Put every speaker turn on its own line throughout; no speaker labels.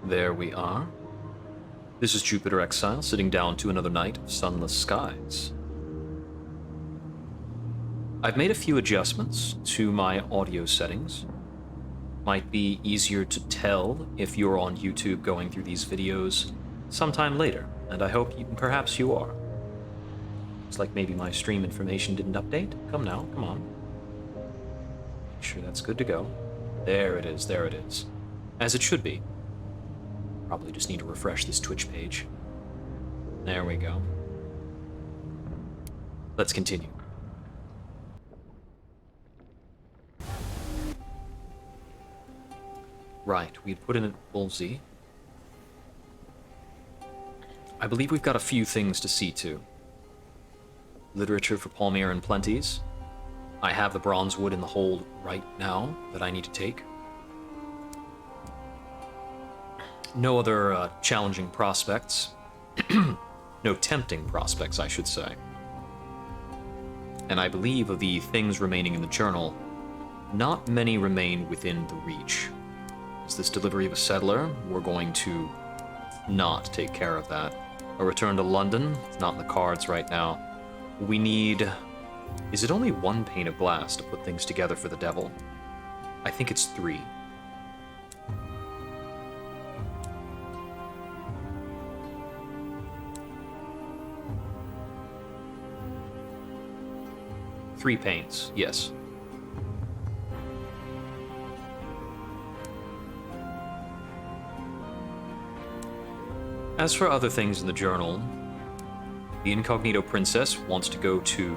There we are. This is Jupiter Exile, sitting down to another night of sunless skies. I've made a few adjustments to my audio settings. Might be easier to tell if you're on YouTube going through these videos sometime later, and I hope perhaps you are. Looks like maybe my stream information didn't update. Come now, come on. Make sure that's good to go. There it is, there it is. As it should be. Probably just need to refresh this Twitch page. There we go. Let's continue. Right, we put in at Wolsey. I believe we've got a few things to see to. Literature for Palmyra and Plenties. I have the bronze wood in the hold right now that I need to take. No other challenging prospects. No tempting prospects, I should say. And I believe of the things remaining in the journal, not many remain within the reach. Is this delivery of a settler? We're going to not take care of that. A return to London? It's not in the cards right now. We need... Is it only one pane of glass to put things together for the devil? I think it's 3. Three panes, yes. As for other things in the journal, the incognito princess wants to go to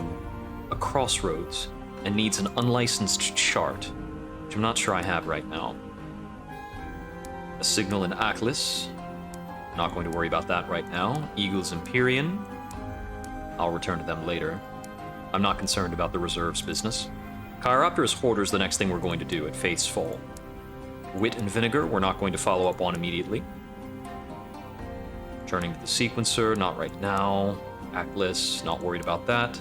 a crossroads and needs an unlicensed chart, which I'm not sure I have right now. A signal in Aklis. Not going to worry about that right now. Eagles Empyrean. I'll return to them later. I'm not concerned about the reserves business. Chiropter's Hoarder's the next thing we're going to do at Faith's Fall. Wit and Vinegar we're not going to follow up on immediately. Turning to the Sequencer, not right now. Aklis, not worried about that.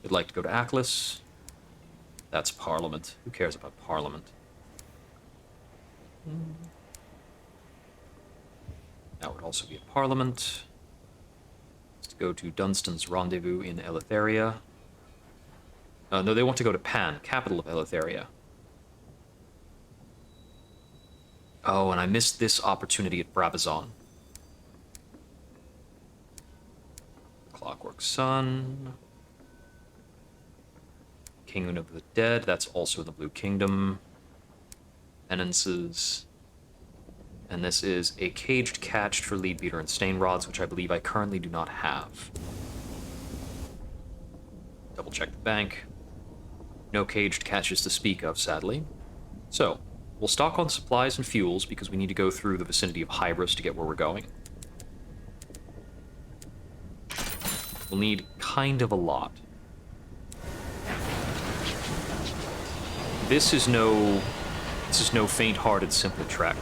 I'd like to go to Aklis. That's Parliament. Who cares about Parliament? That would also be a Parliament. Let's go to Dunstan's Rendezvous in Eleutheria. No, they want to go to Pan, capital of Eleutheria. Oh, and I missed this opportunity at Brabazon. Clockwork Sun. Kingdom of the Dead, that's also in the Blue Kingdom. Penances. And this is a Caged Catched for Leadbeater and Stain Rods, which I believe I currently do not have. Double check the bank. No Caged Catches to speak of, sadly. So, we'll stock on supplies and fuels because we need to go through the vicinity of Hybris to get where we're going. We'll need kind of a lot. This is no faint-hearted simple trek.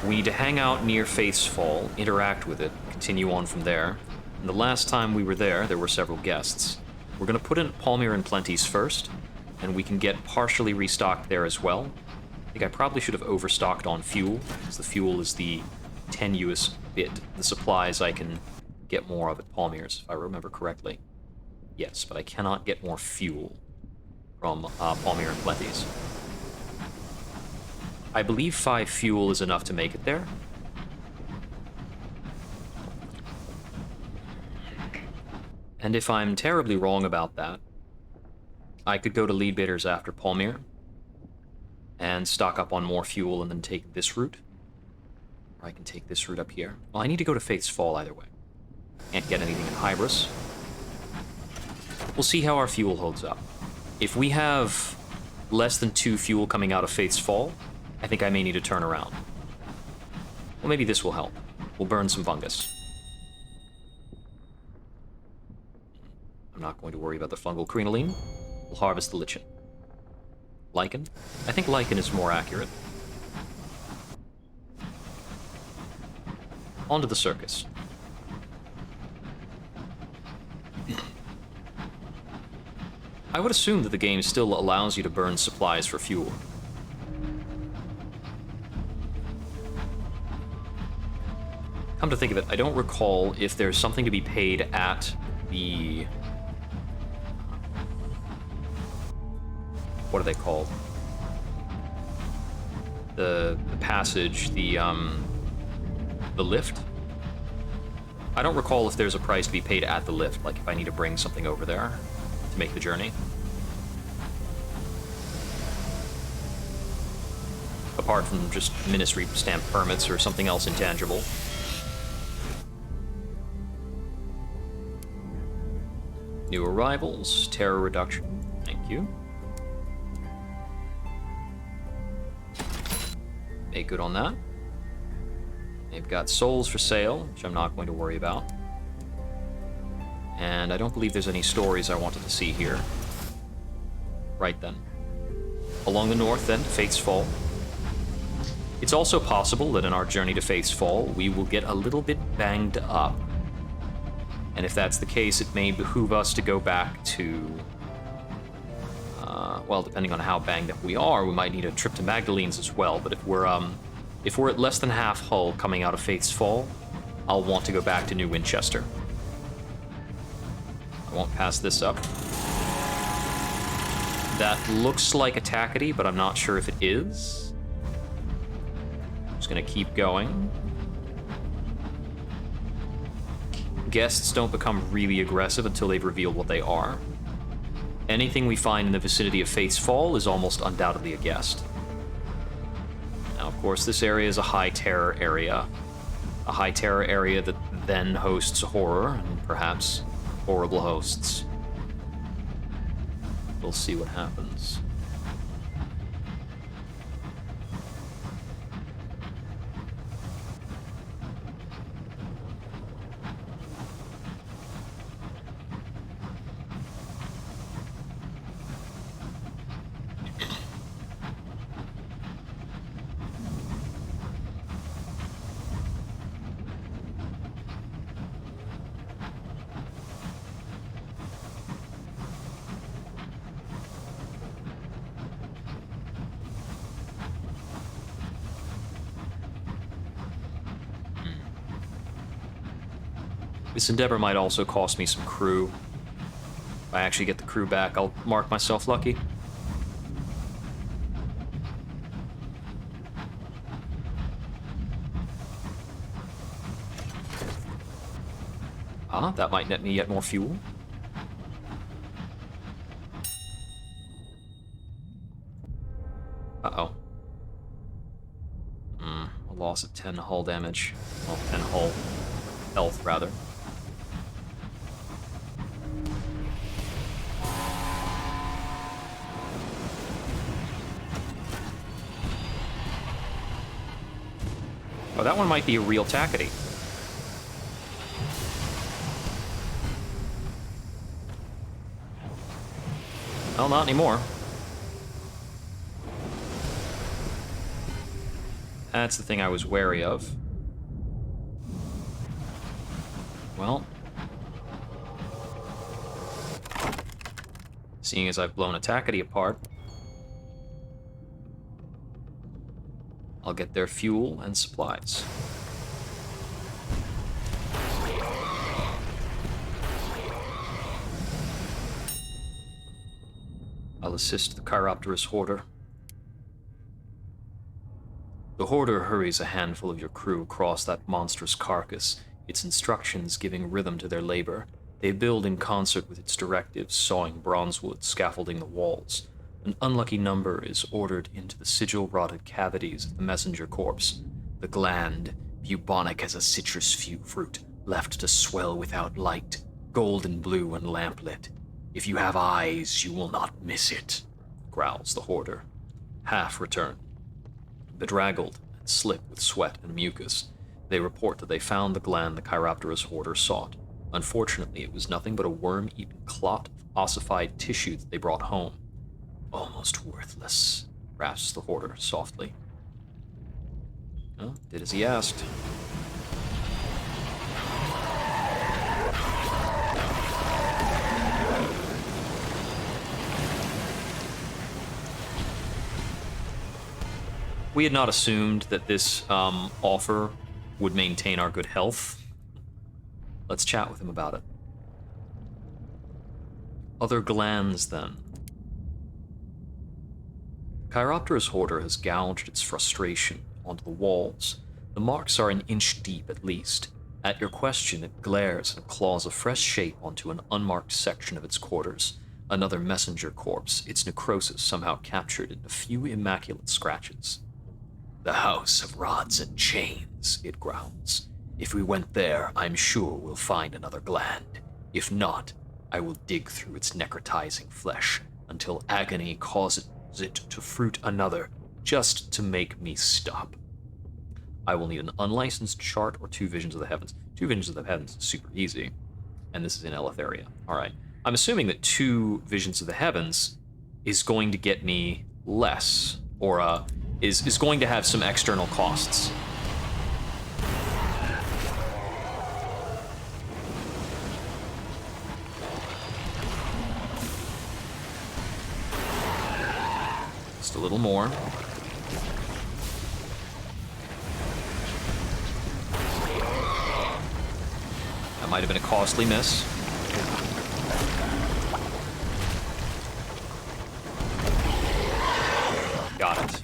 We need to hang out near Faith's Fall, interact with it, continue on from there. And the last time we were there were several guests. We're going to put in Palmyra and Plenties first, and we can get partially restocked there as well. I think I probably should have overstocked on fuel, because the fuel is the tenuous bit. The supplies I can get more of at Palmyra's, if I remember correctly. Yes, but I cannot get more fuel from Palmyra and Plenties. I believe 5 fuel is enough to make it there. And if I'm terribly wrong about that, I could go to Leadbeater's after Palmyra and stock up on more fuel and then take this route. Or I can take this route up here. Well, I need to go to Faith's Fall either way. Can't get anything in Hybris. We'll see how our fuel holds up. If we have less than 2 fuel coming out of Faith's Fall, I think I may need to turn around. Well, maybe this will help. We'll burn some fungus. I'm not going to worry about the fungal crinoline. We'll harvest the lichen. Lichen? I think lichen is more accurate. On to the circus. I would assume that the game still allows you to burn supplies for fuel. Come to think of it, I don't recall if there's something to be paid at the... What are they called? The passage, the lift? I don't recall if there's a price to be paid at the lift, like if I need to bring something over there to make the journey. Apart from just ministry stamp permits or something else intangible. New arrivals, terror reduction. Thank you. Make good on that. They've got souls for sale, which I'm not going to worry about. And I don't believe there's any stories I wanted to see here. Right then. Along the north then, Faith's Fall. It's also possible that in our journey to Faith's Fall, we will get a little bit banged up. And if that's the case, it may behoove us to go back to... well, depending on how banged up we are, we might need a trip to Magdalene's as well. But if we're at less than half hull coming out of Faith's Fall, I'll want to go back to New Winchester. I won't pass this up. That looks like a Tackety, but I'm not sure if it is. Just gonna keep going. Guests don't become really aggressive until they've revealed what they are. Anything we find in the vicinity of Faith's Fall is almost undoubtedly a guest. Now, of course, this area is a high terror area. A high terror area that then hosts horror, and perhaps horrible hosts. We'll see what happens. This endeavor might also cost me some crew. If I actually get the crew back, I'll mark myself lucky. Ah, that might net me yet more fuel. Uh-oh. A loss of 10 hull damage. Well, 10 hull health, rather. Oh, that one might be a real Tackety. Well, not anymore. That's the thing I was wary of. Well, seeing as I've blown a Tackety apart, I'll get their fuel and supplies. I'll assist the Chiropterous Hoarder. The Hoarder hurries a handful of your crew across that monstrous carcass, its instructions giving rhythm to their labor. They build in concert with its directives, sawing bronzewood, scaffolding the walls. An unlucky number is ordered into the sigil-rotted cavities of the messenger corpse. The gland, bubonic as a citrus fruit, left to swell without light, golden blue and lamplit. If you have eyes, you will not miss it, growls the Hoarder, half returned. Bedraggled and slick with sweat and mucus, they report that they found the gland the Chiropterous Hoarder sought. Unfortunately, it was nothing but a worm-eaten clot of ossified tissue that they brought home. Almost worthless, rasps the Hoarder softly. Well, did as he asked. we had not assumed that this offer would maintain our good health. Let's chat with him about it. Other glands, then. Chiroptera's hoarder has gouged its frustration onto the walls. The marks are an inch deep at least. At your question, it glares and claws a fresh shape onto an unmarked section of its quarters. Another messenger corpse, its necrosis somehow captured in a few immaculate scratches. The house of rods and chains, it growls. If we went there, I'm sure we'll find another gland. If not, I will dig through its necrotizing flesh until agony causes it to fruit another, just to make me stop. I will need an unlicensed chart or 2 visions of the heavens. 2 visions of the heavens is super easy, and this is in Eleutheria. All right. I'm assuming that 2 visions of the heavens is going to get me less, or is going to have some external costs. Just a little more. That might have been a costly miss. Got it.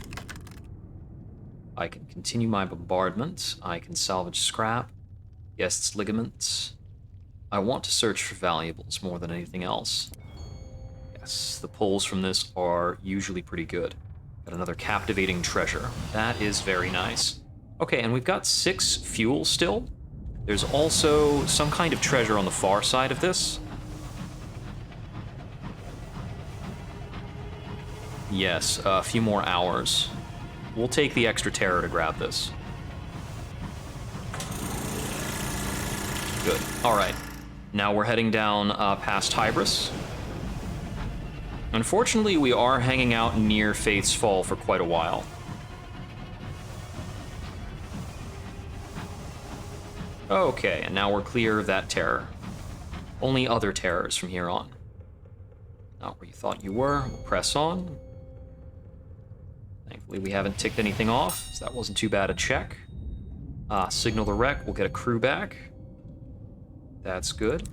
I can continue my bombardment. I can salvage scrap. Guest's ligaments. I want to search for valuables more than anything else. Yes, the pulls from this are usually pretty good. Got another captivating treasure. That is very nice. Okay, and we've got 6 fuel still. There's also some kind of treasure on the far side of this. Yes, a few more hours. We'll take the extra terror to grab this. Good. All right. Now we're heading down past Hybris. Unfortunately, we are hanging out near Faith's Fall for quite a while. Okay, and now we're clear of that terror. Only other terrors from here on. Not where you thought you were. We'll press on. Thankfully, we haven't ticked anything off, so that wasn't too bad a check. Signal the wreck. We'll get a crew back. That's good.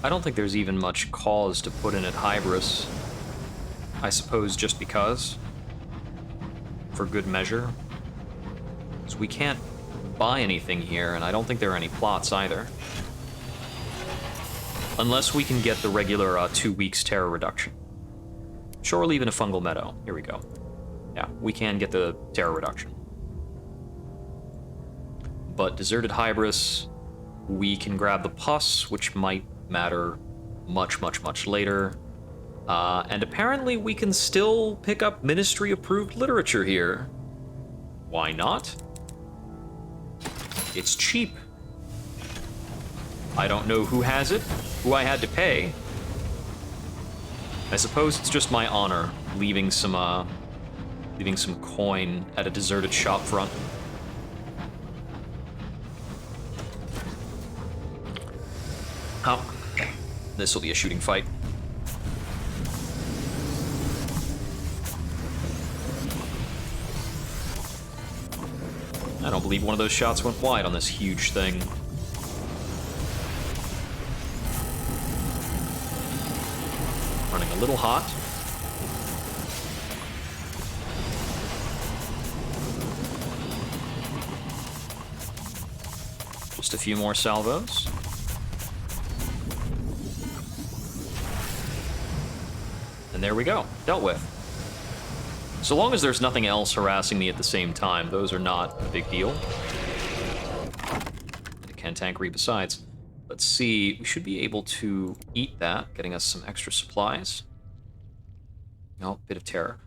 I don't think there's even much cause to put in at Hybris. I suppose just because. For good measure. Because we can't buy anything here, and I don't think there are any plots either. Unless we can get the regular 2 weeks terror reduction. Shore leave in a fungal meadow. Here we go. Yeah, we can get the terror reduction. But deserted Hybris, we can grab the pus, which might matter much later. And apparently we can still pick up ministry-approved literature here. Why not? It's cheap. I don't know who has it, who I had to pay. I suppose it's just my honor leaving some coin at a deserted shop front. Oh, this will be a shooting fight. I don't believe one of those shots went wide on this huge thing. Running a little hot. Just a few more salvos. And there we go, dealt with. So long as there's nothing else harassing me at the same time, those are not a big deal. And a cantankery besides. Let's see, we should be able to eat that, getting us some extra supplies. Oh, bit of terror.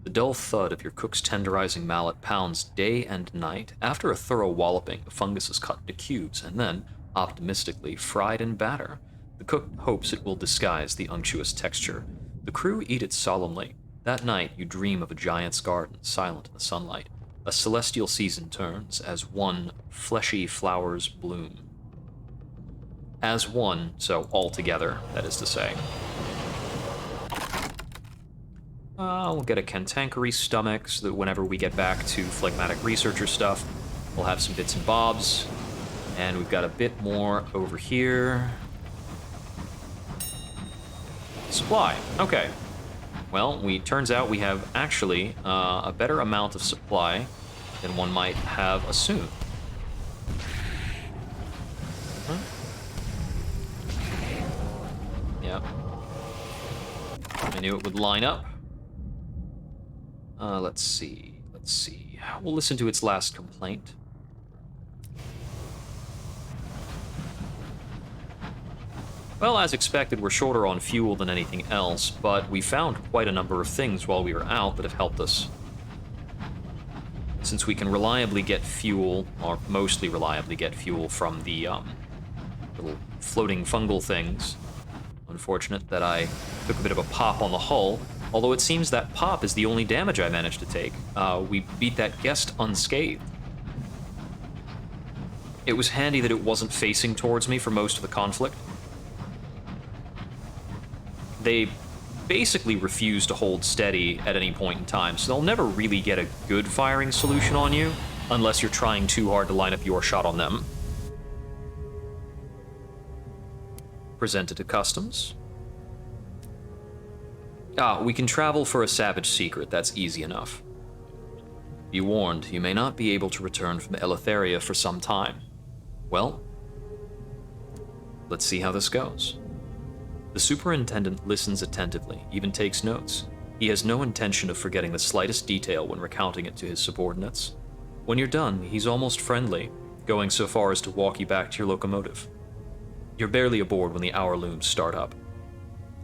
The dull thud of your cook's tenderizing mallet pounds day and night. After a thorough walloping, the fungus is cut into cubes and then, optimistically, fried in batter. The cook hopes it will disguise the unctuous texture. The crew eat it solemnly. That night, you dream of a giant's garden, silent in the sunlight. A celestial season turns, as one fleshy flowers bloom. As one, so all together, that is to say. We'll get a cantankerous stomach so that whenever we get back to phlegmatic researcher stuff, we'll have some bits and bobs. And we've got a bit more over here. Supply. Okay. Well, turns out we have actually a better amount of supply than one might have assumed. Huh? Yep. I knew it would line up. Let's see. We'll listen to its last complaint. Well, as expected, we're shorter on fuel than anything else, but we found quite a number of things while we were out that have helped us. Since we can reliably get fuel, or mostly reliably get fuel from the little floating fungal things. Unfortunate that I took a bit of a pop on the hull, although it seems that pop is the only damage I managed to take. We beat that guest unscathed. It was handy that it wasn't facing towards me for most of the conflict. They basically refuse to hold steady at any point in time, so they'll never really get a good firing solution on you unless you're trying too hard to line up your shot on them. Presented to customs. We can travel for a savage secret. That's easy enough. Be warned, you may not be able to return from Eleutheria for some time. Well, let's see how this goes. The superintendent listens attentively, even takes notes. He has no intention of forgetting the slightest detail when recounting it to his subordinates. When you're done, he's almost friendly, going so far as to walk you back to your locomotive. You're barely aboard when the hour looms start up.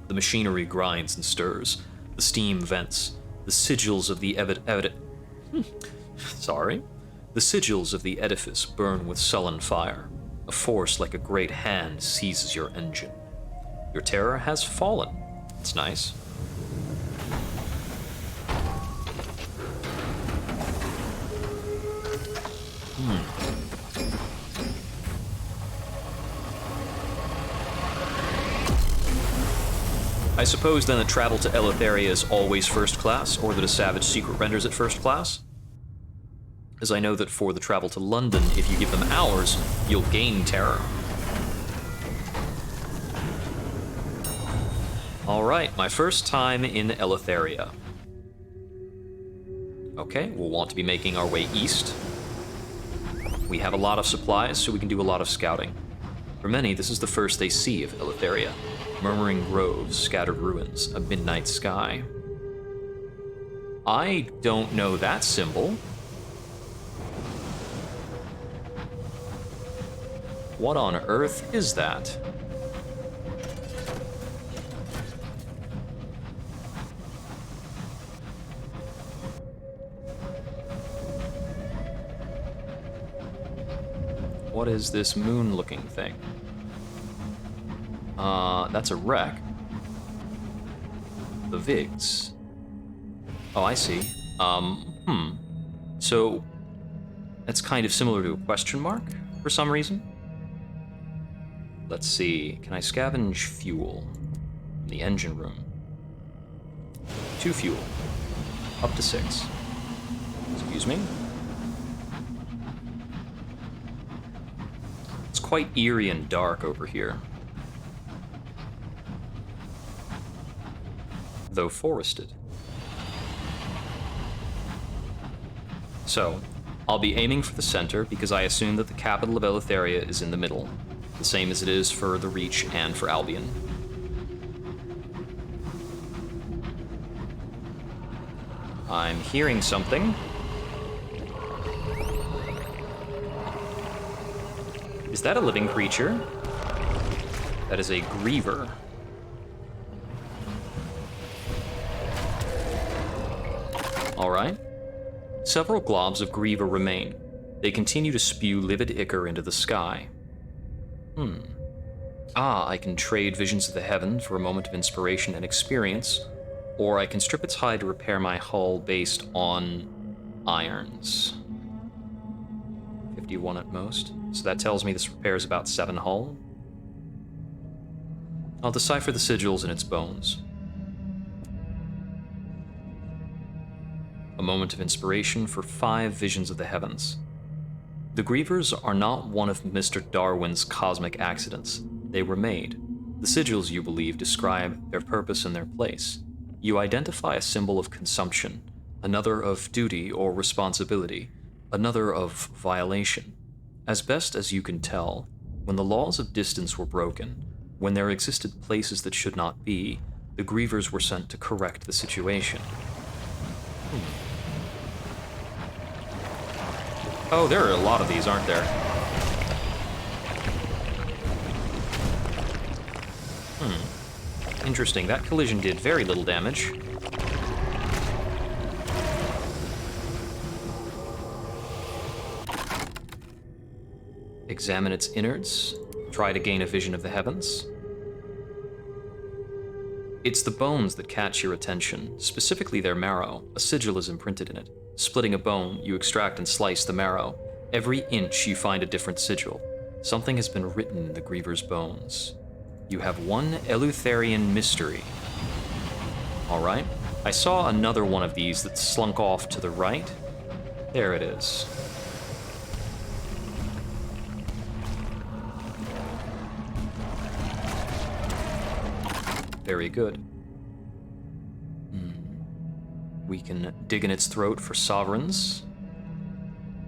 The machinery grinds and stirs. The steam vents. The sigils of the The sigils of the edifice burn with sullen fire. A force like a great hand seizes your engine. Your terror has fallen. It's nice. I suppose then that travel to Eleutheria is always first class, or that a savage secret renders it first class? As I know that for the travel to London, if you give them hours, you'll gain terror. Alright, my first time in Eleutheria. Okay, we'll want to be making our way east. We have a lot of supplies, so we can do a lot of scouting. For many, this is the first they see of Eleutheria. Murmuring groves, scattered ruins, a midnight sky. I don't know that symbol. What on earth is that? What is this moon-looking thing? That's a wreck. The Vigs. Oh, I see. So, that's kind of similar to a question mark, for some reason? Let's see, can I scavenge fuel in the engine room? 2 fuel. Up to 6. Excuse me? It's quite eerie and dark over here. Though forested. So, I'll be aiming for the center because I assume that the capital of Eleutheria is in the middle, the same as it is for the Reach and for Albion. I'm hearing something. Is that a living creature? That is a griever. Alright. Several globs of Griever remain. They continue to spew livid ichor into the sky. I can trade Visions of the Heaven for a moment of inspiration and experience, or I can strip its hide to repair my hull based on irons. 51 at most. So that tells me this repairs about 7 hull. I'll decipher the sigils in its bones. A moment of inspiration for 5 Visions of the Heavens. The Grievers are not one of Mr. Darwin's cosmic accidents. They were made. The sigils, you believe, describe their purpose and their place. You identify a symbol of consumption, another of duty or responsibility, another of violation. As best as you can tell, when the laws of distance were broken, when there existed places that should not be, the Grievers were sent to correct the situation. Oh, there are a lot of these, aren't there? Interesting. That collision did very little damage. Examine its innards. Try to gain a vision of the heavens. It's the bones that catch your attention, specifically their marrow. A sigil is imprinted in it. Splitting a bone, you extract and slice the marrow. Every inch you find a different sigil. Something has been written in the Griever's bones. You have one Eleutherian mystery. Alright. I saw another one of these that slunk off to the right. There it is. Very good. We can dig in its throat for sovereigns.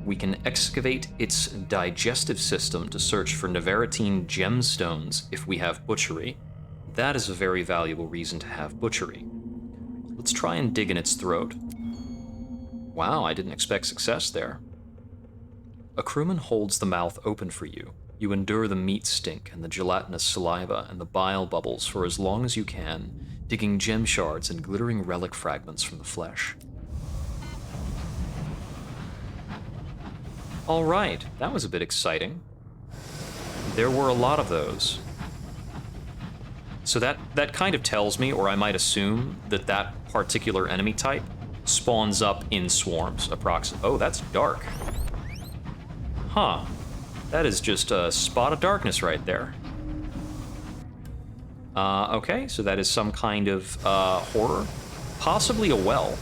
We can excavate its digestive system to search for Neveritine gemstones if we have butchery. That is a very valuable reason to have butchery. Let's try and dig in its throat. Wow, I didn't expect success there. A crewman holds the mouth open for you. You endure the meat stink and the gelatinous saliva and the bile bubbles for as long as you can, digging gem shards and glittering relic fragments from the flesh. All right, that was a bit exciting. There were a lot of those. So that kind of tells me, or I might assume, that that particular enemy type spawns up in swarms, approximately. Oh, that's dark. Huh. That is just a spot of darkness right there. Okay, so that is some kind of horror. Possibly a well.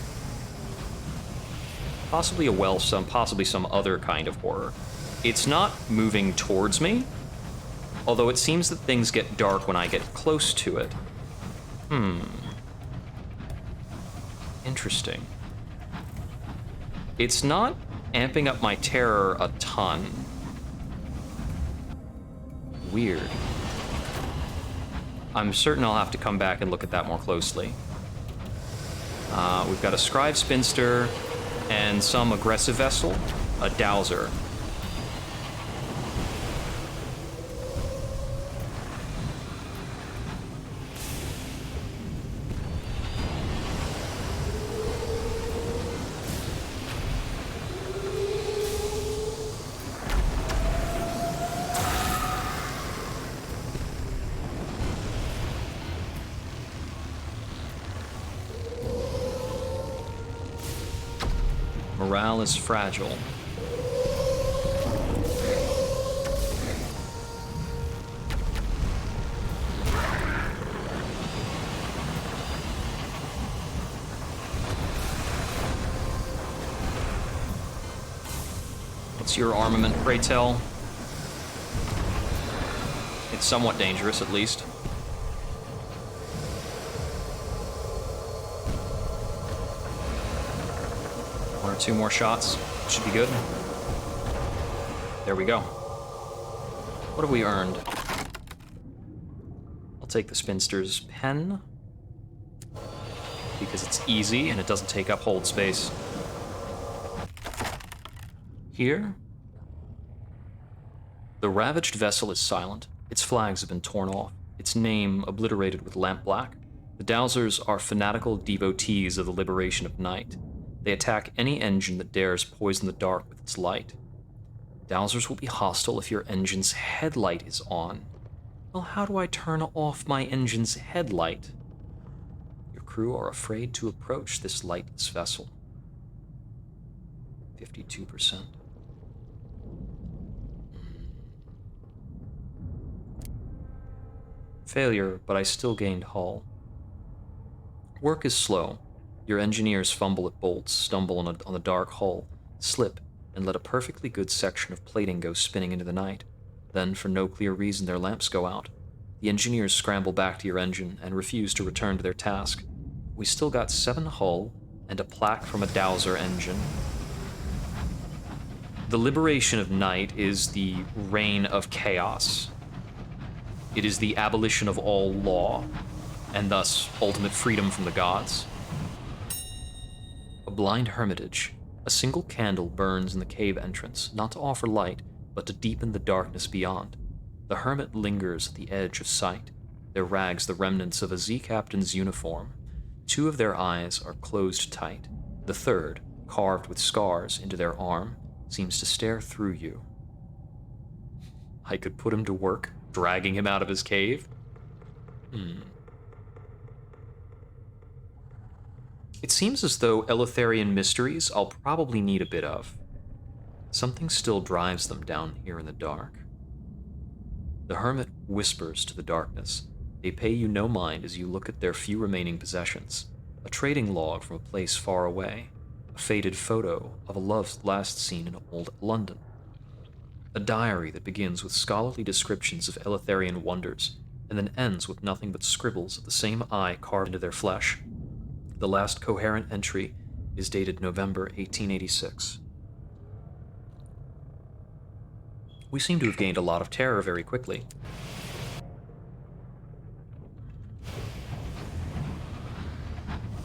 Possibly a well, possibly some other kind of horror. It's not moving towards me, although it seems that things get dark when I get close to it. Interesting. It's not amping up my terror a ton. Weird. I'm certain I'll have to come back and look at that more closely. We've got a Scribe Spinster and some aggressive vessel, a Dowser. Morale is fragile. What's your armament, pray tell? It's somewhat dangerous, at least. One or two more shots. Should be good. There we go. What have we earned? I'll take the Spinster's pen, because it's easy and it doesn't take up hold space. Here, the ravaged vessel is silent. Its flags have been torn off, its name obliterated with lampblack. The Dowsers are fanatical devotees of the liberation of night. They attack any engine that dares poison the dark with its light. Dowsers will be hostile if your engine's headlight is on. Well, how do I turn off my engine's headlight? Your crew are afraid to approach this lightless vessel. 52%. Failure, but I still gained hull. Work is slow. Your engineers fumble at bolts, stumble on the dark hull, slip, and let a perfectly good section of plating go spinning into the night. Then, for no clear reason, their lamps go out. The engineers scramble back to your engine and refuse to return to their task. We still got 7 hull and a plaque from a dowser engine. The liberation of night is the reign of chaos. It is the abolition of all law, and thus ultimate freedom from the gods. A blind hermitage. A single candle burns in the cave entrance, not to offer light, but to deepen the darkness beyond. The hermit lingers at the edge of sight, their rags the remnants of a Z-captain's uniform. 2 of their eyes are closed tight. The third, carved with scars into their arm, seems to stare through you. I could put him to work, dragging him out of his cave? It seems as though Eleutherian mysteries I'll probably need a bit of. Something still drives them down here in the dark. The hermit whispers to the darkness. They pay you no mind as you look at their few remaining possessions. A trading log from a place far away. A faded photo of a love last seen in old London. A diary that begins with scholarly descriptions of Eleutherian wonders, and then ends with nothing but scribbles of the same eye carved into their flesh. The last coherent entry is dated November 1886. We seem to have gained a lot of terror very quickly.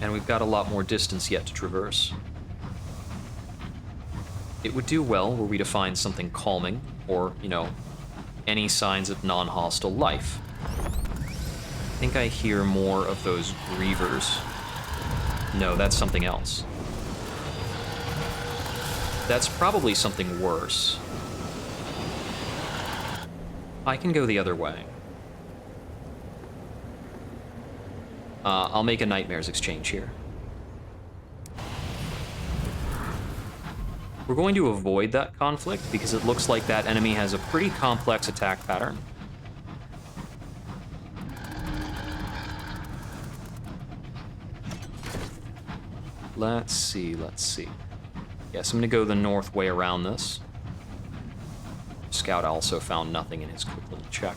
And we've got a lot more distance yet to traverse. It would do well were we to find something calming, or, any signs of non-hostile life. I think I hear more of those grievers. No, that's something else. That's probably something worse. I can go the other way. I'll make a Nightmares exchange here. We're going to avoid that conflict because it looks like that enemy has a pretty complex attack pattern. Let's see. Yes, I'm gonna go the north way around this. Scout also found nothing in his quick little check.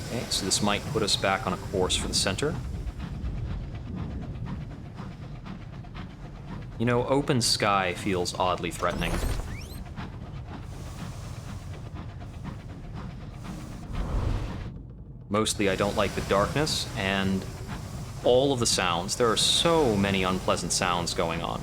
Okay, so this might put us back on a course for the center. Open sky feels oddly threatening. Mostly I don't like the darkness and all of the sounds. There are so many unpleasant sounds going on.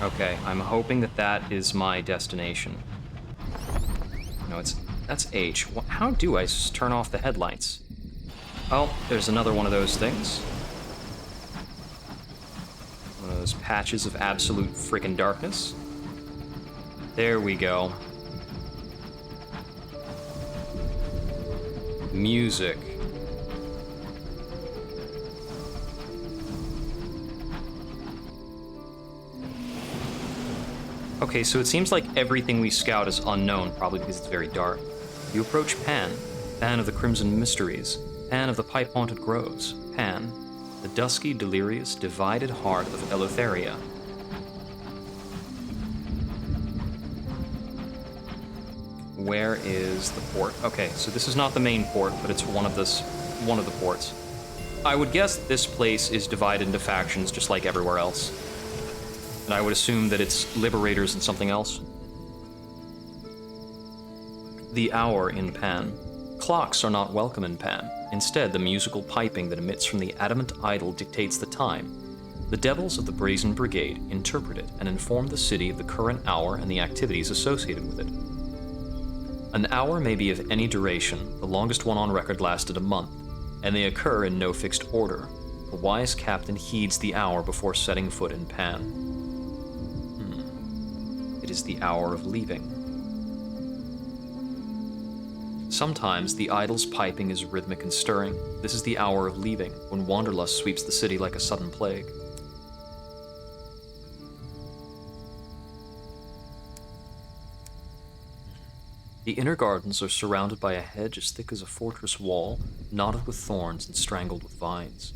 Okay, I'm hoping that is my destination. No, that's H. How do I turn off the headlights? Oh, there's another one of those things. One of those patches of absolute freaking darkness. There we go. Music. Okay, so it seems like everything we scout is unknown, probably because it's very dark. You approach Pan, Pan of the Crimson Mysteries, Pan of the Pipe-Haunted Groves, Pan, the dusky, delirious, divided heart of Eleutheria. Where is the port? Okay, so this is not the main port, but it's one of the ports. I would guess that this place is divided into factions just like everywhere else. And I would assume that it's liberators and something else. The hour in Pan. Clocks are not welcome in Pan. Instead, the musical piping that emits from the adamant idol dictates the time. The devils of the Brazen Brigade interpret it and inform the city of the current hour and the activities associated with it. An hour may be of any duration, the longest one on record lasted a month, and they occur in no fixed order. The wise captain heeds the hour before setting foot in Pan. It is the hour of leaving. Sometimes the idol's piping is rhythmic and stirring. This is the hour of leaving, when wanderlust sweeps the city like a sudden plague. The inner gardens are surrounded by a hedge as thick as a fortress wall, knotted with thorns and strangled with vines.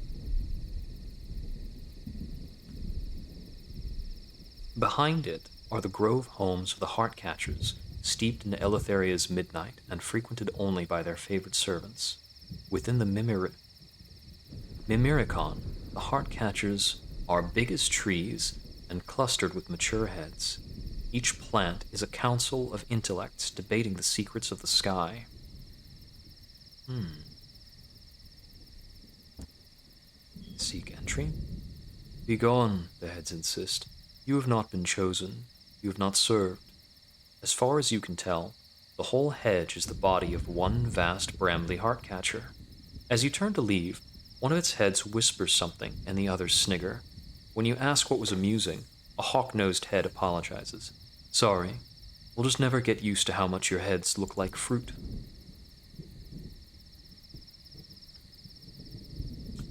Behind it are the grove homes of the Heartcatchers, steeped in Eleutheria's midnight and frequented only by their favored servants. Within the Mimyricon, the Heartcatchers are big as trees and clustered with mature heads. Each plant is a council of intellects debating the secrets of the sky. Seek entry? Begone, the heads insist. You have not been chosen. You have not served. As far as you can tell, the whole hedge is the body of one vast brambly Heartcatcher. As you turn to leave, one of its heads whispers something and the others snigger. When you ask what was amusing, a hawk-nosed head apologizes. Sorry, we'll just never get used to how much your heads look like fruit.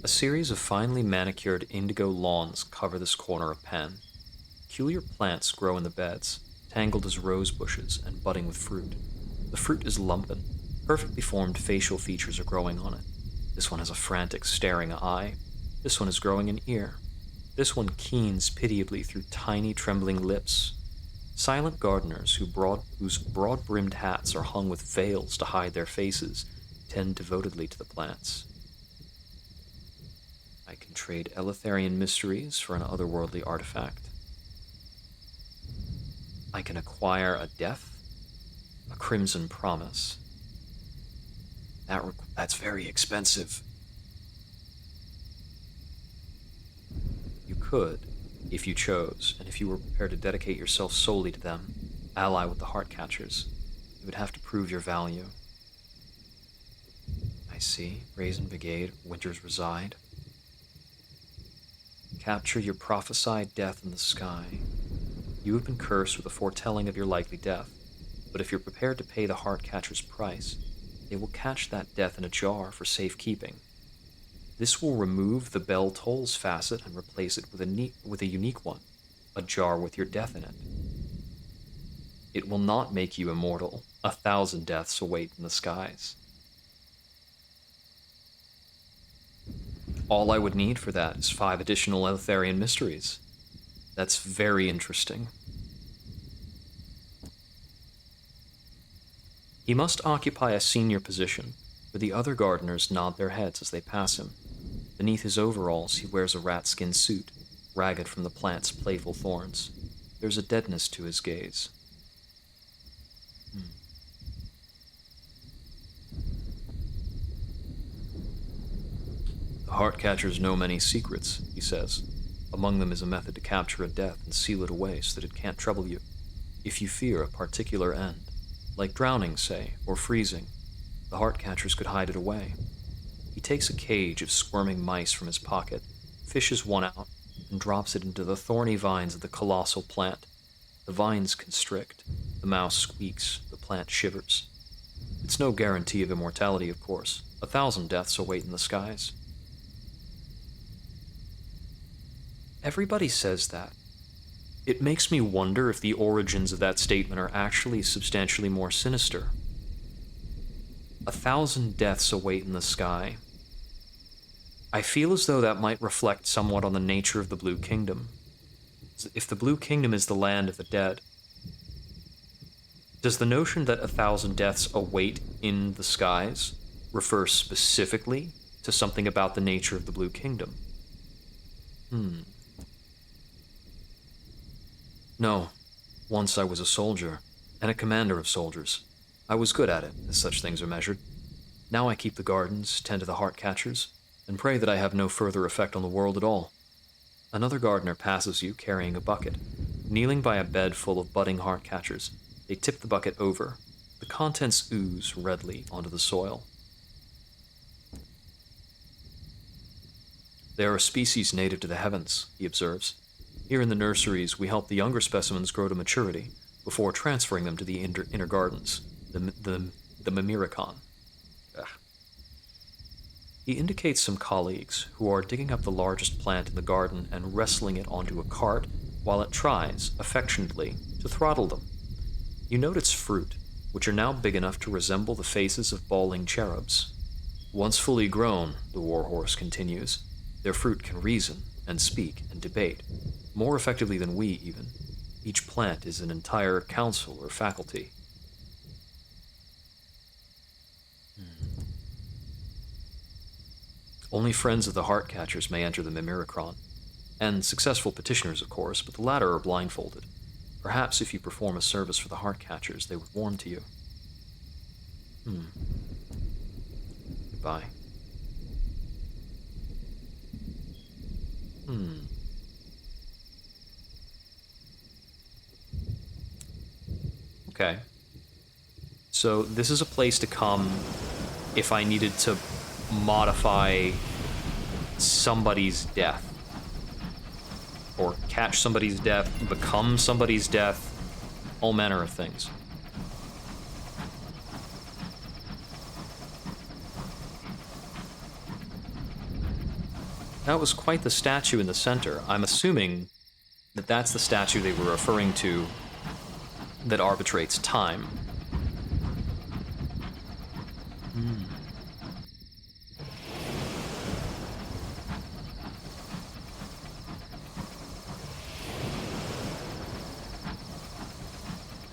A series of finely manicured indigo lawns cover this corner of Pan. Peculiar plants grow in the beds, tangled as rose bushes and budding with fruit. The fruit is lumpen. Perfectly formed facial features are growing on it. This one has a frantic, staring eye. This one is growing an ear. This one keens pitiably through tiny, trembling lips. Silent gardeners whose broad-brimmed hats are hung with veils to hide their faces tend devotedly to the plants. I can trade Eleutherian mysteries for an otherworldly artifact. I can acquire a death, a crimson promise. That's very expensive. You could, if you chose, and if you were prepared to dedicate yourself solely to them, ally with the Heartcatchers. You would have to prove your value. I see. Brazen Brigade, Winters reside. Capture your prophesied death in the sky. You have been cursed with a foretelling of your likely death, but if you're prepared to pay the Heartcatcher's price, they will catch that death in a jar for safekeeping. This will remove the bell tolls facet and replace it with a unique one, a jar with your death in it. It will not make you immortal. 1,000 deaths await in the skies. All I would need for that is 5 additional Eleutherian mysteries. That's very interesting. He must occupy a senior position, for the other gardeners nod their heads as they pass him. Beneath his overalls, he wears a rat-skin suit, ragged from the plant's playful thorns. There's a deadness to his gaze. The Heartcatchers know many secrets, he says. Among them is a method to capture a death and seal it away so that it can't trouble you. If you fear a particular end, like drowning, say, or freezing, the Heartcatchers could hide it away. He takes a cage of squirming mice from his pocket, fishes one out, and drops it into the thorny vines of the colossal plant. The vines constrict, the mouse squeaks, the plant shivers. It's no guarantee of immortality, of course. 1,000 deaths await in the skies. Everybody says that. It makes me wonder if the origins of that statement are actually substantially more sinister. 1,000 deaths await in the sky. I feel as though that might reflect somewhat on the nature of the Blue Kingdom. If the Blue Kingdom is the land of the dead, does the notion that 1,000 deaths await in the skies refer specifically to something about the nature of the Blue Kingdom. No. Once I was a soldier, and a commander of soldiers. I was good at it, as such things are measured. Now I keep the gardens, tend to the heart catchers, and pray that I have no further effect on the world at all. Another gardener passes you carrying a bucket. Kneeling by a bed full of budding heart catchers, they tip the bucket over. The contents ooze redly onto the soil. They are a species native to the heavens, he observes. Here in the nurseries, we help the younger specimens grow to maturity before transferring them to the inner gardens, the Mimyricon. He indicates some colleagues who are digging up the largest plant in the garden and wrestling it onto a cart while it tries, affectionately, to throttle them. You note its fruit, which are now big enough to resemble the faces of bawling cherubs. Once fully grown, the warhorse continues, their fruit can reason and speak and debate, more effectively than we even. Each plant is an entire council or faculty. Only friends of the heart catchers may enter the Mimyricon, and successful petitioners, of course, but the latter are blindfolded. Perhaps if you perform a service for the heart catchers, they would warm to you. Goodbye. Okay. So this is a place to come if I needed to modify somebody's death. Or catch somebody's death, become somebody's death, all manner of things. That was quite the statue in the center. I'm assuming that that's the statue they were referring to that arbitrates time.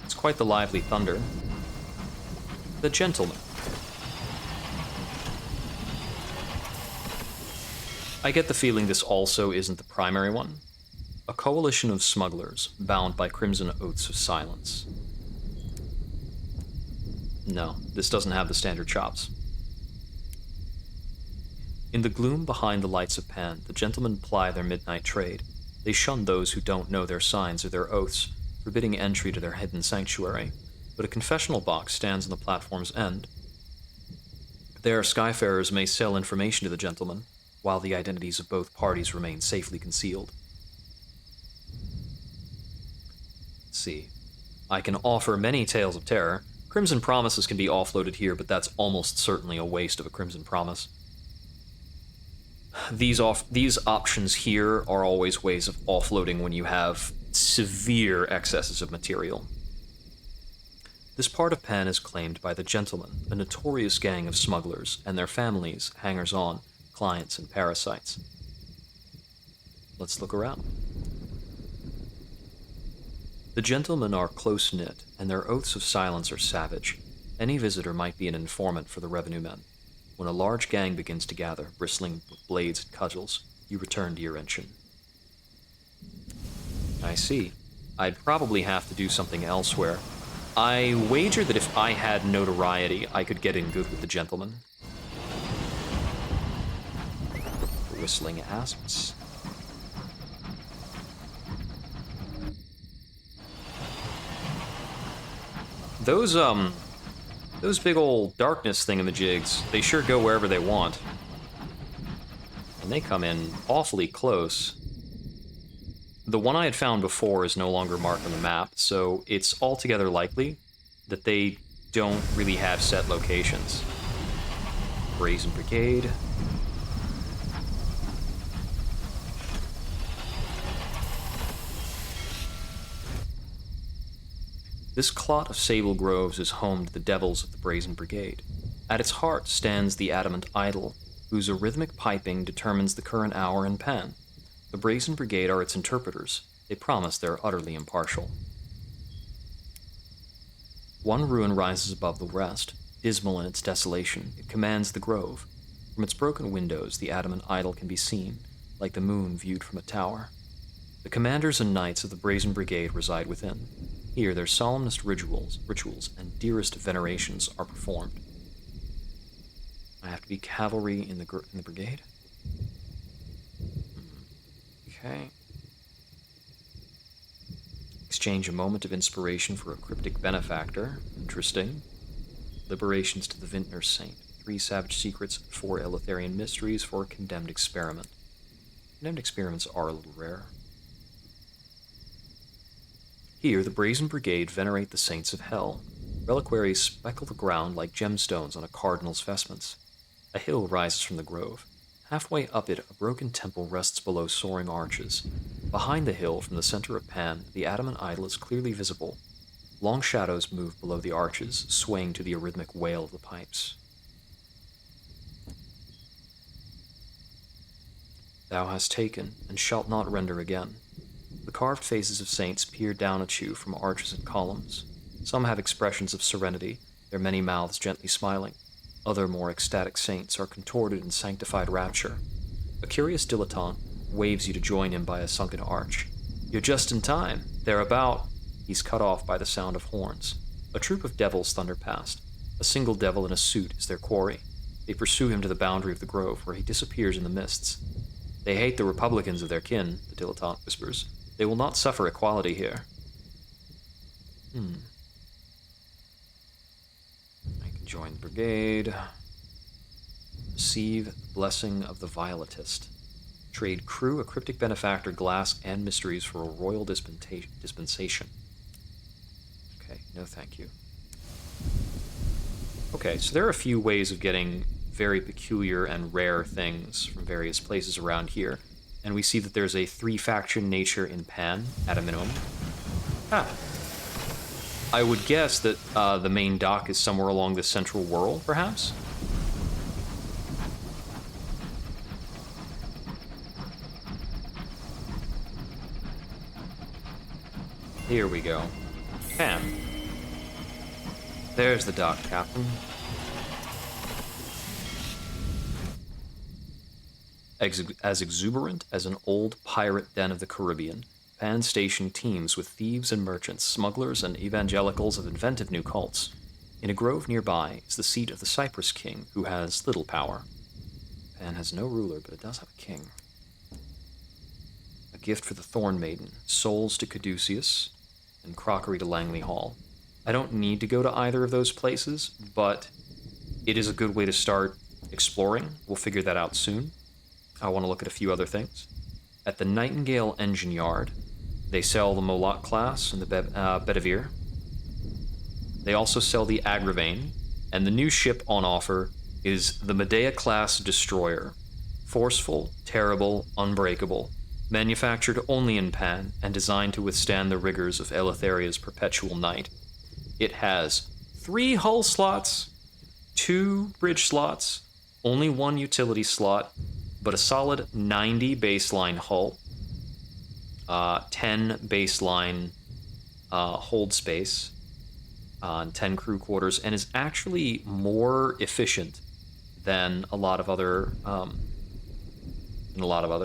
It's quite the lively thunder. The gentleman. I get the feeling this also isn't the primary one. A coalition of smugglers, bound by crimson oaths of silence. No, this doesn't have the standard chops. In the gloom behind the lights of Pan, the gentlemen ply their midnight trade. They shun those who don't know their signs or their oaths, forbidding entry to their hidden sanctuary. But a confessional box stands on the platform's end. There, skyfarers may sell information to the gentlemen, while the identities of both parties remain safely concealed. Let's see. I can offer many tales of terror. Crimson promises can be offloaded here, but that's almost certainly a waste of a crimson promise. These options here are always ways of offloading when you have severe excesses of material. This part of Pan is claimed by the Gentlemen, a notorious gang of smugglers, and their families, hangers-on, clients, and parasites. Let's look around. The Gentlemen are close-knit, and their oaths of silence are savage. Any visitor might be an informant for the revenue men. When a large gang begins to gather, bristling with blades and cudgels, you return to your engine. I see. I'd probably have to do something elsewhere. I wager that if I had notoriety, I could get in good with the Gentlemen. Whistling asps. Those big old darkness thingamajigs, they sure go wherever they want. And they come in awfully close. The one I had found before is no longer marked on the map, so it's altogether likely that they don't really have set locations. Brazen Brigade. This clot of sable groves is home to the devils of the Brazen Brigade. At its heart stands the adamant idol, whose arrhythmic piping determines the current hour in Pan. The Brazen Brigade are its interpreters. They promise they're utterly impartial. One ruin rises above the rest. Dismal in its desolation, it commands the grove. From its broken windows, the adamant idol can be seen, like the moon viewed from a tower. The commanders and knights of the Brazen Brigade reside within. Here, their solemnest rituals and dearest venerations are performed. I have to be cavalry in the brigade? Okay. Exchange a moment of inspiration for a cryptic benefactor. Interesting. Liberations to the Vintner Saint. 3 savage secrets, 4 Eleutherian mysteries for a condemned experiment. Condemned experiments are a little rare. Here, the Brazen Brigade venerate the saints of hell. Reliquaries speckle the ground like gemstones on a cardinal's vestments. A hill rises from the grove. Halfway up it, a broken temple rests below soaring arches. Behind the hill, from the center of Pan, the adamant idol is clearly visible. Long shadows move below the arches, swaying to the arrhythmic wail of the pipes. Thou hast taken, and shalt not render again. The carved faces of saints peer down at you from arches and columns. Some have expressions of serenity, their many mouths gently smiling. Other more ecstatic saints are contorted in sanctified rapture. A curious dilettante waves you to join him by a sunken arch. You're just in time. They're about. He's cut off by the sound of horns. A troop of devils thunder past. A single devil in a suit is their quarry. They pursue him to the boundary of the grove, where he disappears in the mists. They hate the Republicans of their kin, the dilettante whispers. They will not suffer equality here. I can join the brigade. Receive the blessing of the violetist. Trade crew, a cryptic benefactor, glass, and mysteries for a royal dispensation. Okay, no thank you. Okay, so there are a few ways of getting very peculiar and rare things from various places around here. And we see that there's a 3-faction nature in Pan, at a minimum. I would guess that the main dock is somewhere along the central whirl, perhaps? Here we go. Pan. There's the dock, Captain. As exuberant as an old pirate den of the Caribbean, Pan Station teems with thieves and merchants, smugglers and evangelicals of inventive new cults. In a grove nearby is the seat of the Cypress King, who has little power. Pan has no ruler, but it does have a king. A gift for the Thorn Maiden, souls to Caduceus, and crockery to Langley Hall. I don't need to go to either of those places, but it is a good way to start exploring. We'll figure that out soon. I want to look at a few other things. At the Nightingale Engine Yard, they sell the Moloch class and the Bedivere. They also sell the Agravain, and the new ship on offer is the Medea class destroyer. Forceful, terrible, unbreakable, manufactured only in Pan and designed to withstand the rigors of Eleutheria's perpetual night. It has 3 hull slots, 2 bridge slots, only 1 utility slot, but a solid 90 baseline hull, 10 baseline hold space, and 10 crew quarters, and is actually more efficient than a lot of other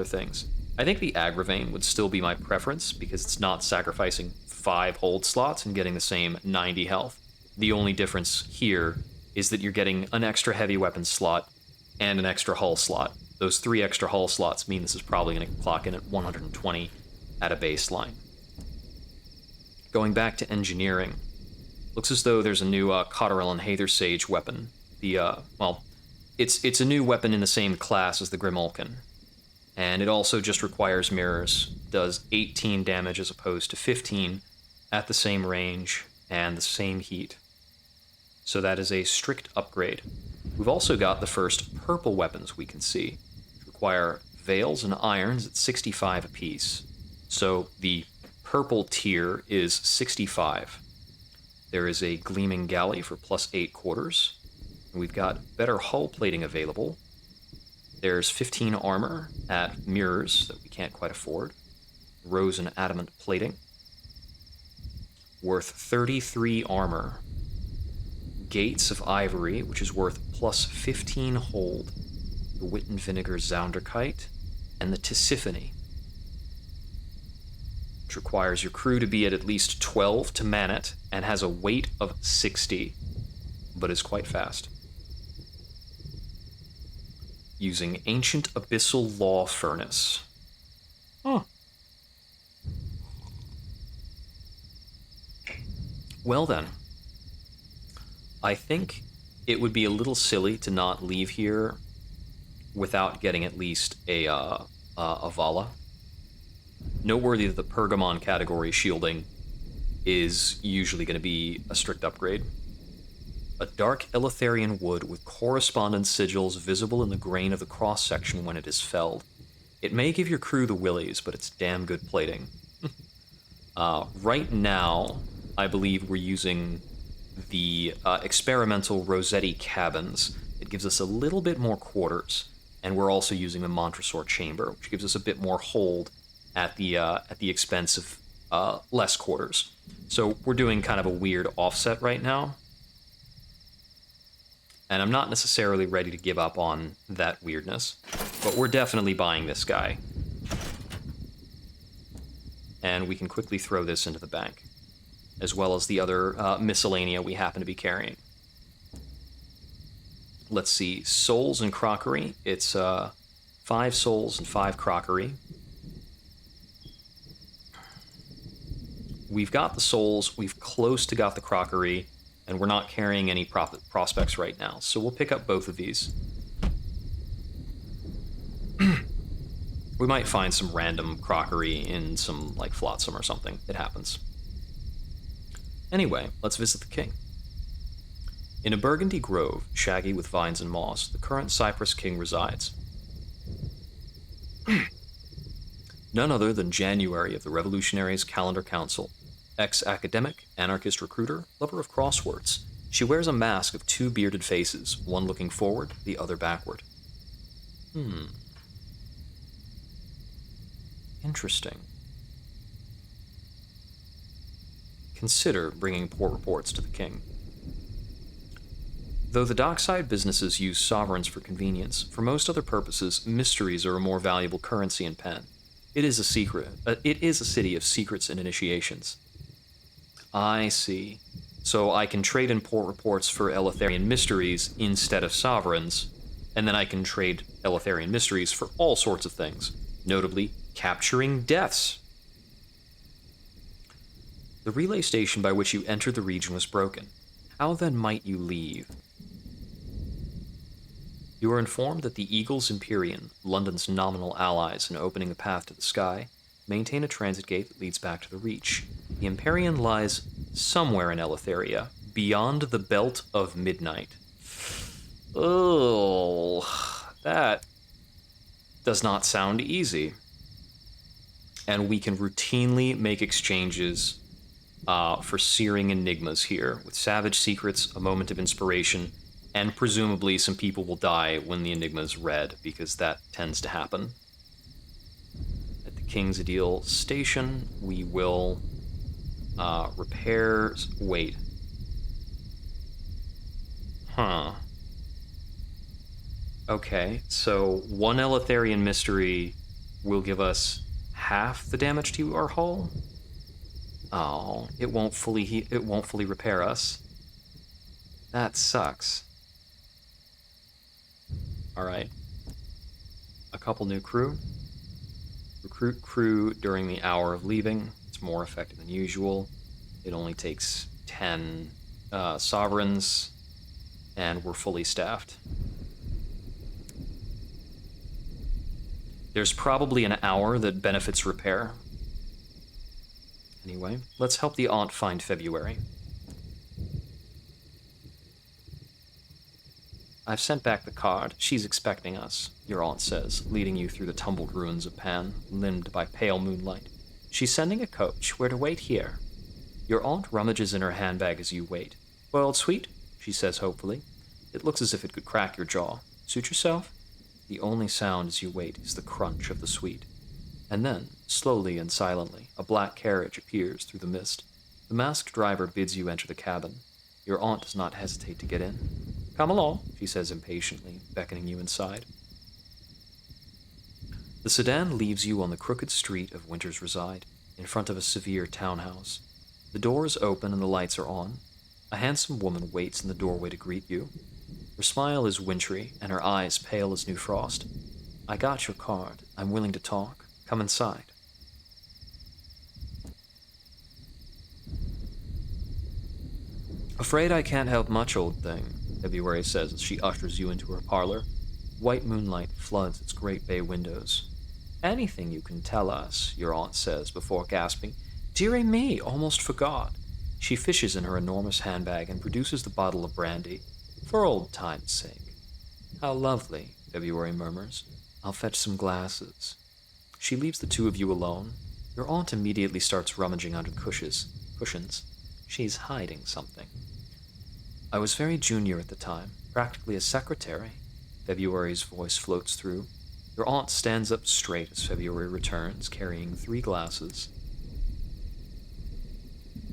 things. I think the Agravain would still be my preference because it's not sacrificing 5 hold slots and getting the same 90 health. The only difference here is that you're getting an extra heavy weapon slot and an extra hull slot. Those 3 extra hull slots mean this is probably going to clock in at 120 at a baseline. Going back to engineering, looks as though there's a new Cotterell and Hathersage weapon. It's a new weapon in the same class as the Grimulkin, and it also just requires mirrors. Does 18 damage as opposed to 15 at the same range and the same heat. So that is a strict upgrade. We've also got the first purple weapons we can see, which require veils and irons at 65 apiece. So the purple tier is 65. There is a gleaming galley for +8 quarters. And we've got better hull plating available. There's 15 armor at mirrors that we can't quite afford. Rose and adamant plating. Worth 33 armor. Gates of ivory, which is worth +15 hold. the wit and vinegar Zounderkite, and the Tisiphone, which requires your crew to be at least 12 to man it and has a weight of 60, but is quite fast. Using Ancient Abyssal Law Furnace. Oh. Well then, I think it would be a little silly to not leave here without getting at least a Vala. Noteworthy that the Pergamon category shielding is usually going to be a strict upgrade. A dark Eleutherian wood with correspondence sigils visible in the grain of the cross-section when it is felled. It may give your crew the willies, but it's damn good plating. Right now, I believe we're using the experimental Rossetti cabins. It gives us a little bit more quarters, and we're also using the Montresor chamber, which gives us a bit more hold at the expense of less quarters. So we're doing kind of a weird offset right now, and I'm not necessarily ready to give up on that weirdness, but we're definitely buying this guy. And we can quickly throw this into the bank, as well as the other miscellanea we happen to be carrying. Let's see, souls and crockery. It's 5 souls and 5 crockery. We've got the souls, we've close to got the crockery, and we're not carrying any prospects right now, so we'll pick up both of these. We might find some random crockery in some, like, flotsam or something. It happens. Anyway, let's visit the king. In a burgundy grove, shaggy with vines and moss, the current Cyprus king resides. None other than January of the Revolutionaries' Calendar Council. Ex-academic, anarchist recruiter, lover of crosswords. She wears a mask of 2 bearded faces, one looking forward, the other backward. Interesting. Consider bringing port reports to the king. Though the dockside businesses use sovereigns for convenience, for most other purposes, mysteries are a more valuable currency in pen. It is a city of secrets and initiations. I see. So I can trade in port reports for Eleutherian mysteries instead of sovereigns, and then I can trade Eleutherian mysteries for all sorts of things, notably capturing deaths. The relay station by which you entered the region was broken. How then might you leave? You are informed that the Eagles Empyrean, London's nominal allies in opening a path to the sky, maintain a transit gate that leads back to the Reach. The Empyrean lies somewhere in Eleutheria, beyond the belt of midnight. Oh, that does not sound easy. And we can routinely make exchanges for searing enigmas here, with savage secrets, a moment of inspiration, and presumably some people will die when the enigma is read, because that tends to happen. At the King's Ideal Station, we will repair... Wait. Huh. Okay, so 1 Eleutherian mystery will give us half the damage to our hull? Oh, it won't fully repair us. That sucks. Alright. A couple new crew. Recruit crew during the hour of leaving. It's more effective than usual. It only takes 10 sovereigns, and we're fully staffed. There's probably an hour that benefits repair. Anyway, let's help the aunt find February. I've sent back the card. She's expecting us, your aunt says, leading you through the tumbled ruins of Pan, limned by pale moonlight. She's sending a coach. We're to wait here. Your aunt rummages in her handbag as you wait. Boiled sweet, she says hopefully. It looks as if it could crack your jaw. Suit yourself? The only sound as you wait is the crunch of the sweet. And then, slowly and silently, a black carriage appears through the mist. The masked driver bids you enter the cabin. Your aunt does not hesitate to get in. Come along, she says impatiently, beckoning you inside. The sedan leaves you on the crooked street of Winter's Reside, in front of a severe townhouse. The doors open and the lights are on. A handsome woman waits in the doorway to greet you. Her smile is wintry, and her eyes pale as new frost. "I got your card. I'm willing to talk. Come inside." "Afraid I can't help much, old thing," February says as she ushers you into her parlor. White moonlight floods its great bay windows. "Anything you can tell us," your aunt says before gasping. "Dearie me, almost forgot." She fishes in her enormous handbag and produces the bottle of brandy. "For old time's sake." "How lovely," February murmurs. "I'll fetch some glasses." She leaves the two of you alone. Your aunt immediately starts rummaging under cushions. She's hiding something. "I was very junior at the time, practically a secretary." February's voice floats through. Your aunt stands up straight as February returns, carrying 3 glasses.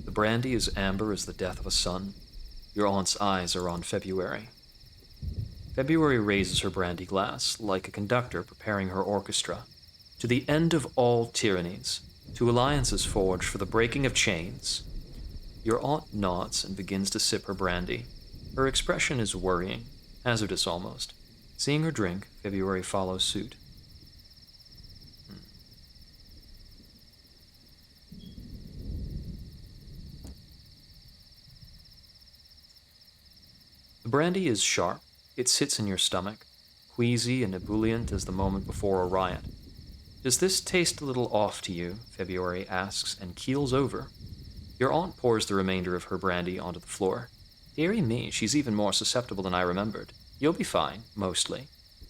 The brandy is amber as the death of a son. Your aunt's eyes are on February. February raises her brandy glass, like a conductor preparing her orchestra. "To the end of all tyrannies, to alliances forged for the breaking of chains." Your aunt nods and begins to sip her brandy. Her expression is worrying, hazardous almost. Seeing her drink, February follows suit. The brandy is sharp. It sits in your stomach, queasy and ebullient as the moment before a riot. "Does this taste a little off to you?" February asks, and keels over. Your aunt pours the remainder of her brandy onto the floor. "Dearie me, she's even more susceptible than I remembered. You'll be fine, mostly.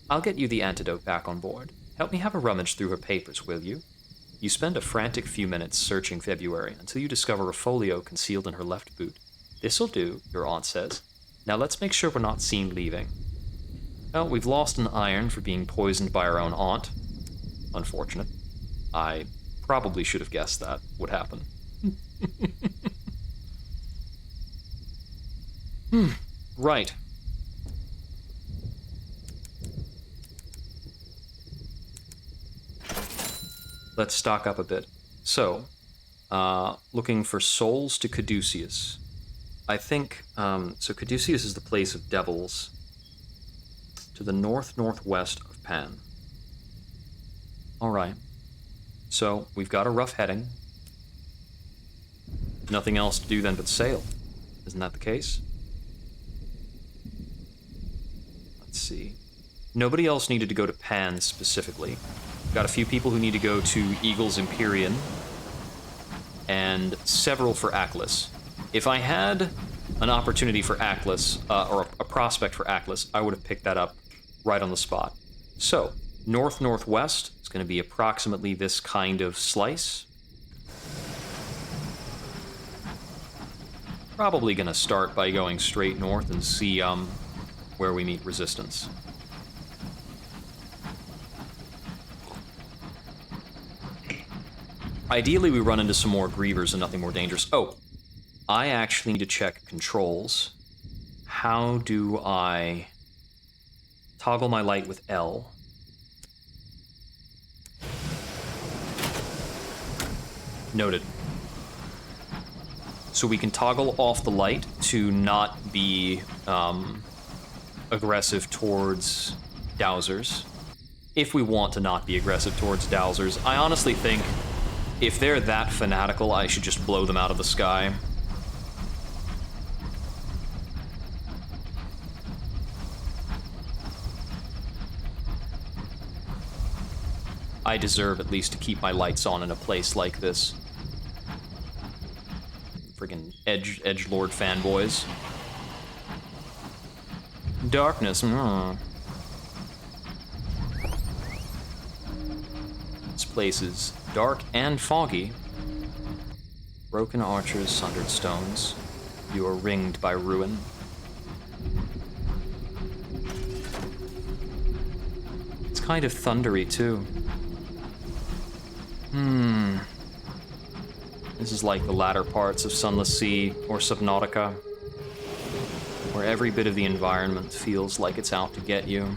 I'll get you the antidote back on board. Help me have a rummage through her papers, will you?" You spend a frantic few minutes searching February until you discover a folio concealed in her left boot. "This'll do," your aunt says. "Now let's make sure we're not seen leaving." Well, we've lost an iron for being poisoned by our own aunt. Unfortunate. I probably should have guessed that would happen. Right. Let's stock up a bit. So, looking for souls to Caduceus. I think, so Caduceus is the place of devils to the north-northwest of Pan. Alright. So, we've got a rough heading. Nothing else to do then but sail. Isn't that the case? Let's see. Nobody else needed to go to Pan specifically. Got a few people who need to go to Eagle's Empyrean, and several for Aklis. If I had an opportunity for Aklis, or a prospect for Aklis, I would have picked that up right on the spot. So, north-northwest is going to be approximately this kind of slice. Probably going to start by going straight north and see where we meet resistance. Ideally, we run into some more grievers and nothing more dangerous. Oh, I actually need to check controls. How do I toggle my light with L? Noted. So we can toggle off the light to not be aggressive towards dowsers. If we want to not be aggressive towards dowsers, I honestly think if they're that fanatical, I should just blow them out of the sky. I deserve at least to keep my lights on in a place like this. Friggin' edgelord fanboys. Darkness, This place is dark and foggy. Broken archers, sundered stones. You are ringed by ruin. It's kind of thundery, too. This is like the latter parts of Sunless Sea or Subnautica, where every bit of the environment feels like it's out to get you,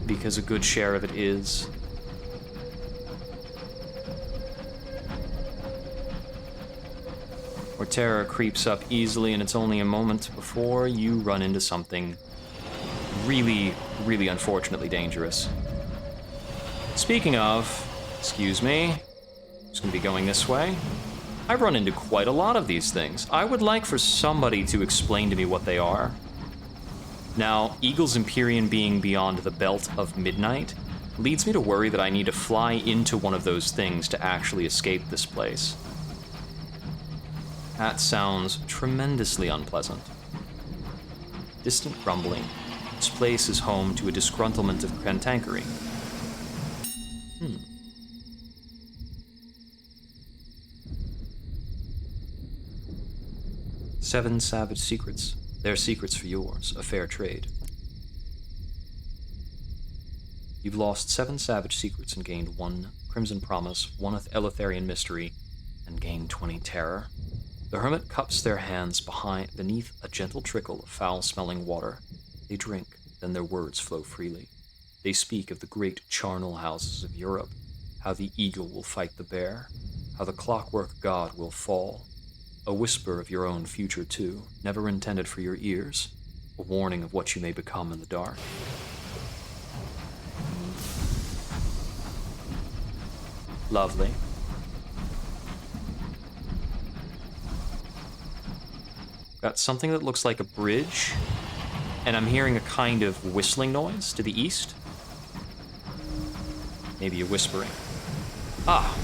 because a good share of it is. where terror creeps up easily and it's only a moment before you run into something really, really unfortunately dangerous. Speaking of, excuse me, just gonna be going this way. I've run into quite a lot of these things. I would like for somebody to explain to me what they are. Now, Eagle's Empyrean being beyond the belt of midnight leads me to worry that I need to fly into one of those things to actually escape this place. That sounds tremendously unpleasant. Distant grumbling. This place is home to a disgruntlement of cantankerry. 7 savage secrets. Their secrets for yours. A fair trade. You've lost 7 savage secrets and gained 1 crimson promise, 1 Eleutherian mystery, and gained 20 terror. The hermit cups their hands beneath a gentle trickle of foul-smelling water. They drink, then their words flow freely. They speak of the great charnel houses of Europe, how the eagle will fight the bear, how the clockwork god will fall. A whisper of your own future, too, never intended for your ears. A warning of what you may become in the dark. Lovely. Got something that looks like a bridge, and I'm hearing a kind of whistling noise to the east. Maybe a whispering. Ah!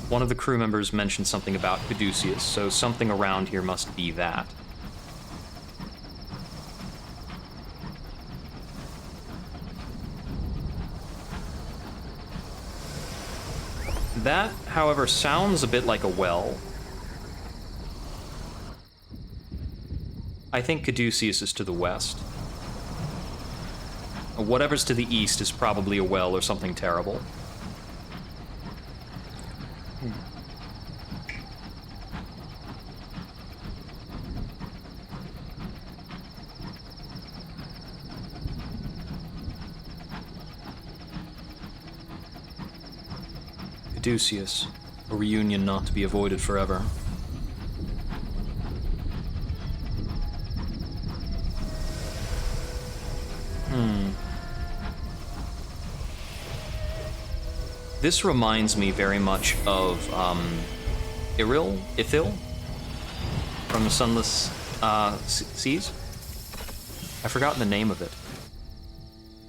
One of the crew members mentioned something about Caduceus, so something around here must be that. That, however, sounds a bit like a well. I think Caduceus is to the west. Whatever's to the east is probably a well or something terrible. Caduceus, a reunion not to be avoided forever. This reminds me very much of Ithil from the Sunless Seas. I've forgotten the name of it.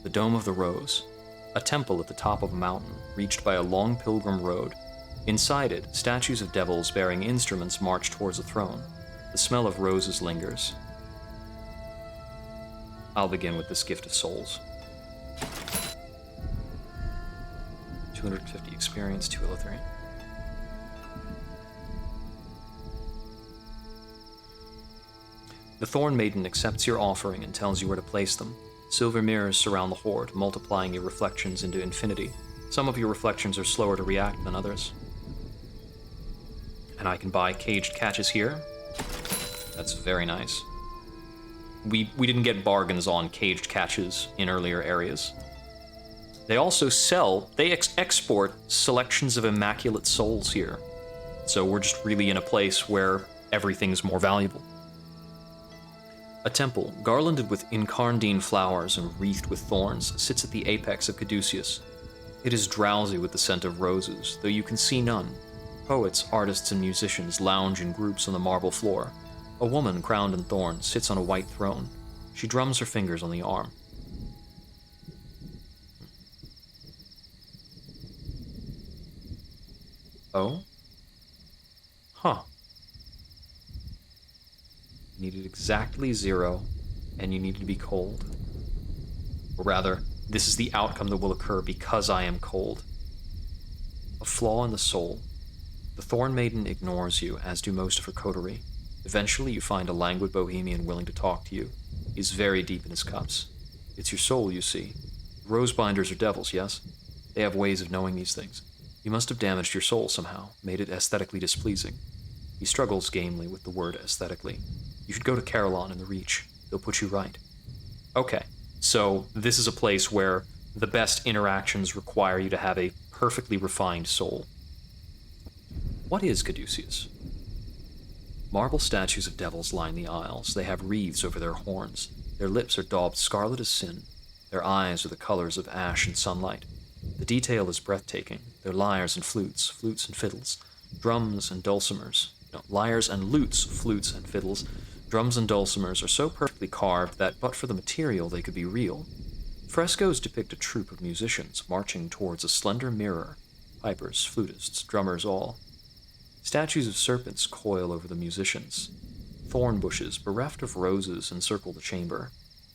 The Dome of the Rose. A temple at the top of a mountain, reached by a long pilgrim road. Inside it, statues of devils bearing instruments march towards a throne. The smell of roses lingers. I'll begin with this gift of souls. 250 experience, 2 Eleutheria. The Thorn Maiden accepts your offering and tells you where to place them. Silver mirrors surround the hoard, multiplying your reflections into infinity. Some of your reflections are slower to react than others. And I can buy caged catches here. That's very nice. We didn't get bargains on caged catches in earlier areas. They also sell, they export selections of immaculate souls here. So we're just really in a place where everything's more valuable. A temple, garlanded with incarnadine flowers and wreathed with thorns, sits at the apex of Caduceus. It is drowsy with the scent of roses, though you can see none. Poets, artists, and musicians lounge in groups on the marble floor. A woman, crowned in thorns, sits on a white throne. She drums her fingers on the arm. Oh? Huh. You needed exactly 0, and you needed to be cold. Or rather, this is the outcome that will occur because I am cold. A flaw in the soul. The Thorn Maiden ignores you, as do most of her coterie. Eventually, you find a languid bohemian willing to talk to you. He is very deep in his cups. It's your soul, you see. Rosebinders are devils, yes? They have ways of knowing these things. You must have damaged your soul somehow, made it aesthetically displeasing. He struggles gamely with the word aesthetically. You should go to Carolon in the Reach. They'll put you right. Okay, so this is a place where The best interactions require you to have a perfectly refined soul. What is caduceus? Marble statues of devils line the aisles. They have wreaths over their horns. Their lips are daubed scarlet as sin. Their eyes are the colors of ash and sunlight. The detail is breathtaking. Their lyres and flutes, flutes and fiddles, drums and dulcimers. No, lyres and lutes, flutes and fiddles, drums and dulcimers are so perfectly carved that, but for the material, they could be real. Frescoes depict a troupe of musicians marching towards a slender mirror, pipers, flutists, drummers all. Statues of serpents coil over the musicians. Thorn bushes, bereft of roses, encircle the chamber.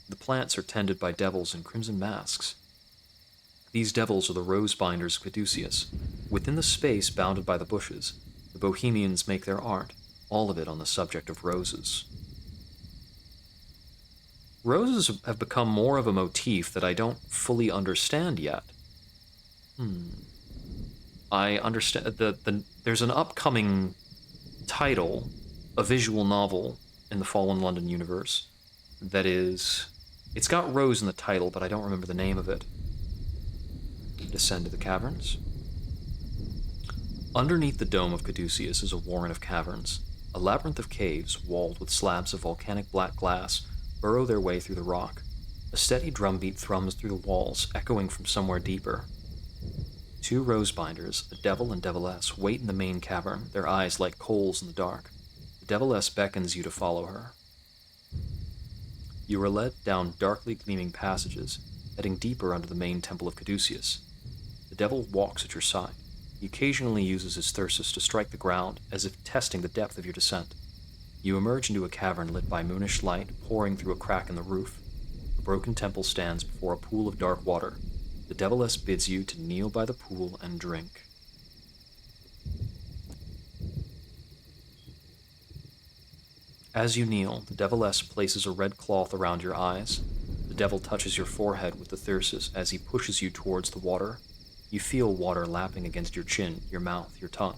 The plants are tended by devils in crimson masks. These devils are the rose binders of caduceus. Within the space bounded by the bushes, the Bohemians make their art, all of it on the subject of roses. Roses have become more of a motif that I don't fully understand yet. I understand there's an upcoming title, a visual novel in the Fallen London universe that is... It's got rose in the title, but I don't remember the name of it. Descend to the caverns. Underneath the dome of caduceus is a warren of caverns. A labyrinth of caves, walled with slabs of volcanic black glass, burrow their way through the rock. A steady drumbeat thrums through the walls, echoing from somewhere deeper. Two rosebinders, a devil and deviless, wait in the main cavern, their eyes like coals in the dark. The deviless beckons you to follow her. You are led down darkly gleaming passages, heading deeper under the main temple of caduceus. The devil walks at your side. He occasionally uses his thyrsus to strike the ground, as if testing the depth of your descent. You emerge into a cavern lit by moonish light pouring through a crack in the roof. A broken temple stands before a pool of dark water. The deviless bids you to kneel by the pool and drink. As you kneel, the deviless places a red cloth around your eyes. The devil touches your forehead with the thyrsus as he pushes you towards the water. You feel water lapping against your chin, your mouth, your tongue.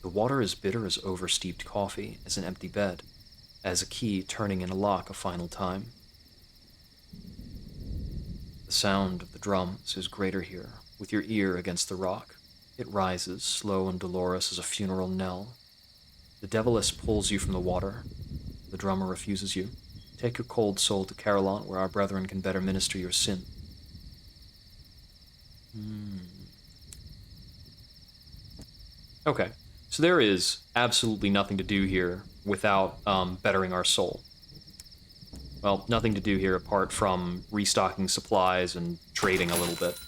The water is bitter as oversteeped coffee, as an empty bed, as a key turning in a lock a final time. The sound of the drums is greater here, with your ear against the rock. It rises, slow and dolorous as a funeral knell. The deviless pulls you from the water. The drummer refuses you. Take your cold soul to Carillon, where our brethren can better minister your sin. Okay, so there is absolutely nothing to do here without bettering our soul. Well, nothing to do here apart from restocking supplies and trading a little bit.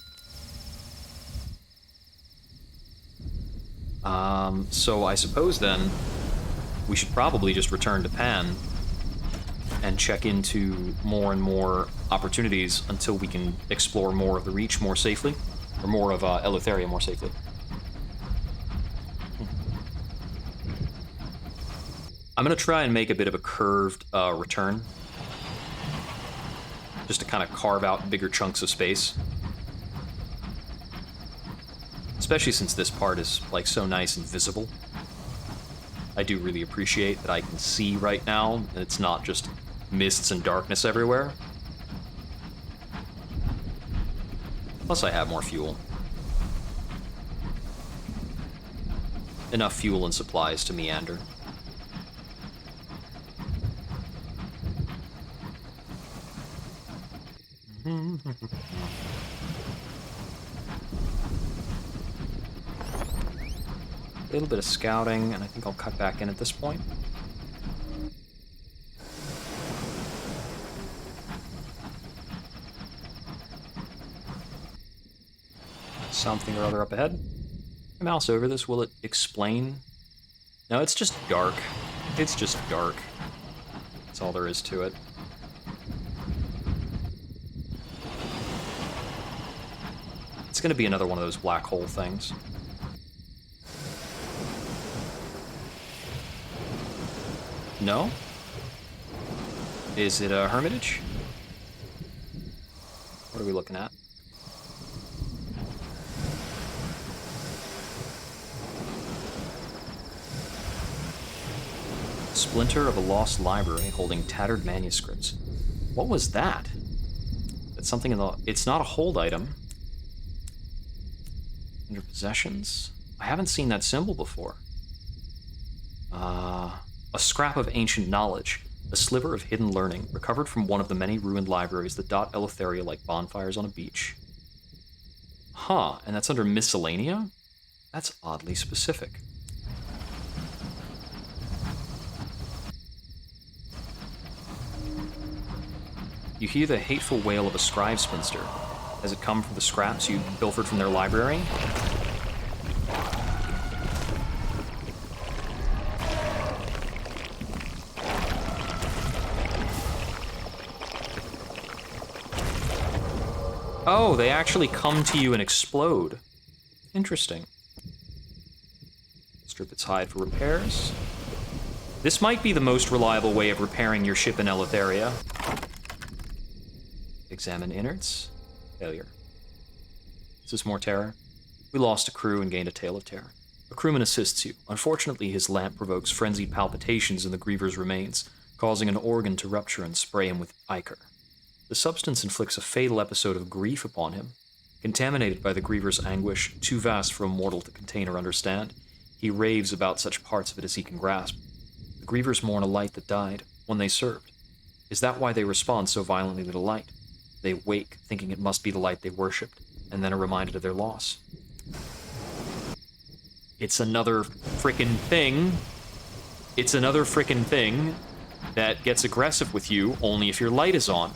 So I suppose then we should probably just return to Pan and check into more and more opportunities until we can explore more of the Reach more safely, or more of Eleutheria more safely. I'm going to try and make a bit of a curved return, just to kind of carve out bigger chunks of space. Especially since this part is like so nice and visible. I do really appreciate that I can see right now, and it's not just mists and darkness everywhere. Plus I have more fuel. Enough fuel and supplies to meander. A little bit of scouting, and I think I'll cut back in at this point. Something or other up ahead. Mouse over this, will it explain? No, it's just dark. It's just dark. That's all there is to it. It's gonna be another one of those black hole things. No? Is it a hermitage? What are we looking at? Splinter of a lost library holding tattered manuscripts. What was that? That something in the... It's not a hold item. Under possessions? I haven't seen that symbol before. A scrap of ancient knowledge. A sliver of hidden learning, recovered from one of the many ruined libraries that dot Eleutheria like bonfires on a beach. Huh, and that's under miscellanea? That's oddly specific. You hear the hateful wail of a scribe spinster. Has it come from the scraps you pilfered from their library? Oh, they actually come to you and explode. Interesting. Strip its hide for repairs. This might be the most reliable way of repairing your ship in Eleutheria. Examine innards. Failure. Is this more terror? We lost a crew and gained a tale of terror. A crewman assists you. Unfortunately, his lamp provokes frenzied palpitations in the griever's remains, causing an organ to rupture and spray him with ichor. The substance inflicts a fatal episode of grief upon him. Contaminated by the griever's anguish, too vast for a mortal to contain or understand, he raves about such parts of it as he can grasp. The grievers mourn a light that died, one they served. Is that why they respond so violently to the light? They wake, thinking it must be the light they worshipped, and then are reminded of their loss. It's another frickin' thing. It's another frickin' thing that gets aggressive with you only if your light is on.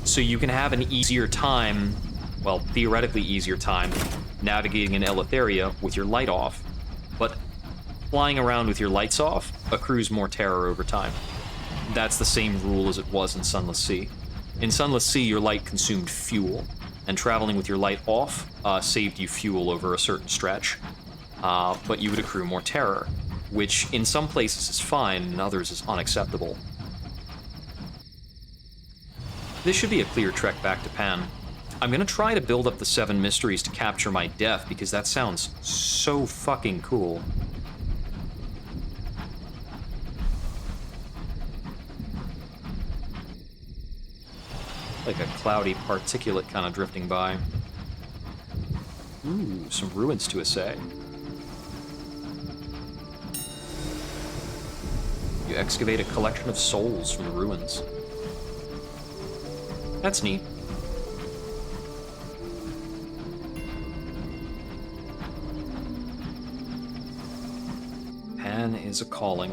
So you can have an easier time, well, theoretically easier time, navigating in Eleutheria with your light off, but flying around with your lights off accrues more terror over time. That's the same rule as it was in Sunless Sea. In Sunless Sea, your light consumed fuel, and traveling with your light off saved you fuel over a certain stretch, but you would accrue more terror, which in some places is fine, and in others is unacceptable. This should be a clear trek back to Pan. I'm gonna try to build up the 7 mysteries to capture my death, because that sounds so fucking cool. Like a cloudy particulate kind of drifting by. Ooh, some ruins to assay. You excavate a collection of souls from the ruins. That's neat. Pan is a calling.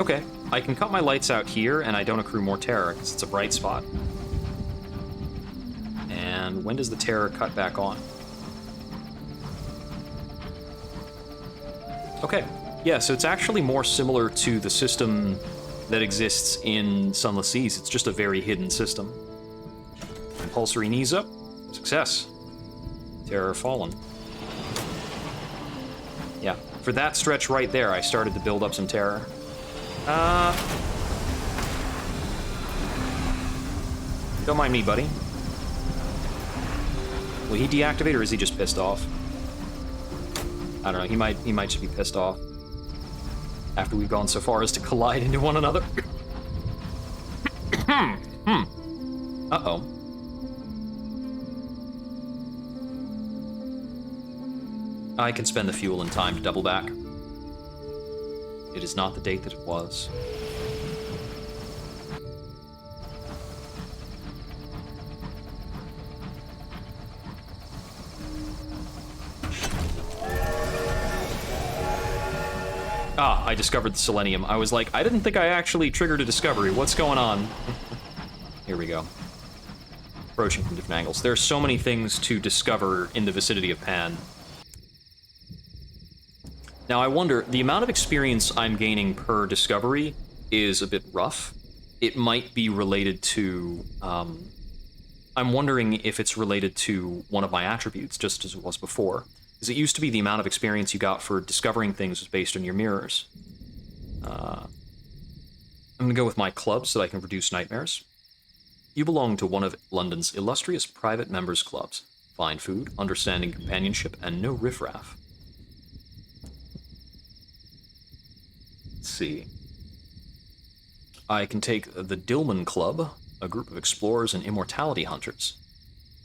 Okay, I can cut my lights out here and I don't accrue more terror because it's a bright spot. And when does the terror cut back on? Okay. Yeah, so it's actually more similar to the system that exists in Sunless Seas. It's just a very hidden system. Compulsory knees up. Success. Terror fallen. Yeah, for that stretch right there, I started to build up some terror. Don't mind me, buddy. Will he deactivate, or is he just pissed off? I don't know, he might just be pissed off. After we've gone so far as to collide into one another. Uh-oh. I can spend the fuel and time to double back. It is not the date that it was. Ah, I discovered the selenium. I was like, I didn't think I actually triggered a discovery. What's going on? Here we go. Approaching from different angles. There are so many things to discover in the vicinity of Pan. Now, I wonder, the amount of experience I'm gaining per discovery is a bit rough. It might be related to... I'm wondering if it's related to one of my attributes, just as it was before. Because it used to be the amount of experience you got for discovering things was based on your mirrors. I'm going to go with my club so that I can reduce nightmares. You belong to one of London's illustrious private members' clubs. Fine food, understanding companionship, and no riffraff. see. I can take the Dillman Club, a group of explorers and immortality hunters,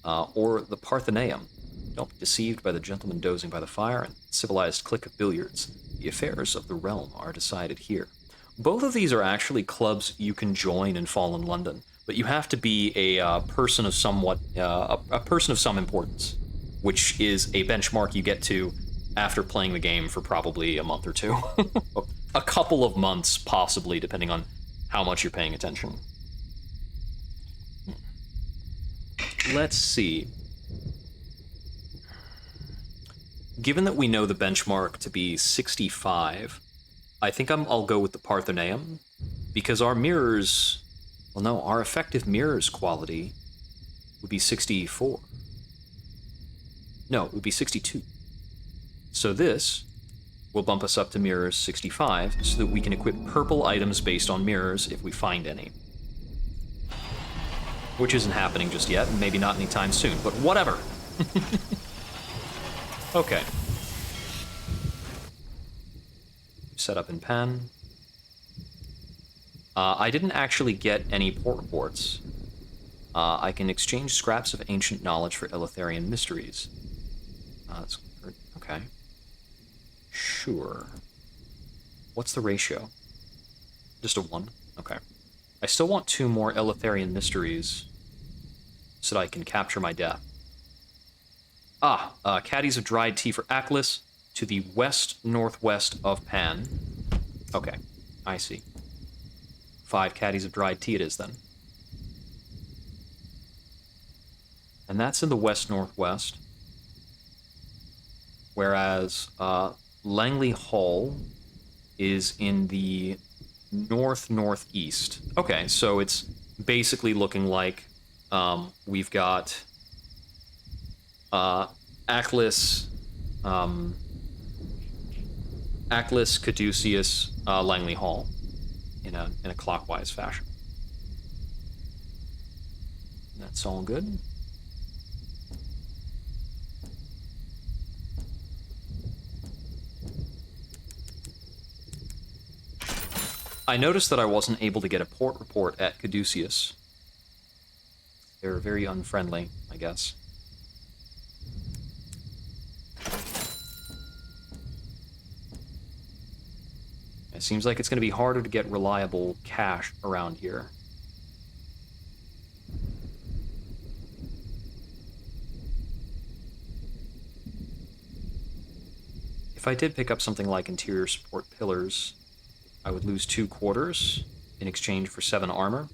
or the Parthenaeum. Don't be deceived by the gentleman dozing by the fire and civilized clique of billiards. The affairs of the realm are decided here. Both of these are actually clubs you can join in Fallen London, but you have to be a person of a person of some importance, which is a benchmark you get to after playing the game for probably a month or two. A couple of months, possibly, depending on how much you're paying attention. Let's see. Given that we know the benchmark to be 65, I think I'll go with the Parthenaeum, because our mirrors, well, no, our effective mirrors quality would be 64. No, it would be 62. So this will bump us up to mirrors 65, so that we can equip purple items based on mirrors if we find any. Which isn't happening just yet, and maybe not anytime soon, but whatever. Okay. Set up in pen. I didn't actually get any port reports. I can exchange scraps of ancient knowledge for Eleutherian mysteries. Okay. Sure. What's the ratio? Just a 1? Okay. I still want 2 more Eleutherian mysteries so that I can capture my death. Caddies of dried tea for Aklis to the west-northwest of Pan. Okay, I see. 5 caddies of dried tea it is, then. And that's in the west-northwest. Whereas Langley Hall is in the north-northeast. Okay, so it's basically looking like we've got Aklis, Caduceus, Langley Hall in a clockwise fashion. That's all good. I noticed that I wasn't able to get a port report at Caduceus. They're very unfriendly, I guess. It seems like it's going to be harder to get reliable cash around here. If I did pick up something like interior support pillars, I would lose 2 quarters in exchange for 7 armor.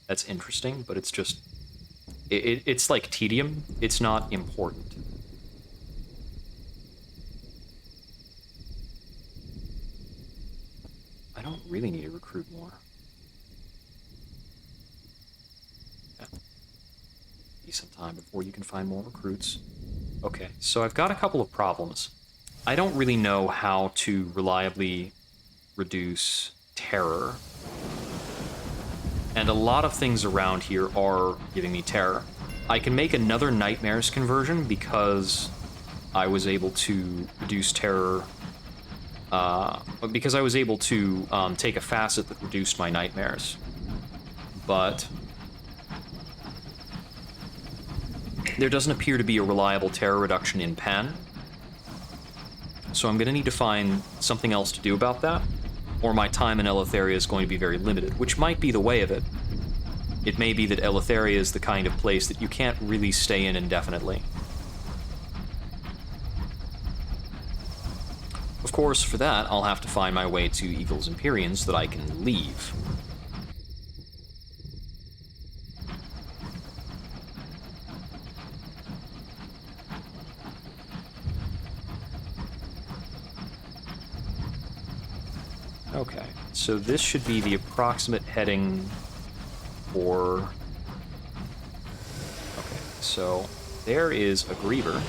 That's interesting, but it's just... It's like tedium. It's not important. I don't really need to recruit more. Yeah. Be some time before you can find more recruits. Okay, so I've got a couple of problems. I don't really know how to reliably reduce terror. And a lot of things around here are giving me terror. I can make another Nightmares conversion because I was able to reduce terror. Because I was able to take a facet that reduced my Nightmares. But there doesn't appear to be a reliable terror reduction in Pan. So I'm going to need to find something else to do about that, or my time in Eleutheria is going to be very limited, which might be the way of it. It may be that Eleutheria is the kind of place that you can't really stay in indefinitely. Of course, for that, I'll have to find my way to Eagle's Empyrean so that I can leave. Okay, so this should be the approximate heading for... Okay, so there is a Griever.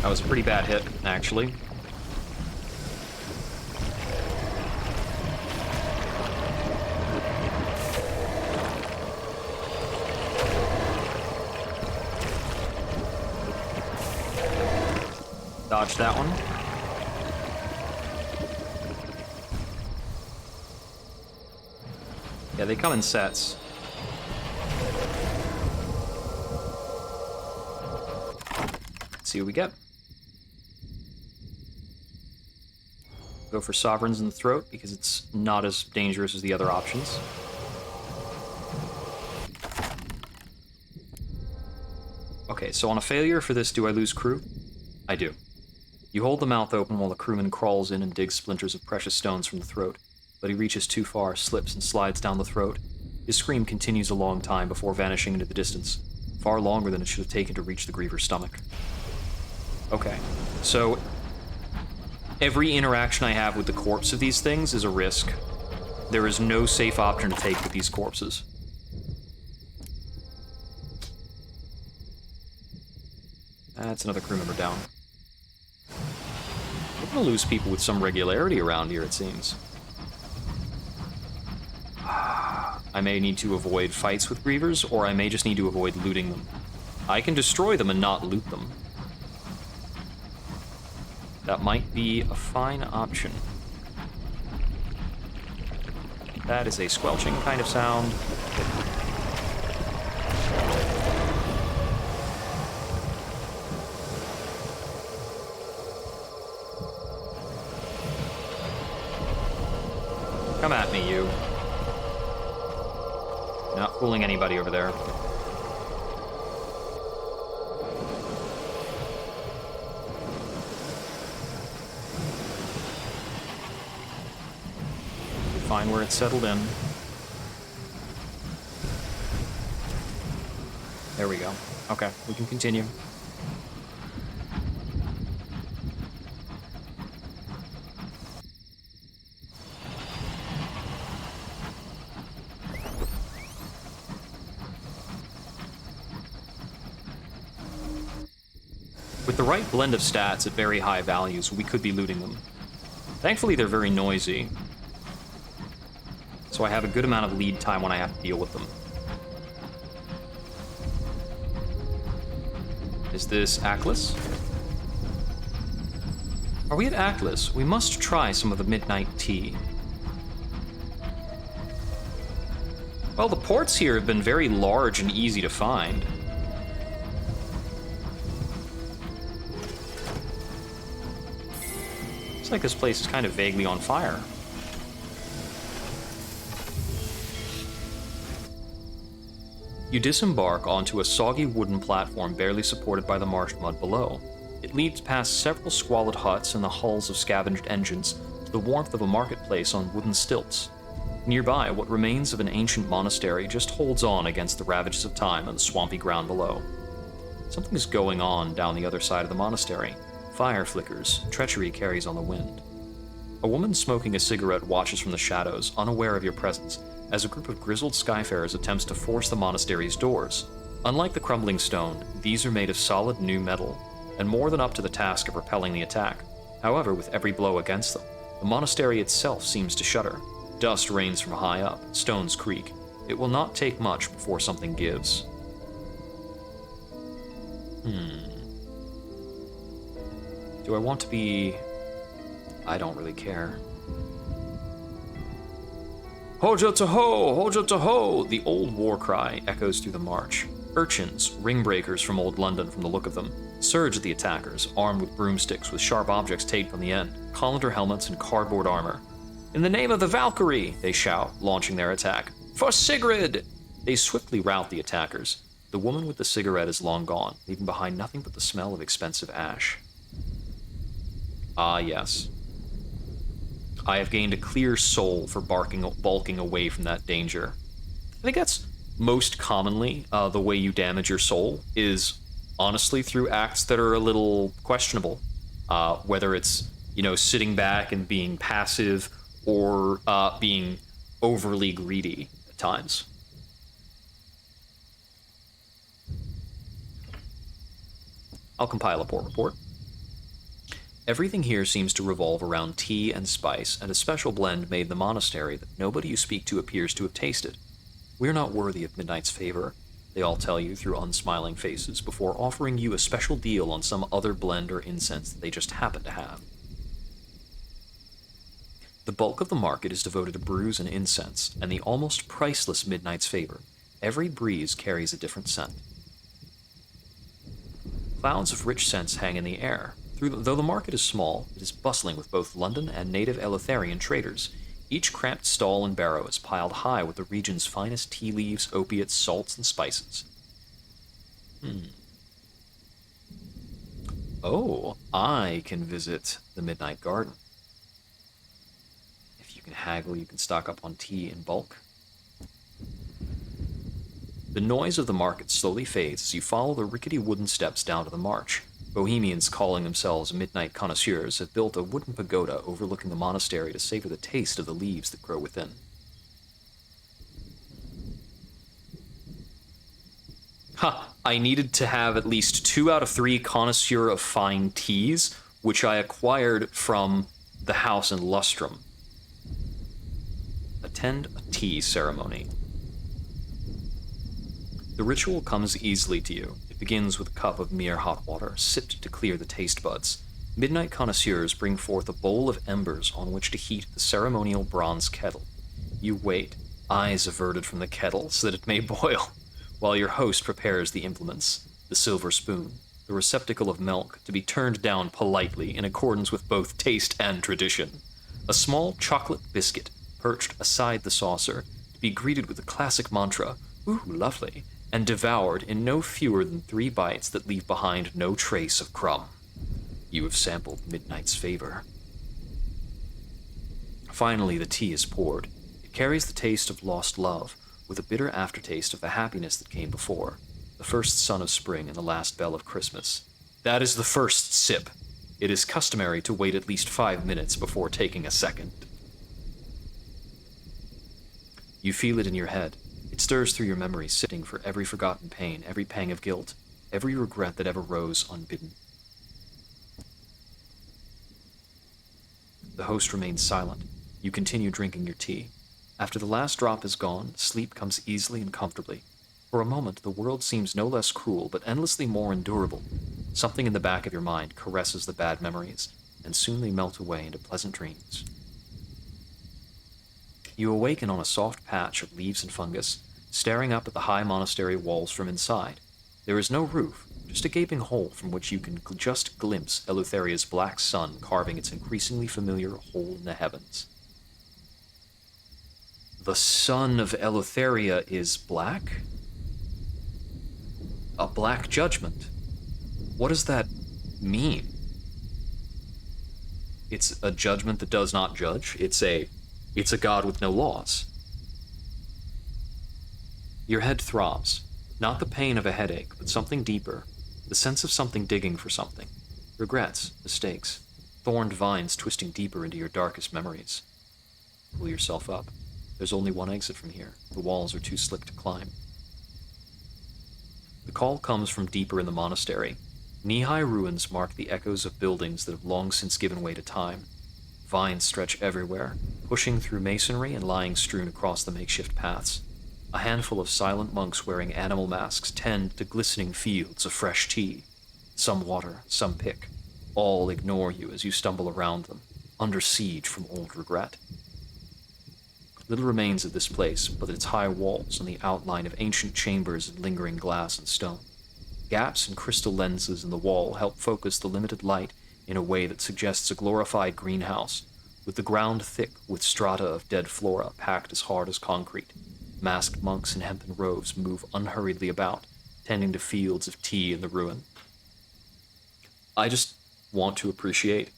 That was a pretty bad hit, actually. Dodge that one. Yeah, they come in sets. Let's see what we get. Go for Sovereigns in the throat because it's not as dangerous as the other options. Okay, so on a failure for this, do I lose crew? I do. You hold the mouth open while the crewman crawls in and digs splinters of precious stones from the throat, but he reaches too far, slips, and slides down the throat. His scream continues a long time before vanishing into the distance, far longer than it should have taken to reach the griever's stomach. Okay, so every interaction I have with the corpse of these things is a risk. There is no safe option to take with these corpses. That's another crew member down. We're gonna lose people with some regularity around here, it seems. I may need to avoid fights with grievers, or I may just need to avoid looting them. I can destroy them and not loot them. That might be a fine option. That is a squelching kind of sound. Come at me, you. Not fooling anybody over there. Find where it's settled in. There we go. Okay, we can continue. With the right blend of stats at very high values, we could be looting them. Thankfully, they're very noisy, so I have a good amount of lead time when I have to deal with them. Is this Aklis? Are we at Aklis? We must try some of the midnight tea. Well, the ports here have been very large and easy to find. Looks like this place is kind of vaguely on fire. You disembark onto a soggy wooden platform barely supported by the marsh mud below. It leads past several squalid huts and the hulls of scavenged engines to the warmth of a marketplace on wooden stilts. Nearby, what remains of an ancient monastery just holds on against the ravages of time on the swampy ground below. Something's going on down the other side of the monastery. Fire flickers, treachery carries on the wind. A woman smoking a cigarette watches from the shadows, unaware of your presence, as a group of grizzled skyfarers attempts to force the monastery's doors. Unlike the crumbling stone, these are made of solid new metal, and more than up to the task of repelling the attack. However, with every blow against them, the monastery itself seems to shudder. Dust rains from high up, stones creak. It will not take much before something gives. Do I want to be... I don't really care. Hoja to ho! Hoja to ho! The old war cry echoes through the march. Urchins, ring breakers from old London from the look of them, surge at the attackers, armed with broomsticks with sharp objects taped on the end, colander helmets and cardboard armor. In the name of the Valkyrie, they shout, launching their attack. For Sigrid! They swiftly rout the attackers. The woman with the cigarette is long gone, leaving behind nothing but the smell of expensive ash. Ah, yes. I have gained a clear soul for bulking away from that danger. I think that's most commonly the way you damage your soul is honestly through acts that are a little questionable. Whether it's, sitting back and being passive or being overly greedy at times. I'll compile a port report. Everything here seems to revolve around tea and spice, and a special blend made in the monastery that nobody you speak to appears to have tasted. We are not worthy of Midnight's favor. they all tell you through unsmiling faces before offering you a special deal on some other blend or incense that they just happen to have. The bulk of the market is devoted to brews and incense, and the almost priceless Midnight's Favor. Every breeze carries a different scent. Clouds of rich scents hang in the air. Though the market is small, it is bustling with both London and native Eleutherian traders. Each cramped stall and barrow is piled high with the region's finest tea leaves, opiates, salts, and spices. Oh, I can visit the Midnight Garden. If you can haggle, you can stock up on tea in bulk. The noise of the market slowly fades as you follow the rickety wooden steps down to the march. Bohemians calling themselves midnight connoisseurs have built a wooden pagoda overlooking the monastery to savor the taste of the leaves that grow within. I needed to have at least 2 out of 3 connoisseur of fine teas, which I acquired from the house in Lustrum. Attend a tea ceremony. The ritual comes easily to you. It begins with a cup of mere hot water, sipped to clear the taste buds. Midnight connoisseurs bring forth a bowl of embers on which to heat the ceremonial bronze kettle. You wait, eyes averted from the kettle so that it may boil, while your host prepares the implements, the silver spoon, the receptacle of milk, to be turned down politely in accordance with both taste and tradition, a small chocolate biscuit perched aside the saucer, to be greeted with the classic mantra, "Ooh, lovely," and devoured in no fewer than 3 bites that leave behind no trace of crumb. You have sampled Midnight's Favor. Finally, the tea is poured. It carries the taste of lost love, with a bitter aftertaste of the happiness that came before, the first sun of spring and the last bell of Christmas. That is the first sip. It is customary to wait at least 5 minutes before taking a second. You feel it in your head. It stirs through your memories, sitting for every forgotten pain, every pang of guilt, every regret that ever rose unbidden. The host remains silent. You continue drinking your tea. After the last drop is gone, sleep comes easily and comfortably. For a moment, the world seems no less cruel, but endlessly more endurable. Something in the back of your mind caresses the bad memories, and soon they melt away into pleasant dreams. You awaken on a soft patch of leaves and fungus, staring up at the high monastery walls from inside. There is no roof, just a gaping hole from which you can just glimpse Eleutheria's black sun carving its increasingly familiar hole in the heavens. The sun of Eleutheria is black? A black judgment. What does that mean? It's a judgment that does not judge. It's a god with no laws. Your head throbs. Not the pain of a headache, but something deeper. The sense of something digging for something. Regrets, mistakes, thorned vines twisting deeper into your darkest memories. Pull yourself up. There's only one exit from here. The walls are too slick to climb. The call comes from deeper in the monastery. Knee-high ruins mark the echoes of buildings that have long since given way to time. Vines stretch everywhere, pushing through masonry and lying strewn across the makeshift paths. A handful of silent monks wearing animal masks tend to glistening fields of fresh tea. Some water, some pick. All ignore you as you stumble around them, under siege from old regret. Little remains of this place but its high walls and the outline of ancient chambers in lingering glass and stone. Gaps and crystal lenses in the wall help focus the limited light in a way that suggests a glorified greenhouse, with the ground thick with strata of dead flora packed as hard as concrete. Masked monks in hempen robes move unhurriedly about, tending to fields of tea in the ruin. I just want to appreciate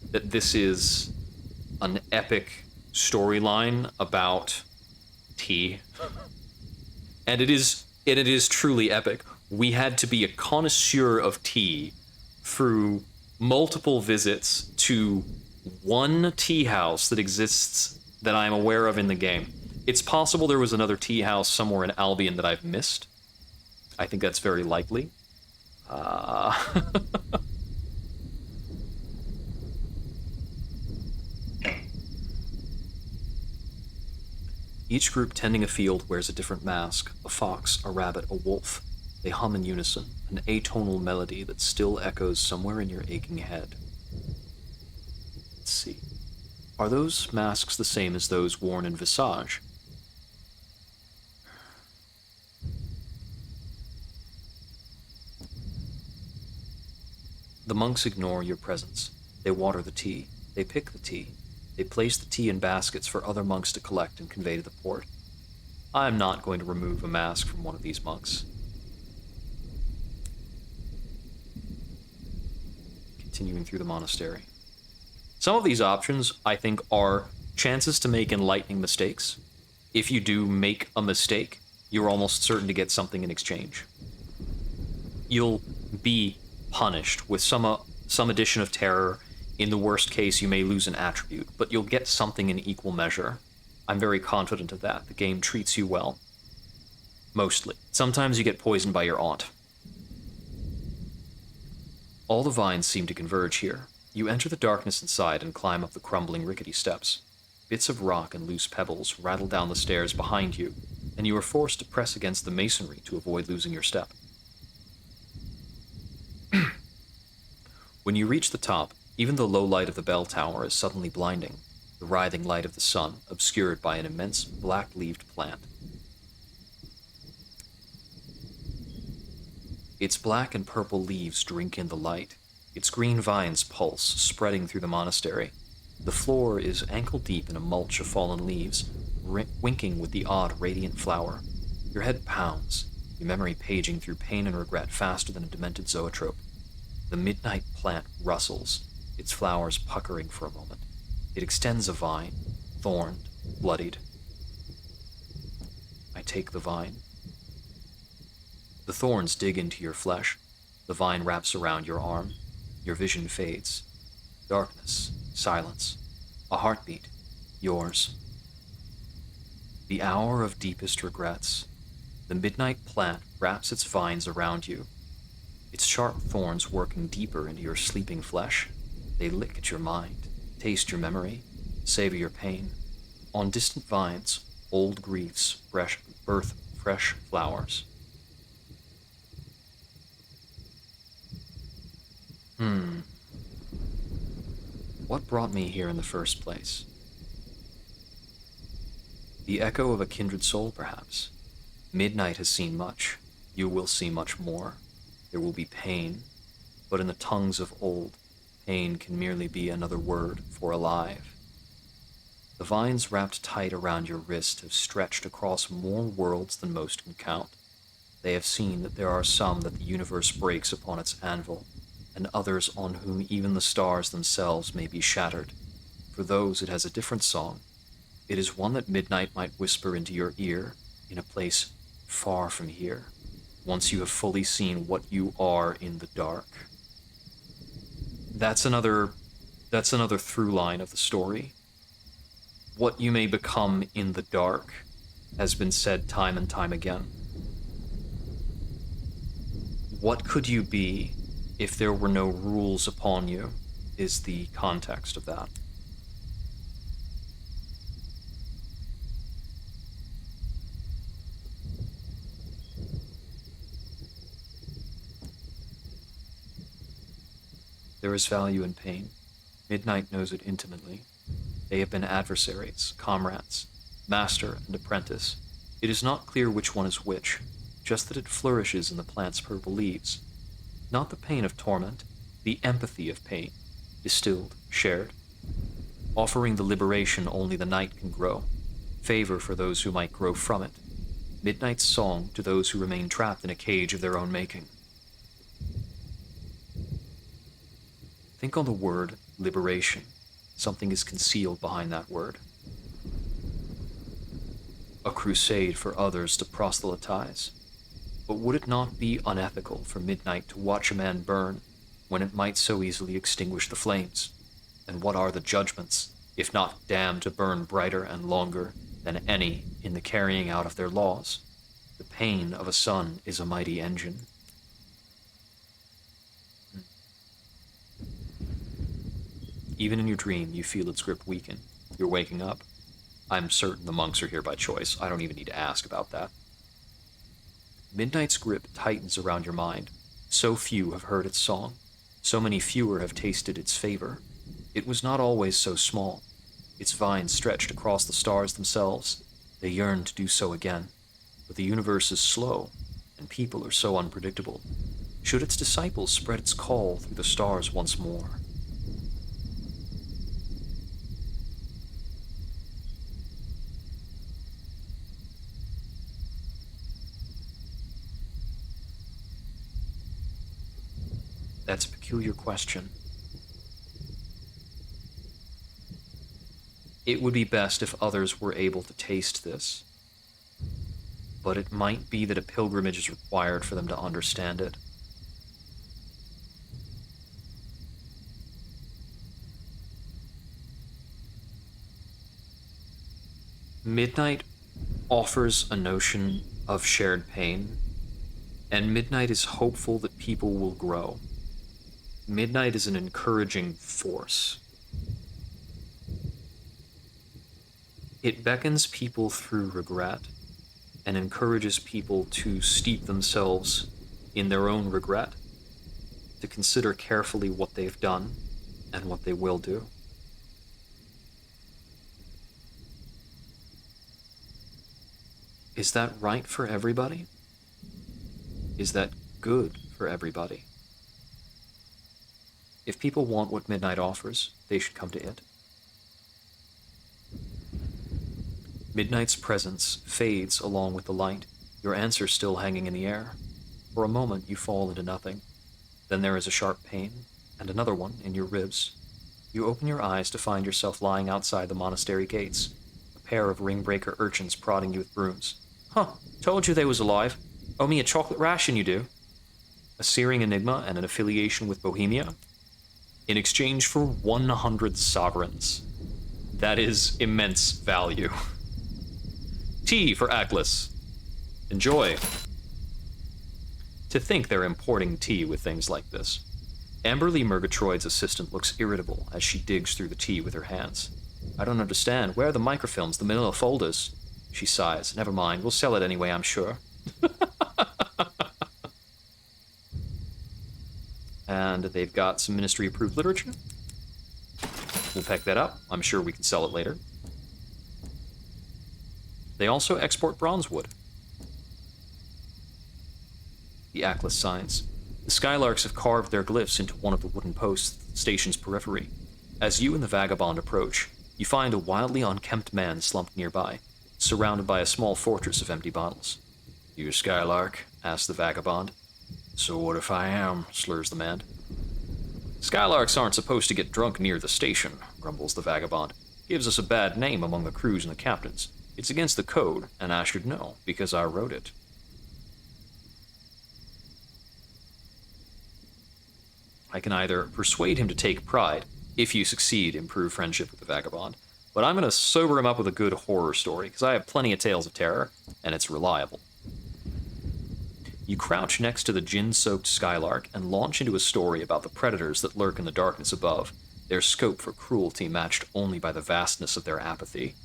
that this is an epic storyline about tea. And it is truly epic. We had to be a connoisseur of tea through multiple visits to one tea house that exists that I'm aware of in the game. It's possible there was another tea house somewhere in Albion that I've missed. I think that's very likely. Each group tending a field wears a different mask: a fox, a rabbit, a wolf. They hum in unison, an atonal melody that still echoes somewhere in your aching head. Let's see. Are those masks the same as those worn in Visage? The monks ignore your presence. They water the tea. They pick the tea. They place the tea in baskets for other monks to collect and convey to the port. I am not going to remove a mask from one of these monks. Continuing through the monastery. Some of these options, I think, are chances to make enlightening mistakes. If you do make a mistake, you're almost certain to get something in exchange. You'll be punished with some addition of terror. In the worst case, you may lose an attribute, but you'll get something in equal measure. I'm very confident of that. The game treats you well. Mostly. Sometimes you get poisoned by your aunt. All the vines seem to converge here. You enter the darkness inside and climb up the crumbling, rickety steps. Bits of rock and loose pebbles rattle down the stairs behind you, and you are forced to press against the masonry to avoid losing your step. When you reach the top, even the low light of the bell tower is suddenly blinding, the writhing light of the sun obscured by an immense black-leaved plant. Its black and purple leaves drink in the light. Its green vines pulse, spreading through the monastery. The floor is ankle-deep in a mulch of fallen leaves, winking with the odd, radiant flower. Your head pounds, your memory paging through pain and regret faster than a demented zoetrope. The midnight plant rustles, its flowers puckering for a moment. It extends a vine, thorned, bloodied. I take the vine. The thorns dig into your flesh. The vine wraps around your arm. Your vision fades. Darkness, silence, a heartbeat, yours. The hour of deepest regrets. The midnight plant wraps its vines around you, its sharp thorns working deeper into your sleeping flesh. They lick at your mind, taste your memory, savor your pain. On distant vines, old griefs birth fresh flowers. What brought me here in the first place? The echo of a kindred soul, perhaps. Midnight has seen much. You will see much more. There will be pain, but in the tongues of old, pain can merely be another word for alive. The vines wrapped tight around your wrist have stretched across more worlds than most can count. They have seen that there are some that the universe breaks upon its anvil, and others on whom even the stars themselves may be shattered. For those it has a different song. It is one that midnight might whisper into your ear, in a place far from here, once you have fully seen what you are in the dark. That's another through line of the story. What you may become in the dark has been said time and time again. What could you be if there were no rules upon you, is the context of that. There is value in pain. Midnight knows it intimately. They have been adversaries, comrades, master and apprentice. It is not clear which one is which, just that it flourishes in the plant's purple leaves. Not the pain of torment, the empathy of pain, distilled, shared, offering the liberation only the night can grow, favor for those who might grow from it, midnight's song to those who remain trapped in a cage of their own making. Think on the word liberation. Something is concealed behind that word. A crusade for others to proselytize. But would it not be unethical for midnight to watch a man burn when it might so easily extinguish the flames? And what are the judgments, if not damned to burn brighter and longer than any in the carrying out of their laws? The pain of a sun is a mighty engine. Even in your dream, you feel its grip weaken. You're waking up. I'm certain the monks are here by choice. I don't even need to ask about that. Midnight's grip tightens around your mind. So few have heard its song. So many fewer have tasted its favor. It was not always so small. Its vines stretched across the stars themselves. They yearn to do so again. But the universe is slow, and people are so unpredictable. Should its disciples spread its call through the stars once more? That's a peculiar question. It would be best if others were able to taste this, but it might be that a pilgrimage is required for them to understand it. Midnight offers a notion of shared pain, and Midnight is hopeful that people will grow. Midnight is an encouraging force. It beckons people through regret and encourages people to steep themselves in their own regret, to consider carefully what they've done and what they will do. Is that right for everybody? Is that good for everybody? If people want what Midnight offers, they should come to it. Midnight's presence fades along with the light, your answer still hanging in the air. For a moment, you fall into nothing. Then there is a sharp pain, and another one in your ribs. You open your eyes to find yourself lying outside the monastery gates, a pair of ring-breaker urchins prodding you with brooms. Huh, told you they was alive. Owe me a chocolate ration, you do. A searing enigma and an affiliation with Bohemia? In exchange for 100 sovereigns. That is immense value. Tea for Atlas. Enjoy. To think they're importing tea with things like this. Amberly Murgatroyd's assistant looks irritable as she digs through the tea with her hands. I don't understand. Where are the microfilms, the manila folders? She sighs. Never mind, we'll sell it anyway, I'm sure. And they've got some ministry-approved literature. We'll pick that up. I'm sure we can sell it later. They also export bronze wood. The Atlas signs. The Skylarks have carved their glyphs into one of the wooden posts at the station's periphery. As you and the vagabond approach, you find a wildly unkempt man slumped nearby, surrounded by a small fortress of empty bottles. You a Skylark? Asks the vagabond. So what if I am? Slurs the man. Skylarks aren't supposed to get drunk near the station, grumbles the vagabond. Gives us a bad name among the crews and the captains. It's against the code, and I should know, because I wrote it. I can either persuade him to take pride, if you succeed in prove friendship with the vagabond, but I'm going to sober him up with a good horror story, because I have plenty of tales of terror, and it's reliable. You crouch next to the gin-soaked Skylark and launch into a story about the predators that lurk in the darkness above, their scope for cruelty matched only by the vastness of their apathy.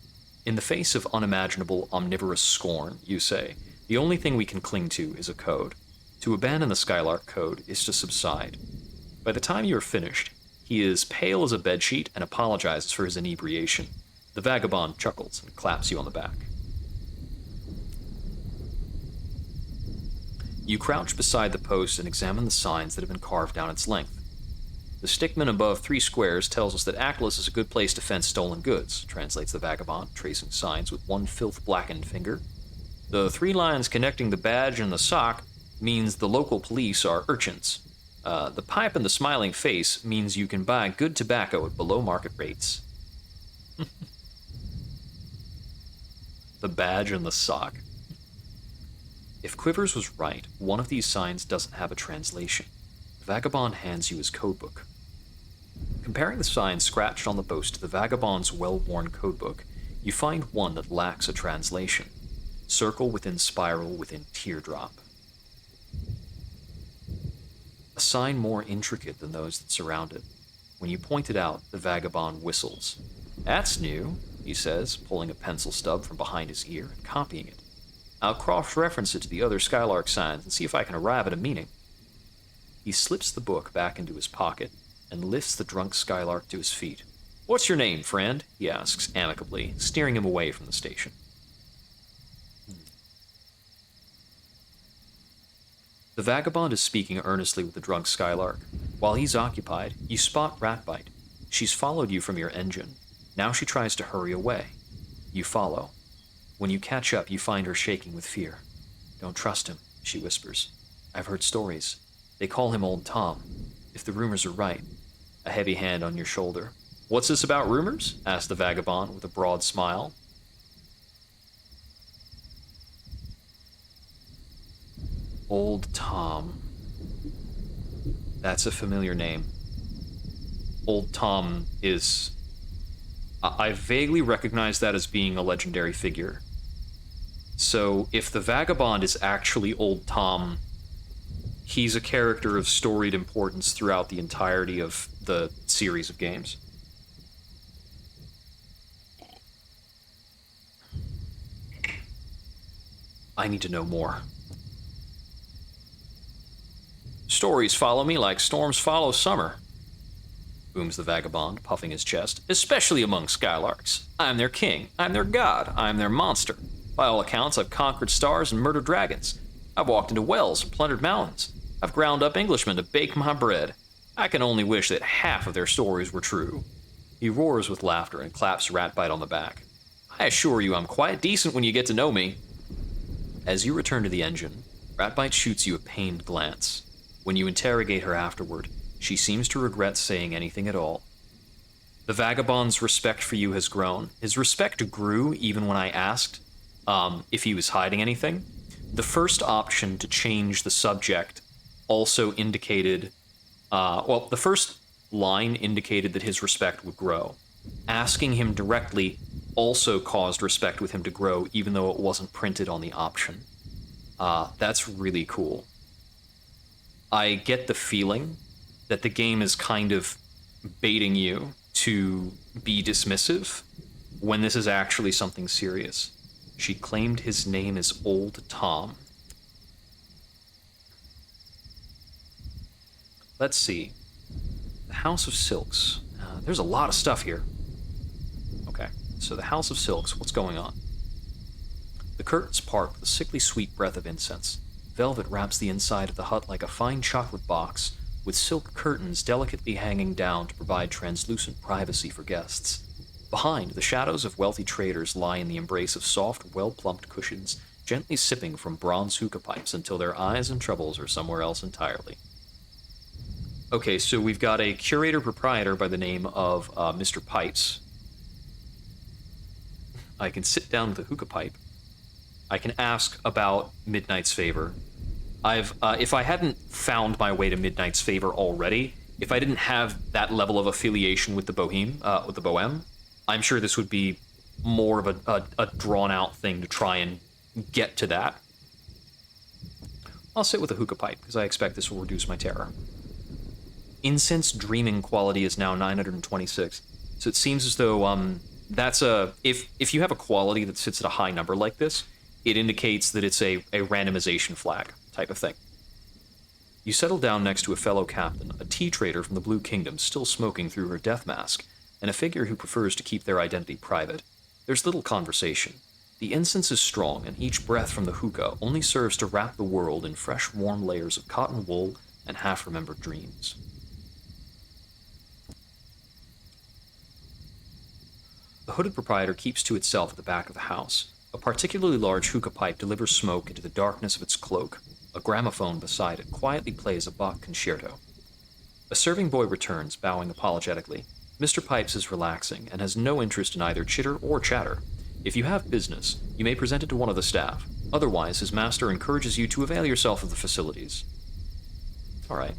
In the face of unimaginable, omnivorous scorn, you say, the only thing we can cling to is a code. To abandon the Skylark code is to subside. By the time you are finished, he is pale as a bedsheet and apologizes for his inebriation. The vagabond chuckles and claps you on the back. You crouch beside the post and examine the signs that have been carved down its length. The stickman above 3 squares tells us that Aklis is a good place to fence stolen goods, translates the vagabond, tracing signs with one filth-blackened finger. The 3 lines connecting the badge and the sock means the local police are urchins. The pipe and the smiling face means you can buy good tobacco at below market rates. The badge and the sock. If Quivers was right, one of these signs doesn't have a translation. The vagabond hands you his codebook. Comparing the signs scratched on the post to the vagabond's well-worn codebook, you find one that lacks a translation. Circle within spiral within teardrop. A sign more intricate than those that surround it. When you point it out, the vagabond whistles. That's new. he says, pulling a pencil stub from behind his ear and copying it. I'll cross-reference it to the other Skylark signs and see if I can arrive at a meaning. He slips the book back into his pocket and lifts the drunk Skylark to his feet. What's your name, friend? He asks amicably, steering him away from the station. The vagabond is speaking earnestly with the drunk Skylark. While he's occupied, you spot Ratbite. She's followed you from your engine. Now she tries to hurry away. You follow. When you catch up, you find her shaking with fear. Don't trust him, she whispers. I've heard stories. They call him Old Tom. If the rumors are right. A heavy hand on your shoulder. What's this about rumors? Asked the vagabond with a broad smile. Old Tom. That's a familiar name. Old Tom is... I vaguely recognize that as being a legendary figure. So if the vagabond is actually Old Tom, he's a character of storied importance throughout the entirety of the series of games. I need to know more. Stories follow me like storms follow summer, booms the vagabond, puffing his chest, especially among Skylarks. I'm their king, I'm their god, I'm their monster. By all accounts, I've conquered stars and murdered dragons. I've walked into wells and plundered mountains. I've ground up Englishmen to bake my bread. I can only wish that half of their stories were true. He roars with laughter and claps Ratbite on the back. I assure you I'm quite decent when you get to know me. As you return to the engine, Ratbite shoots you a pained glance. When you interrogate her afterward, she seems to regret saying anything at all. The vagabond's respect for you has grown. His respect grew even when I asked if he was hiding anything. The first option to change the subject also indicated... the first line indicated that his respect would grow. Asking him directly also caused respect with him to grow, even though it wasn't printed on the option. That's really cool. I get the feeling that the game is kind of baiting you to be dismissive when this is actually something serious. She claimed his name is Old Tom. Let's see. The House of Silks. There's a lot of stuff here. Okay, so the House of Silks, what's going on? The curtains part with a sickly sweet breath of incense. Velvet wraps the inside of the hut like a fine chocolate box, with silk curtains delicately hanging down to provide translucent privacy for guests. Behind, the shadows of wealthy traders lie in the embrace of soft, well-plumped cushions, gently sipping from bronze hookah pipes until their eyes and troubles are somewhere else entirely. Okay, so we've got a curator-proprietor by the name of Mr. Pipes. I can sit down with a hookah pipe. I can ask about Midnight's Favor. If I hadn't found my way to Midnight's Favor already, if I didn't have that level of affiliation with the Bohème, I'm sure this would be more of a drawn-out thing to try and get to that. I'll sit with a hookah pipe, because I expect this will reduce my terror. Incense dreaming quality is now 926, so it seems as though that's if you have a quality that sits at a high number like this, it indicates that it's a randomization flag type of thing. You settle down next to a fellow captain, a tea trader from the Blue Kingdom still smoking through her death mask, and a figure who prefers to keep their identity private. There's little conversation. The incense is strong, and each breath from the hookah only serves to wrap the world in fresh, warm layers of cotton wool and half-remembered dreams. The hooded proprietor keeps to itself at the back of the house. A particularly large hookah pipe delivers smoke into the darkness of its cloak. A gramophone beside it quietly plays a Bach concerto. A serving boy returns, bowing apologetically. Mr. Pipes is relaxing and has no interest in either chitter or chatter. If you have business, you may present it to one of the staff. Otherwise, his master encourages you to avail yourself of the facilities. All right.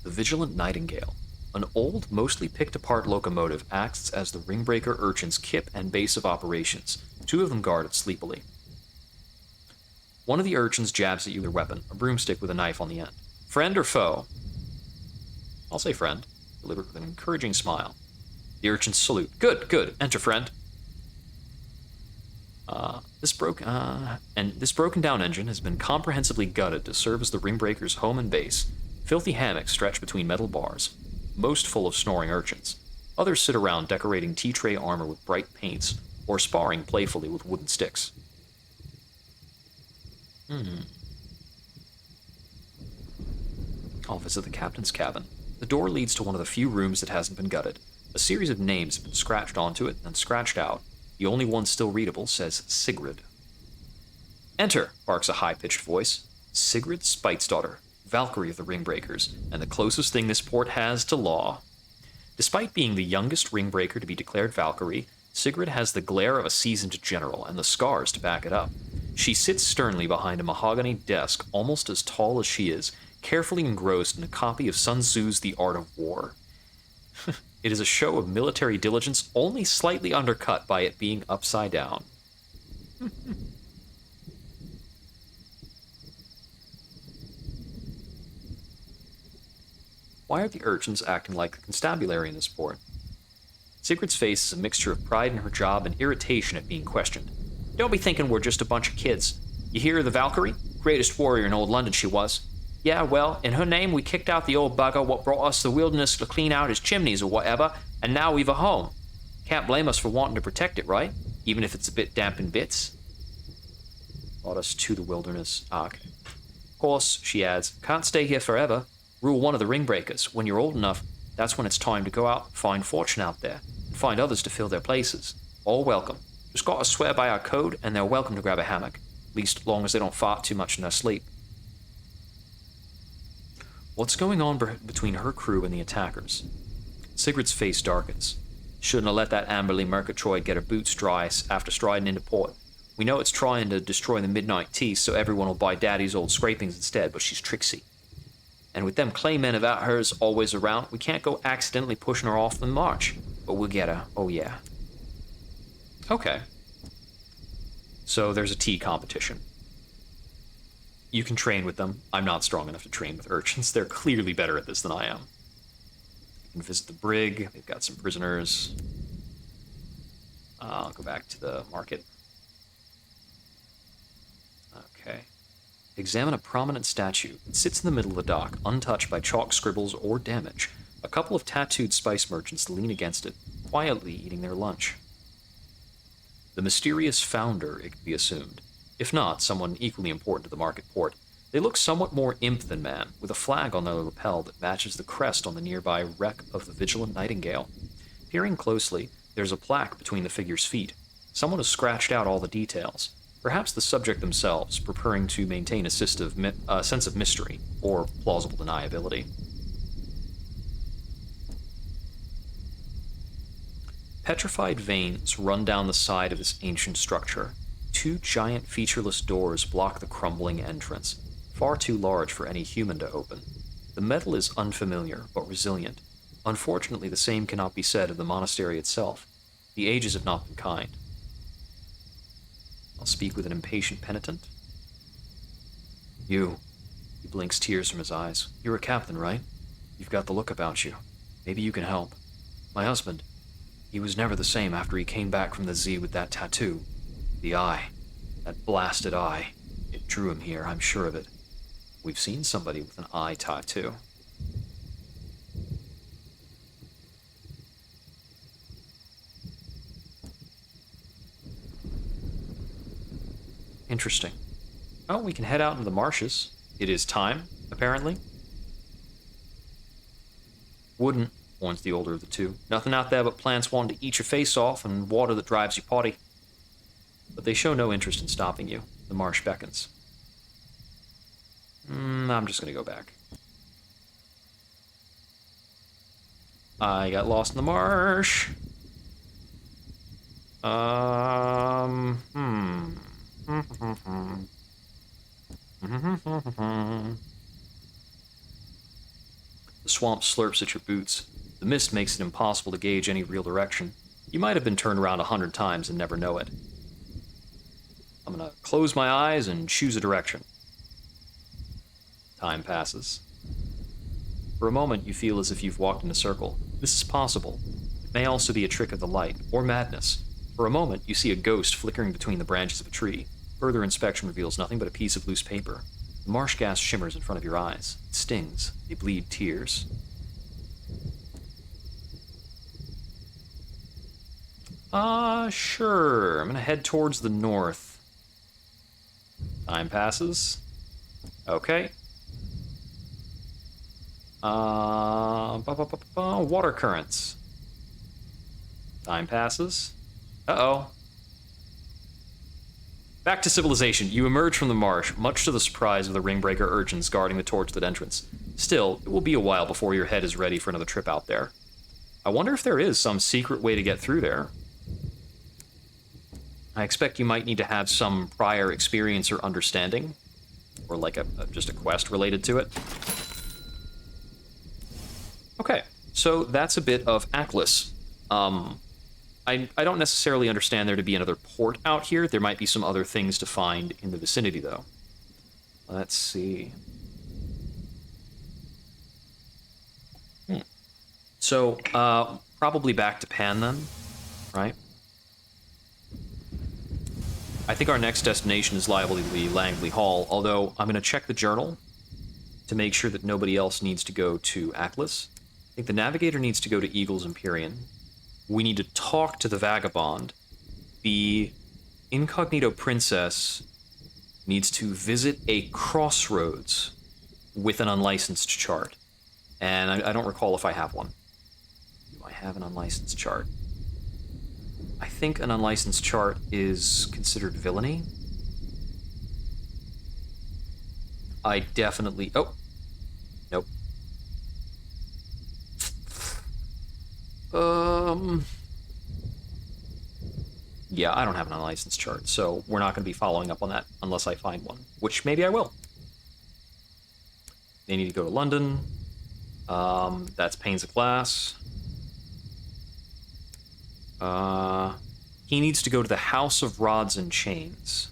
The Vigilant Nightingale. An old, mostly picked-apart locomotive acts as the ringbreaker urchin's kip and base of operations. Two of them guard it sleepily. One of the urchins jabs at you with their weapon, a broomstick with a knife on the end. Friend or foe? I'll say friend, delivered with an encouraging smile. The urchins salute. Good, good. Enter, friend. This broken down engine has been comprehensively gutted to serve as the Ringbreaker's home and base. Filthy hammocks stretch between metal bars, most full of snoring urchins. Others sit around decorating tea-tray armor with bright paints, or sparring playfully with wooden sticks. I'll visit the captain's cabin. The door leads to one of the few rooms that hasn't been gutted. A series of names have been scratched onto it and scratched out. The only one still readable says Sigrid. Enter, barks a high-pitched voice. Sigrid Spitesdaughter, Valkyrie of the Ringbreakers, and the closest thing this port has to law. Despite being the youngest Ringbreaker to be declared Valkyrie, Sigrid has the glare of a seasoned general and the scars to back it up. She sits sternly behind a mahogany desk almost as tall as she is, carefully engrossed in a copy of Sun Tzu's The Art of War. It is a show of military diligence only slightly undercut by it being upside down. Why are the urchins acting like the constabulary in this port? Sigrid's face is a mixture of pride in her job and irritation at being questioned. Don't be thinking we're just a bunch of kids. You hear of the Valkyrie? Greatest warrior in old London she was. Yeah, well, in her name we kicked out the old bugger what brought us the wilderness to clean out his chimneys or whatever, and now we've a home. Can't blame us for wanting to protect it, right? Even if it's a bit damp in bits. Brought us to the wilderness. Okay. Of course, she adds, can't stay here forever. Rule one of the Ringbreakers. When you're old enough, that's when it's time to go out and find fortune out there, and find others to fill their places. All welcome. Just gotta swear by our code, and they're welcome to grab a hammock. At least long as they don't fart too much in their sleep. What's going on between her crew and the attackers? Sigrid's face darkens. Shouldn't have let that Amberley Murgatroyd get her boots dry after striding into port. We know it's trying to destroy the midnight tea so everyone will buy Daddy's old scrapings instead, but she's tricksy. And with them claymen of hers always around, we can't go accidentally pushing her off the march. But we'll get her, oh yeah. Okay. So there's a tea competition. You can train with them. I'm not strong enough to train with urchins. They're clearly better at this than I am. You can visit the brig. They've got some prisoners. I'll go back to the market. Okay. Examine a prominent statue. It sits in the middle of the dock, untouched by chalk scribbles or damage. A couple of tattooed spice merchants lean against it, quietly eating their lunch. The mysterious founder, it could be assumed. If not, someone equally important to the market port. They look somewhat more imp than man, with a flag on their lapel that matches the crest on the nearby wreck of the Vigilant Nightingale. Peering closely, there's a plaque between the figure's feet. Someone has scratched out all the details. Perhaps the subject themselves, preferring to maintain a sense of mystery, or plausible deniability. Petrified veins run down the side of this ancient structure. Two giant featureless doors block the crumbling entrance, far too large for any human to open. The metal is unfamiliar, but resilient. Unfortunately, the same cannot be said of the monastery itself. The ages have not been kind. I'll speak with an impatient penitent. You. He blinks tears from his eyes. You're a captain, right? You've got the look about you. Maybe you can help. My husband. He was never the same after he came back from the Z with that tattoo. The eye. That blasted eye. It drew him here, I'm sure of it. We've seen somebody with an eye tattoo. Interesting. Oh, we can head out into the marshes. It is time, apparently. Wouldn't, warns the older of the two. Nothing out there but plants wanting to eat your face off and water that drives you potty. But they show no interest in stopping you. The marsh beckons. I'm just going to go back. I got lost in the marsh. The swamp slurps at your boots. The mist makes it impossible to gauge any real direction. You might have been turned around 100 times and never know it. I'm gonna close my eyes and choose a direction. Time passes. For a moment, you feel as if you've walked in a circle. This is possible. It may also be a trick of the light, or madness. For a moment, you see a ghost flickering between the branches of a tree. Further inspection reveals nothing but a piece of loose paper. The marsh gas shimmers in front of your eyes. It stings. They bleed tears. Sure. I'm gonna head towards the north. Time passes. Okay. Water currents. Time passes. Uh-oh. Back to civilization. You emerge from the marsh, much to the surprise of the ringbreaker urchins guarding the torch-lit entrance. Still, it will be a while before your head is ready for another trip out there. I wonder if there is some secret way to get through there. I expect you might need to have some prior experience or understanding, or like just a quest related to it. Okay, so that's a bit of Aklis. I don't necessarily understand there to be another port out here. There might be some other things to find in the vicinity, though. Let's see. So, probably back to Pan then, right? I think our next destination is liable to be Langley Hall, although I'm going to check the journal to make sure that nobody else needs to go to Aklis. I think the Navigator needs to go to Eagle's Empyrean. We need to talk to the Vagabond. The Incognito Princess needs to visit a crossroads with an unlicensed chart. And I don't recall if I have one. Do I have an unlicensed chart? I think an unlicensed chart is considered villainy. I definitely... Oh. Nope. Yeah, I don't have an unlicensed chart, so we're not going to be following up on that unless I find one, which maybe I will. They need to go to London. That's panes of glass. He needs to go to the House of Rods and Chains.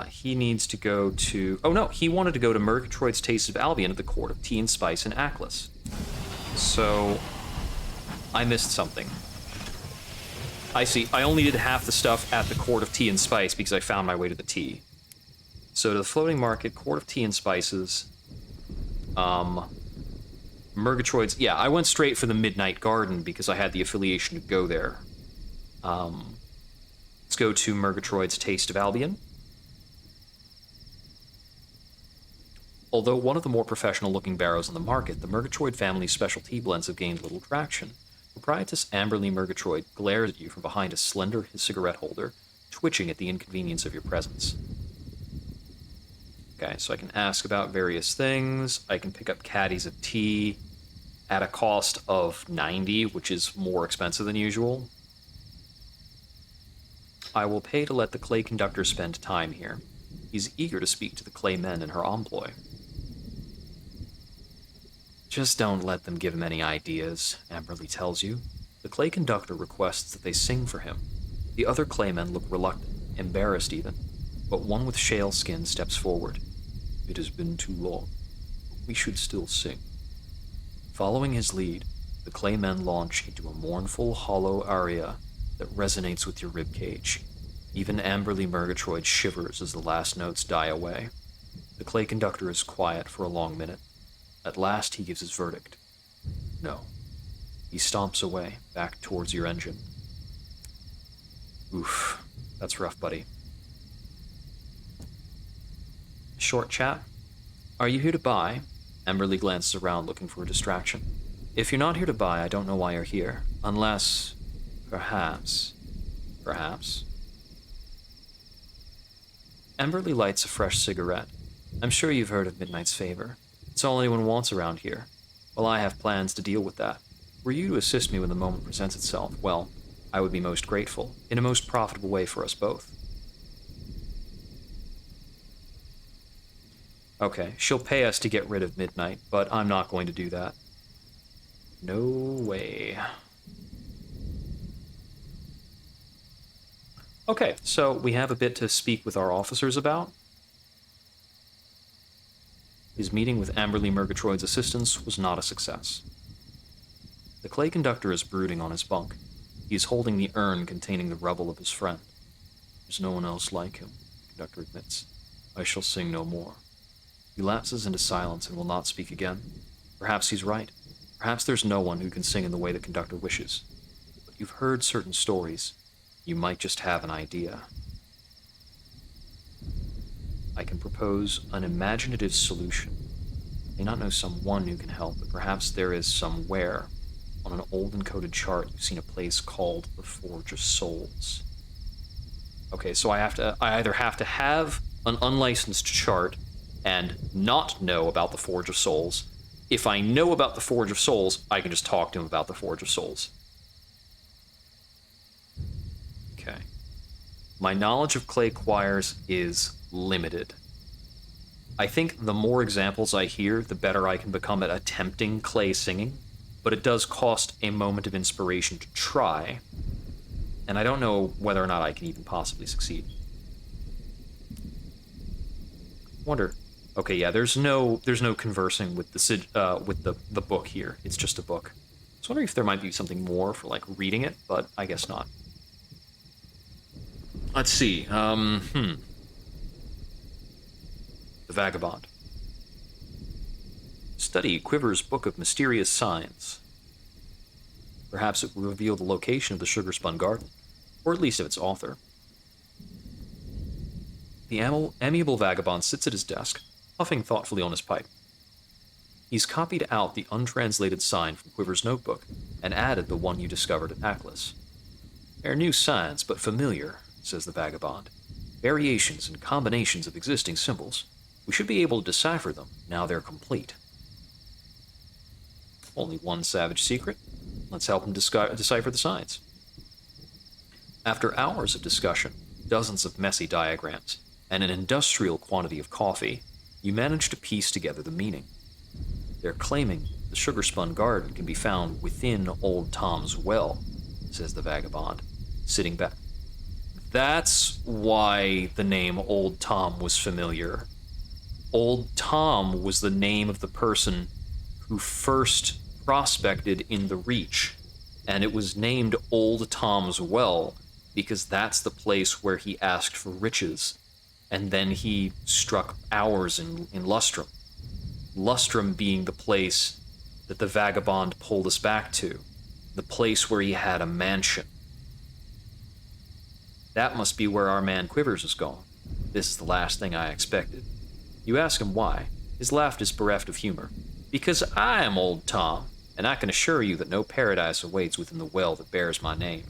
He needs to go to... Oh, no, he wanted to go to Murgatroyd's Taste of Albion at the Court of Tea and Spice in Aklis. So, I missed something. I see. I only did half the stuff at the Court of Tea and Spice because I found my way to the tea. So, to the Floating Market, Court of Tea and Spices... Murgatroyd's... Yeah, I went straight for the Midnight Garden because I had the affiliation to go there. Let's go to Murgatroyd's Taste of Albion. Although one of the more professional-looking barrows on the market, the Murgatroyd family's special tea blends have gained little traction. Proprietress Amberly Murgatroyd glares at you from behind a slender cigarette holder, twitching at the inconvenience of your presence. Okay, so I can ask about various things. I can pick up caddies of tea at a cost of 90, which is more expensive than usual. I will pay to let the clay conductor spend time here. He's eager to speak to the clay men in her employ. Just don't let them give him any ideas, Amberly tells you. The clay conductor requests that they sing for him. The other claymen look reluctant, embarrassed even, but one with shale skin steps forward. It has been too long. We should still sing. Following his lead, the claymen launch into a mournful, hollow aria that resonates with your ribcage. Even Amberly Murgatroyd shivers as the last notes die away. The clay conductor is quiet for a long minute. At last, he gives his verdict. No. He stomps away, back towards your engine. Oof. That's rough, buddy. Short chat. Are you here to buy? Amberly glances around, looking for a distraction. If you're not here to buy, I don't know why you're here. Unless... Perhaps. Amberly lights a fresh cigarette. I'm sure you've heard of Midnight's Favor. It's all anyone wants around here. Well, I have plans to deal with that. Were you to assist me when the moment presents itself, well, I would be most grateful, in a most profitable way for us both. Okay, she'll pay us to get rid of Midnight, but I'm not going to do that. No way. Okay, so we have a bit to speak with our officers about. His meeting with Amberly Murgatroyd's assistants was not a success. The clay conductor is brooding on his bunk. He is holding the urn containing the rubble of his friend. There's no one else like him, the conductor admits. I shall sing no more. He lapses into silence and will not speak again. Perhaps he's right. Perhaps there's no one who can sing in the way the conductor wishes. But you've heard certain stories. You might just have an idea. I can propose an imaginative solution. I may not know someone who can help, but perhaps there is somewhere on an old encoded chart you've seen a place called the Forge of Souls. Okay, so I either have to have an unlicensed chart and not know about the Forge of Souls. If I know about the Forge of Souls, I can just talk to him about the Forge of Souls. Okay. My knowledge of clay choirs is limited. I think the more examples I hear, the better I can become at attempting clay singing, but it does cost a moment of inspiration to try, and I don't know whether or not I can even possibly succeed. Wonder. Okay, yeah, there's no conversing with the book here. It's just a book. I was wondering if there might be something more for like reading it, but I guess not. Let's see. The Vagabond. Study Quiver's Book of Mysterious Signs. Perhaps it will reveal the location of the sugar-spun garden, or at least of its author. The amiable vagabond sits at his desk, puffing thoughtfully on his pipe. He's copied out the untranslated sign from Quiver's notebook and added the one you discovered at Aklis. They're new signs, but familiar, says the vagabond. Variations and combinations of existing symbols. We should be able to decipher them now they're complete. Only one savage secret. Let's help him decipher the signs. After hours of discussion, dozens of messy diagrams, and an industrial quantity of coffee, you manage to piece together the meaning. They're claiming the sugar-spun garden can be found within Old Tom's well, says the vagabond, sitting back. That's why the name Old Tom was familiar. Old Tom was the name of the person who first prospected in the Reach, and it was named Old Tom's Well because that's the place where he asked for riches, and then he struck hours in Lustrum. Lustrum being the place that the vagabond pulled us back to, the place where he had a mansion. That must be where our man Quivers is gone. This is the last thing I expected. You ask him why. His laugh is bereft of humor. Because I am Old Tom, and I can assure you that no paradise awaits within the well that bears my name.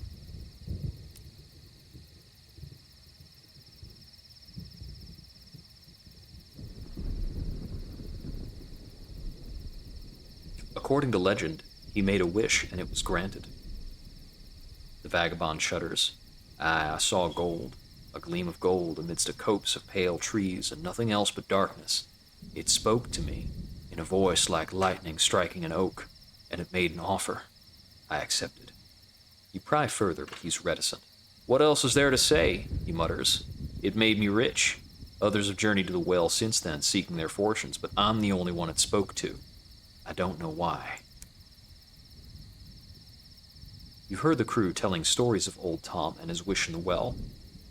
According to legend, he made a wish and it was granted. The vagabond shudders. I saw gold, a gleam of gold amidst a copse of pale trees and nothing else but darkness. It spoke to me, in a voice like lightning striking an oak, and it made an offer. I accepted. You pry further, but he's reticent. What else is there to say? He mutters. It made me rich. Others have journeyed to the well since then, seeking their fortunes, but I'm the only one it spoke to. I don't know why. You've heard the crew telling stories of Old Tom and his wish in the well.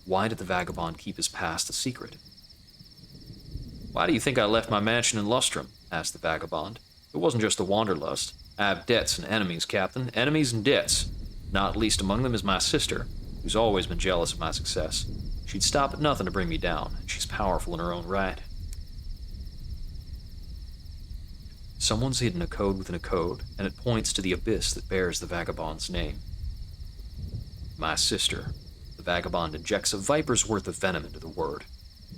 Why did the vagabond keep his past a secret? Why do you think I left my mansion in Lustrum? Asked the vagabond. It wasn't just the wanderlust. I have debts and enemies, Captain. Enemies and debts. Not least among them is my sister, who's always been jealous of my success. She'd stop at nothing to bring me down, and she's powerful in her own right. Someone's hidden a code within a code, and it points to the abyss that bears the vagabond's name. My sister. The vagabond injects a viper's worth of venom into the word.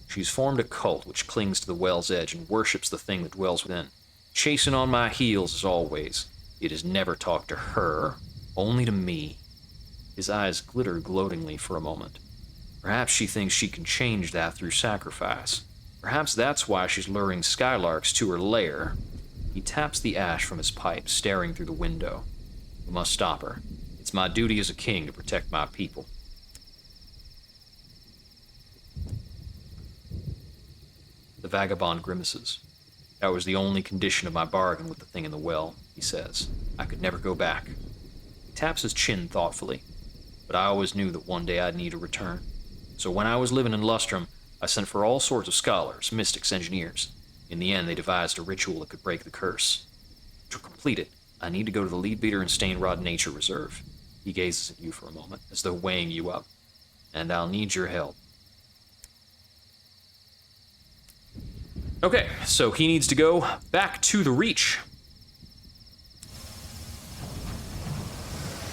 She's formed a cult which clings to the well's edge and worships the thing that dwells within. Chasing on my heels as always. It has never talked to her, only to me. His eyes glitter gloatingly for a moment. Perhaps she thinks she can change that through sacrifice. Perhaps that's why she's luring skylarks to her lair. He taps the ash from his pipe, staring through the window. We must stop her. It's my duty as a king to protect my people. The vagabond grimaces. That was the only condition of my bargain with the thing in the well, he says. I could never go back. He taps his chin thoughtfully, but I always knew that one day I'd need to return. So when I was living in Lustrum, I sent for all sorts of scholars, mystics, engineers. In the end, they devised a ritual that could break the curse. To complete it, I need to go to the Leadbeater and Stainrod Nature Reserve. He gazes at you for a moment, as though weighing you up. And I'll need your help. Okay, so he needs to go back to the Reach.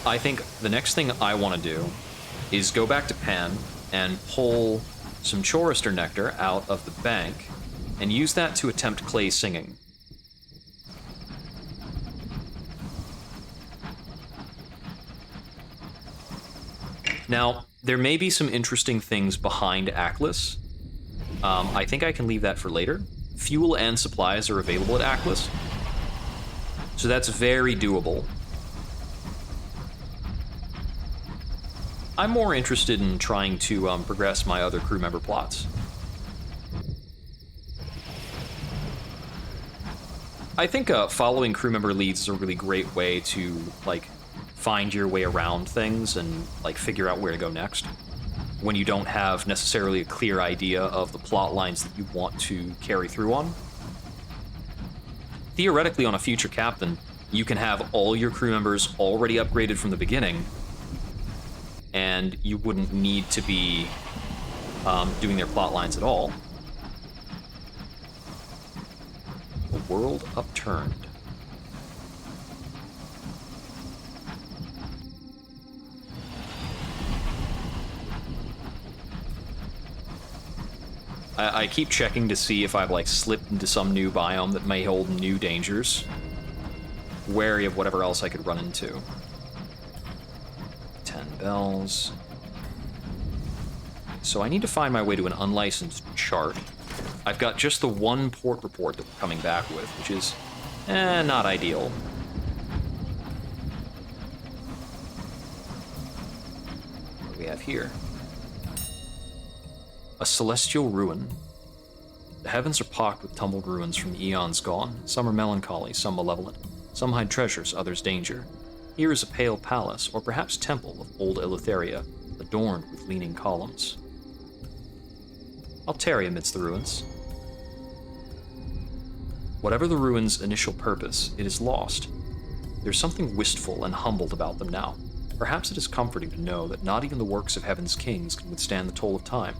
I think the next thing I want to do is go back to Pan and pull some Chorister Nectar out of the bank and use that to attempt clay singing. Now, there may be some interesting things behind Aklis. I think I can leave that for later. Fuel and supplies are available at Aklis, so that's very doable. I'm more interested in trying to progress my other crew member plots. I think following crew member leads is a really great way to, like, find your way around things and, like, figure out where to go next when you don't have necessarily a clear idea of the plot lines that you want to carry through on. Theoretically, on a future captain, you can have all your crew members already upgraded from the beginning, and you wouldn't need to be doing their plot lines at all. A world upturned. I keep checking to see if I've, like, slipped into some new biome that may hold new dangers. Wary of whatever else I could run into. 10 bells. So I need to find my way to an unlicensed chart. I've got just the one port report that we're coming back with, which is, not ideal. What do we have here? A celestial ruin. The heavens are pocked with tumbled ruins from eons gone. Some are melancholy, some malevolent. Some hide treasures, others danger. Here is a pale palace, or perhaps temple of old Eleutheria, adorned with leaning columns. I'll tarry amidst the ruins. Whatever the ruins' initial purpose, it is lost. There's something wistful and humbled about them now. Perhaps it is comforting to know that not even the works of heaven's kings can withstand the toll of time.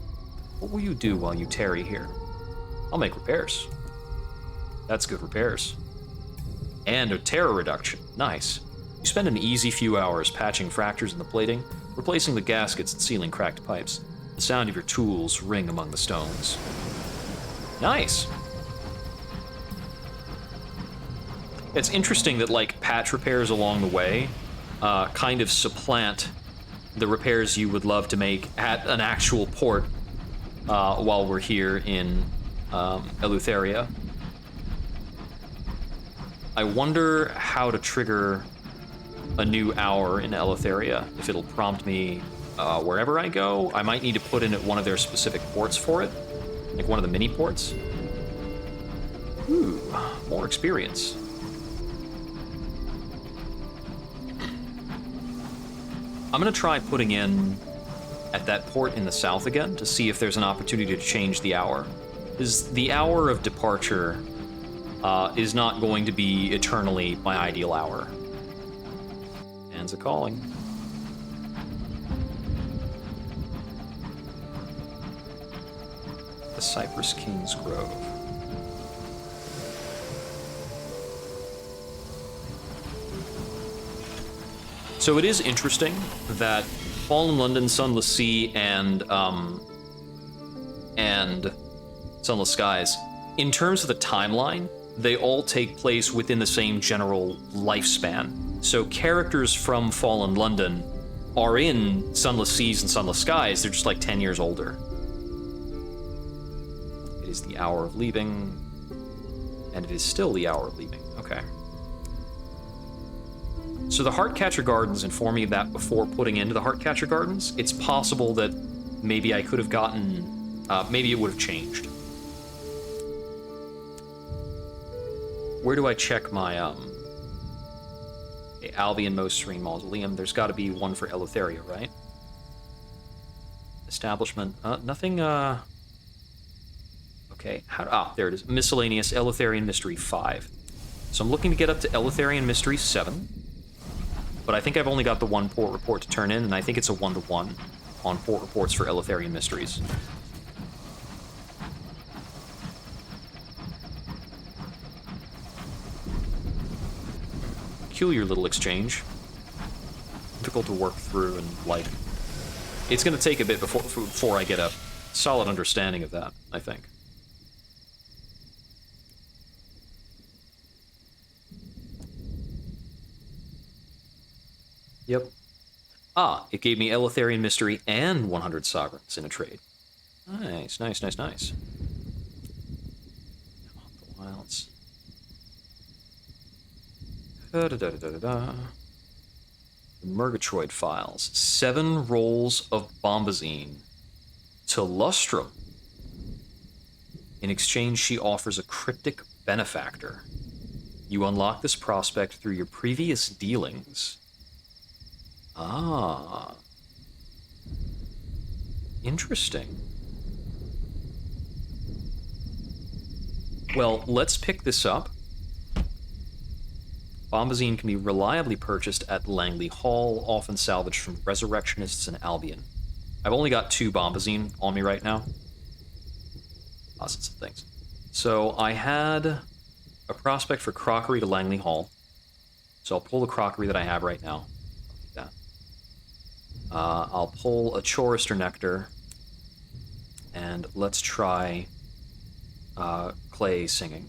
What will you do while you tarry here? I'll make repairs. That's good repairs. And a terror reduction. Nice. You spend an easy few hours patching fractures in the plating, replacing the gaskets and sealing cracked pipes. The sound of your tools ring among the stones. Nice. It's interesting that, like, patch repairs along the way kind of supplant the repairs you would love to make at an actual port while we're here in Eleutheria. I wonder how to trigger a new hour in Eleutheria, if it'll prompt me wherever I go. I might need to put in at one of their specific ports for it, like one of the mini ports. Ooh, more experience. I'm gonna try putting in at that port in the south again to see if there's an opportunity to change the hour. Because the hour of departure is not going to be eternally my ideal hour. Hands a calling. The Cypress King's Grove. So it is interesting that Fallen London, Sunless Sea, and Sunless Skies, in terms of the timeline, they all take place within the same general lifespan. So characters from Fallen London are in Sunless Seas and Sunless Skies, they're just like 10 years older. It is the hour of leaving, and it is still the hour of leaving. Okay. So the Heartcatcher Gardens informed me of that before putting into the Heartcatcher Gardens. It's possible that maybe I could have gotten, maybe it would have changed. Where do I check my, okay, Albion Most Serene Mausoleum? There's got to be one for Eleutheria, right? Establishment, nothing, okay, there it is. Miscellaneous Eleutherian Mystery 5. So I'm looking to get up to Eleutherian Mystery 7. But I think I've only got the one port report to turn in, and I think it's a 1-to-1 on port reports for Eleutherian Mysteries. Peculiar little exchange. Difficult to work through, and, like, it's going to take a bit before I get a solid understanding of that, I think. Yep. It gave me Eleutherian Mystery and 100 Sovereigns in a trade. Nice, nice, nice, nice. The wilds. The Murgatroyd files. 7 rolls of bombazine to Lustrum. In exchange, she offers a cryptic benefactor. You unlock this prospect through your previous dealings. Interesting. Well, let's pick this up. Bombazine can be reliably purchased at Langley Hall, often salvaged from resurrectionists in Albion. I've only got 2 bombazine on me right now. Lots of things. So I had a prospect for crockery to Langley Hall. So I'll pull the crockery that I have right now. I'll pull a Chorister Nectar, and let's try Clay Singing.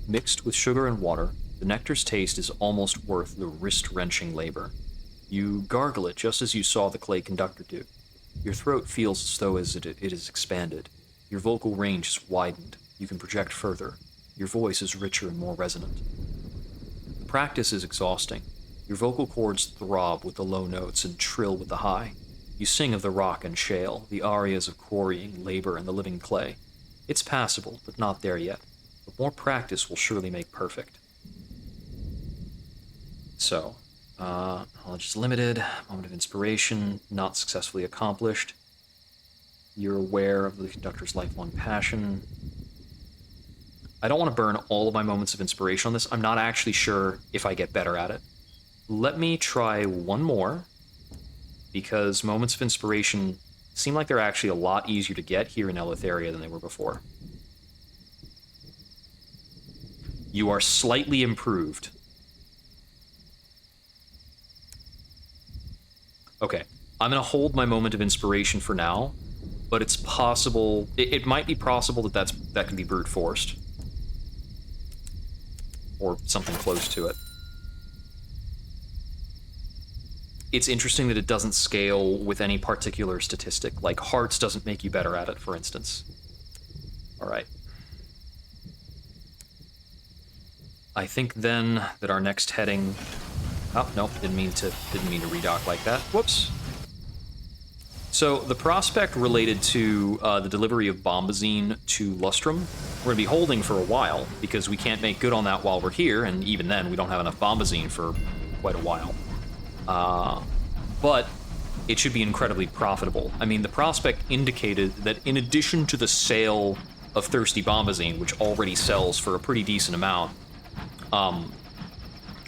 Mixed with sugar and water, the nectar's taste is almost worth the wrist-wrenching labor. You gargle it just as you saw the clay conductor do. Your throat feels as though it is expanded. Your vocal range is widened. You can project further. Your voice is richer and more resonant. Practice is exhausting. Your vocal cords throb with the low notes and trill with the high. You sing of the rock and shale, the arias of quarrying, labor, and the living clay. It's passable, but not there yet. But more practice will surely make perfect. So, knowledge is limited, moment of inspiration, not successfully accomplished. You're aware of the conductor's lifelong passion. I don't want to burn all of my moments of inspiration on this. I'm not actually sure if I get better at it. Let me try one more, because moments of inspiration seem like they're actually a lot easier to get here in Eleutheria than they were before. You are slightly improved. Okay, I'm going to hold my moment of inspiration for now, but it's possible... It might be possible that can be brute forced. Or something close to it. It's interesting that it doesn't scale with any particular statistic. Like, hearts doesn't make you better at it, for instance. Alright. I think then that our next heading... Oh, nope, didn't mean to redock like that. Whoops. So, the prospect related to the delivery of bombazine to Lustrum, we're going to be holding for a while, because we can't make good on that while we're here, and even then, we don't have enough bombazine for quite a while. But it should be incredibly profitable. I mean, the prospect indicated that in addition to the sale of Thirsty Bombazine, which already sells for a pretty decent amount,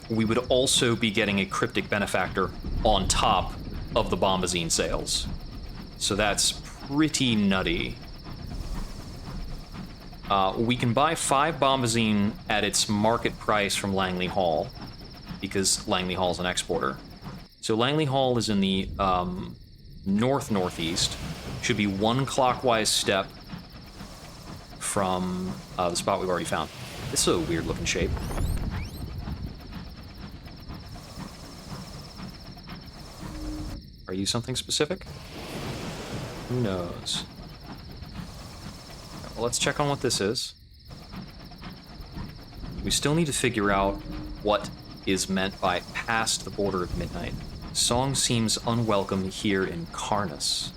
we would also be getting a cryptic benefactor on top of the bombazine sales. So that's pretty nutty. We can buy 5 bombazine at its market price from Langley Hall, because Langley Hall's an exporter. So Langley Hall is in the north-northeast. Should be 1 clockwise step from the spot we've already found. This is a weird-looking shape. Are you something specific? Who knows? Well, let's check on what this is. We still need to figure out what is meant by past the border of midnight. Song seems unwelcome here in Karnas.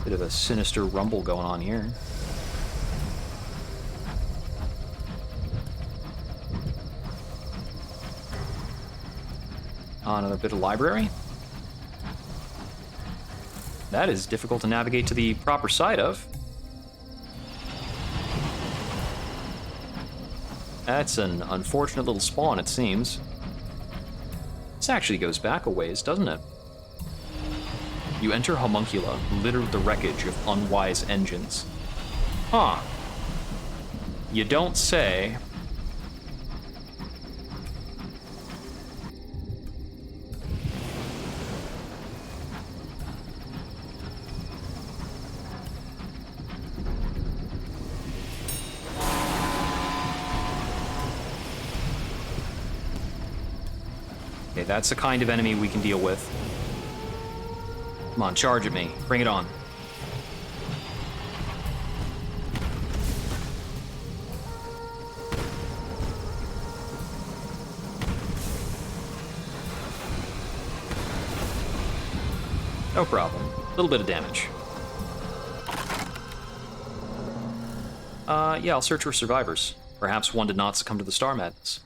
Bit of a sinister rumble going on here. Another bit of library. That is difficult to navigate to the proper side of. That's an unfortunate little spawn, it seems. This actually goes back a ways, doesn't it? You enter homuncula, littered with the wreckage of unwise engines. Huh. You don't say. Okay, that's the kind of enemy we can deal with. Come on, charge at me. Bring it on. No problem. A little bit of damage. Yeah, I'll search for survivors. Perhaps one did not succumb to the star madness.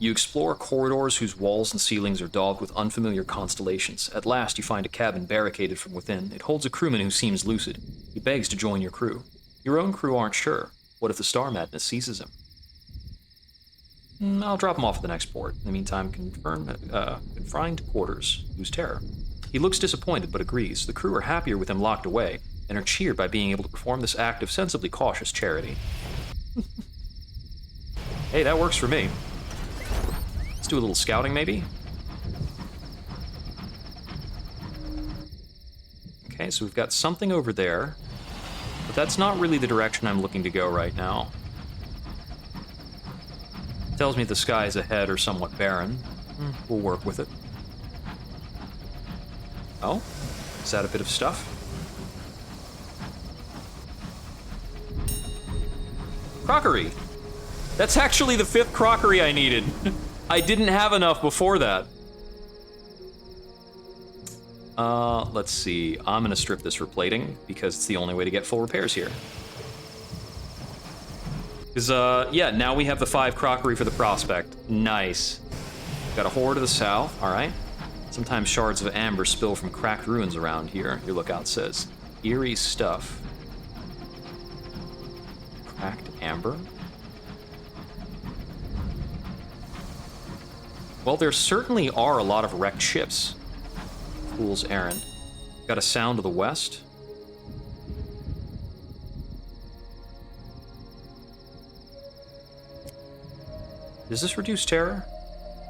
You explore corridors whose walls and ceilings are daubed with unfamiliar constellations. At last, you find a cabin barricaded from within. It holds a crewman who seems lucid. He begs to join your crew. Your own crew aren't sure. What if the star madness seizes him? I'll drop him off at the next port. In the meantime, confined to quarters. Lose terror. He looks disappointed, but agrees. The crew are happier with him locked away, and are cheered by being able to perform this act of sensibly cautious charity. Hey, that works for me. Let's do a little scouting, maybe? Okay, so we've got something over there, but that's not really the direction I'm looking to go right now. Tells me the skies ahead are somewhat barren. We'll work with it. Oh, is that a bit of stuff? Crockery! That's actually the 5th crockery I needed. I didn't have enough before that. Let's see. I'm gonna strip this for plating, because it's the only way to get full repairs here. Because, yeah, now we have the 5 crockery for the prospect. Nice. Got a whore to the south, alright. Sometimes shards of amber spill from cracked ruins around here, your lookout says. Eerie stuff. Cracked amber? Well, there certainly are a lot of wrecked ships. Fool's errand. Got a sound to the west. Does this reduce terror?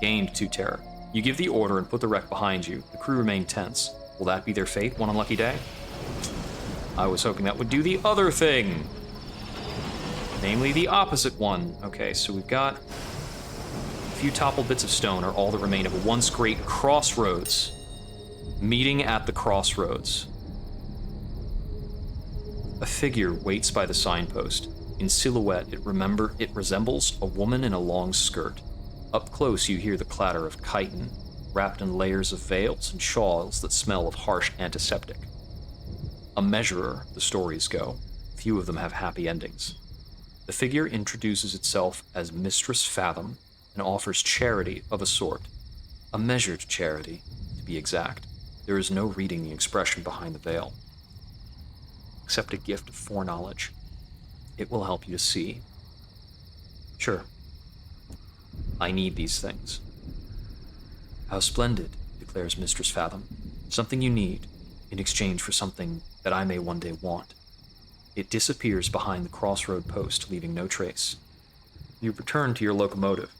Gained 2 terror. You give the order and put the wreck behind you. The crew remain tense. Will that be their fate one unlucky day? I was hoping that would do the other thing. Namely, the opposite one. Okay, so we've got a few toppled bits of stone are all that remain of a once great crossroads. Meeting at the crossroads. A figure waits by the signpost. In silhouette, it resembles a woman in a long skirt. Up close, you hear the clatter of chitin, wrapped in layers of veils and shawls that smell of harsh antiseptic. A measurer, the stories go. Few of them have happy endings. The figure introduces itself as Mistress Fathom and offers charity of a sort. A measured charity, to be exact. There is no reading the expression behind the veil. Except a gift of foreknowledge. It will help you to see. Sure. I need these things. How splendid, declares Mistress Fathom. Something you need, in exchange for something that I may one day want. It disappears behind the crossroad post, leaving no trace. You return to your locomotive,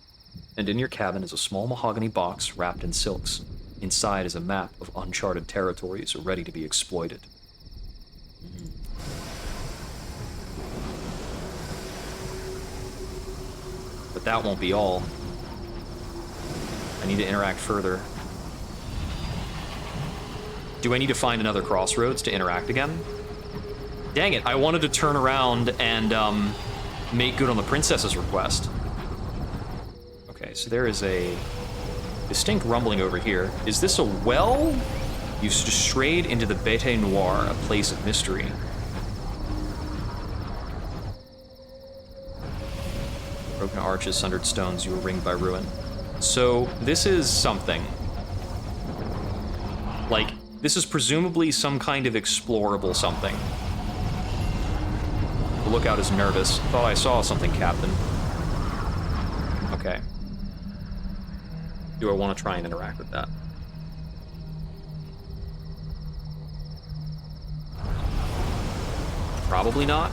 and in your cabin is a small mahogany box wrapped in silks. Inside is a map of uncharted territories ready to be exploited. But that won't be all. I need to interact further. Do I need to find another crossroads to interact again? Dang it, I wanted to turn around and make good on the princess's request. Okay, so there is a distinct rumbling over here. Is this a well? You've strayed into the Bete Noire, a place of mystery. Broken arches, sundered stones, you were ringed by ruin. So, this is something. Like, this is presumably some kind of explorable something. The lookout is nervous. Thought I saw something, Captain. Okay. Do I want to try and interact with that? Probably not.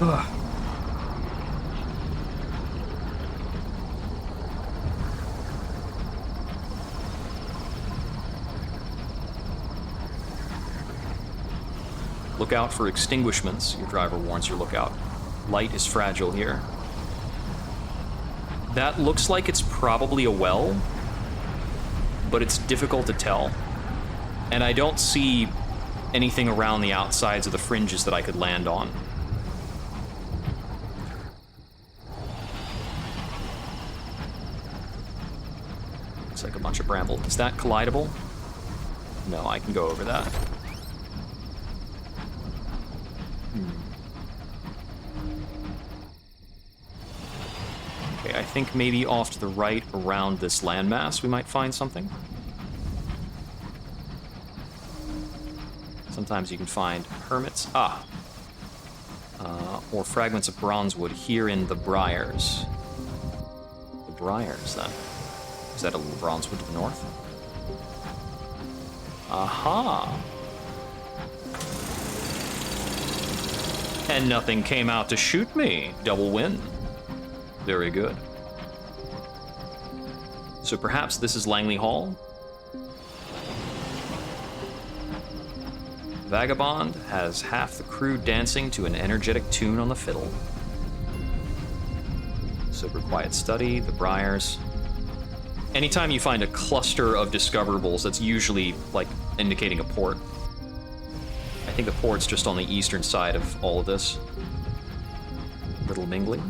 Ugh. Look out for extinguishments, your driver warns your lookout. Light is fragile here. That looks like it's probably a well, but it's difficult to tell. And I don't see anything around the outsides of the fringes that I could land on. Looks like a bunch of bramble. Is that collidable? No, I can go over that. Okay, I think maybe off to the right around this landmass we might find something. Sometimes you can find hermits. Or fragments of bronze wood here in the briars. The briars, then. Is that a little bronze wood to the north? Aha! And nothing came out to shoot me. Double win. Very good. So perhaps this is Langley Hall? Vagabond has half the crew dancing to an energetic tune on the fiddle. Sober quiet study, the briars. Anytime you find a cluster of discoverables, that's usually, like, indicating a port. I think the port's just on the eastern side of all of this. Little mingling.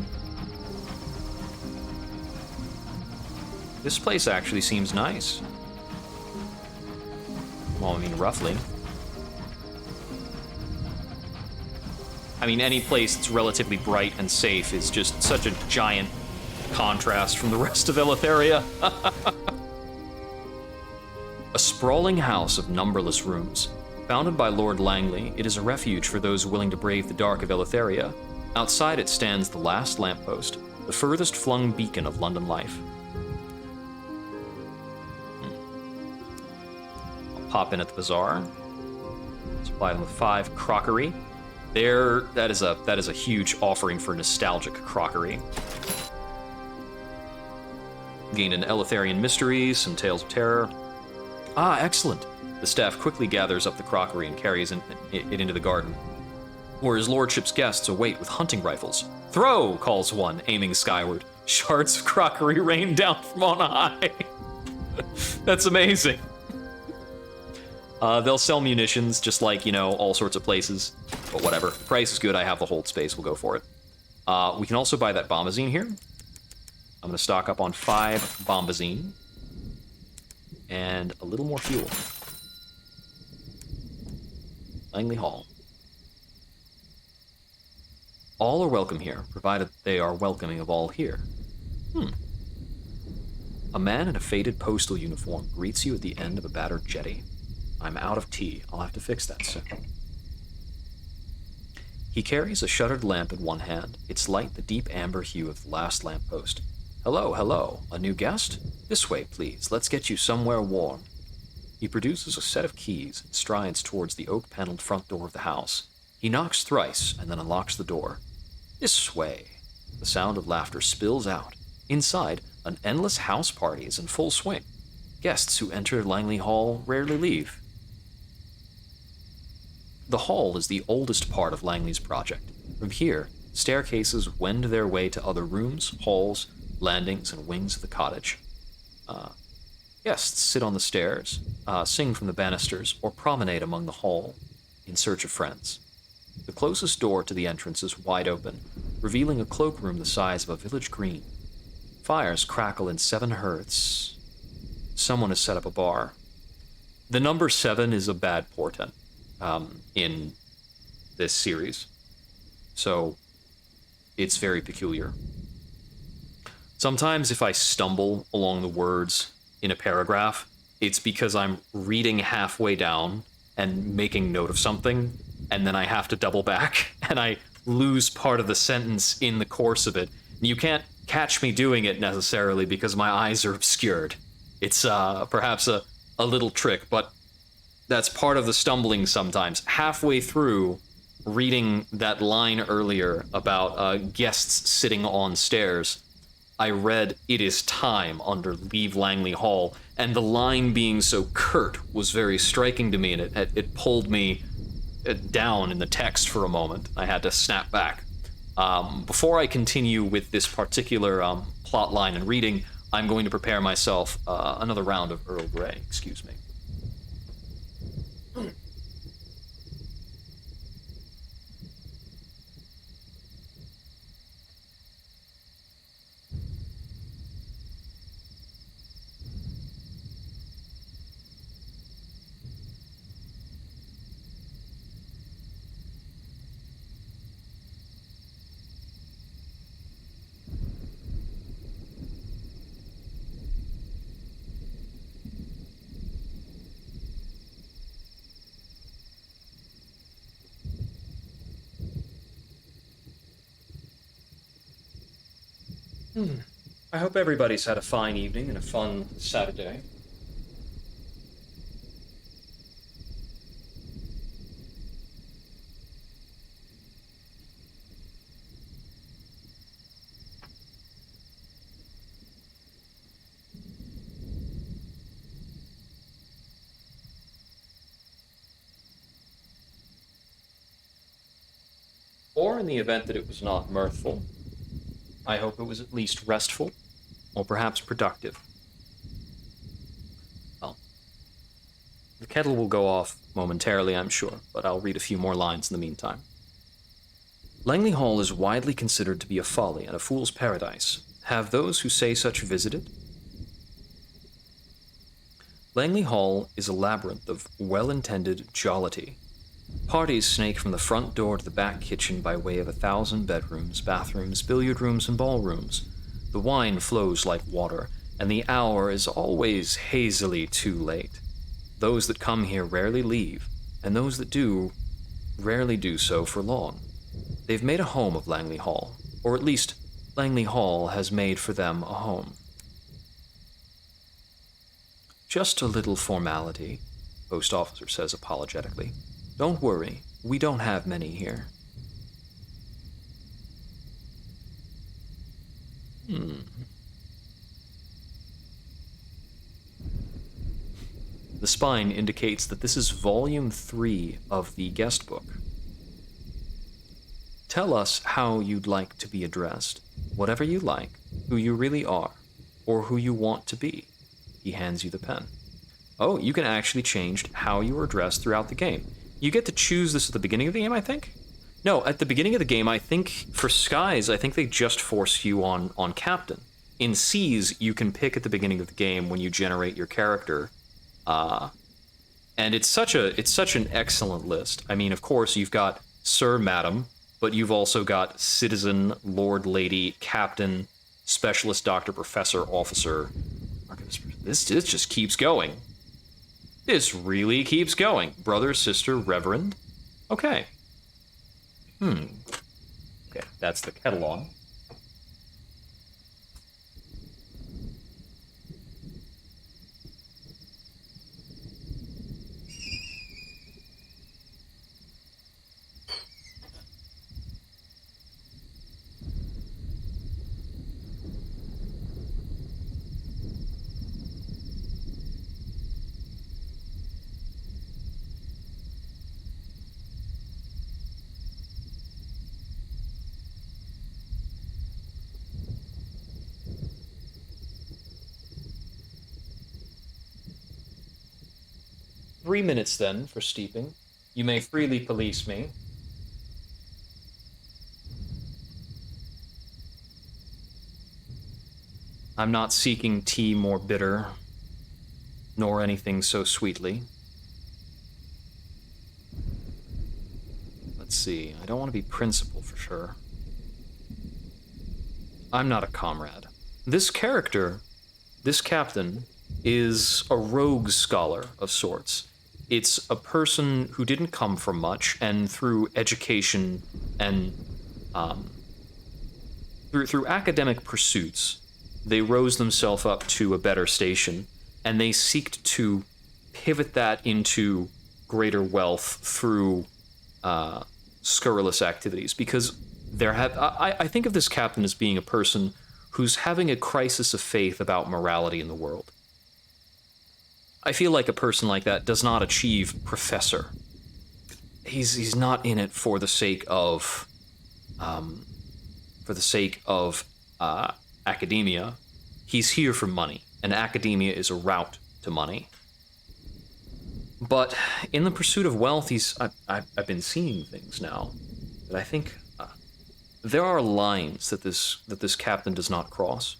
This place actually seems nice. Well, I mean, roughly. I mean, any place that's relatively bright and safe is just such a giant contrast from the rest of Eleutheria. A sprawling house of numberless rooms. Founded by Lord Langley, it is a refuge for those willing to brave the dark of Eleutheria. Outside it stands the last lamppost, the furthest flung beacon of London life. I'll pop in at the bazaar. Supply them with 5 crockery. That is a huge offering for nostalgic crockery. Gained an Eleutherian mystery, some tales of terror. Ah, excellent. The staff quickly gathers up the crockery and carries it into the garden, where his lordship's guests await with hunting rifles. Throw, calls one, aiming skyward. Shards of crockery rain down from on high. That's amazing. They'll sell munitions, just like, all sorts of places. But whatever. The price is good. I have the hold space. We'll go for it. We can also buy that bombazine here. I'm going to stock up on 5 bombazine. And a little more fuel. Langley Hall. All are welcome here, provided they are welcoming of all here. A man in a faded postal uniform greets you at the end of a battered jetty. I'm out of tea. I'll have to fix that soon. He carries a shuttered lamp in one hand, its light the deep amber hue of the last lamppost. Hello, hello. A new guest? This way, please. Let's get you somewhere warm. He produces a set of keys and strides towards the oak-paneled front door of the house. He knocks thrice and then unlocks the door. This way. The sound of laughter spills out. Inside, an endless house party is in full swing. Guests who enter Langley Hall rarely leave. The hall is the oldest part of Langley's project. From here, staircases wend their way to other rooms, halls, landings, and wings of the cottage. Guests sit on the stairs, sing from the banisters, or promenade among the hall in search of friends. The closest door to the entrance is wide open, revealing a cloakroom the size of a village green. Fires crackle in 7 hertz. Someone has set up a bar. The number 7 is a bad portent in this series. So it's very peculiar. Sometimes if I stumble along the words in a paragraph, it's because I'm reading halfway down and making note of something, and then I have to double back, and I lose part of the sentence in the course of it. You can't catch me doing it necessarily because my eyes are obscured. It's perhaps a little trick, but that's part of the stumbling sometimes. Halfway through reading that line earlier about guests sitting on stairs, I read "It is time" under Leave Langley Hall, and the line being so curt was very striking to me, and it pulled me down in the text for a moment. I had to snap back. Before I continue with this particular plot line and reading, I'm going to prepare myself another round of Earl Grey. Excuse me. I hope everybody's had a fine evening and a fun Saturday. Or in the event that it was not mirthful, I hope it was at least restful, or perhaps productive. Well, the kettle will go off momentarily, I'm sure, but I'll read a few more lines in the meantime. Langley Hall is widely considered to be a folly and a fool's paradise. Have those who say such visited? Langley Hall is a labyrinth of well-intended jollity. Parties snake from the front door to the back kitchen by way of 1,000 bedrooms, bathrooms, billiard rooms, and ballrooms. The wine flows like water, and the hour is always hazily too late. Those that come here rarely leave, and those that do rarely do so for long. They've made a home of Langley Hall, or at least Langley Hall has made for them a home. Just a little formality, post officer says apologetically. Don't worry, we don't have many here. The spine indicates that this is volume 3 of the guest book. Tell us how you'd like to be addressed, whatever you like, who you really are, or who you want to be. He hands you the pen. Oh, you can actually change how you are addressed throughout the game. You get to choose this at the beginning of the game, I think? No, at the beginning of the game, I think, for Skies, I think they just force you on Captain. In Seas, you can pick at the beginning of the game when you generate your character. And it's such an excellent list. I mean, of course, you've got Sir, Madam, but you've also got Citizen, Lord, Lady, Captain, Specialist, Doctor, Professor, Officer. This just keeps going. This really keeps going. Brother, sister, reverend. Okay. Okay, that's the kettle on. "3 minutes, then, for steeping. You may freely police me." I'm not seeking tea more bitter, nor anything so sweetly. Let's see, I don't want to be principal for sure. I'm not a comrade. This character, this captain, is a rogue scholar of sorts. It's a person who didn't come from much, and through education and through academic pursuits, they rose themselves up to a better station, and they seek to pivot that into greater wealth through scurrilous activities. Because I think of this captain as being a person who's having a crisis of faith about morality in the world. I feel like a person like that does not achieve professor. He's not in it for the sake of academia. He's here for money, and academia is a route to money. But in the pursuit of wealth, I've been seeing things now that I think there are lines that this captain does not cross.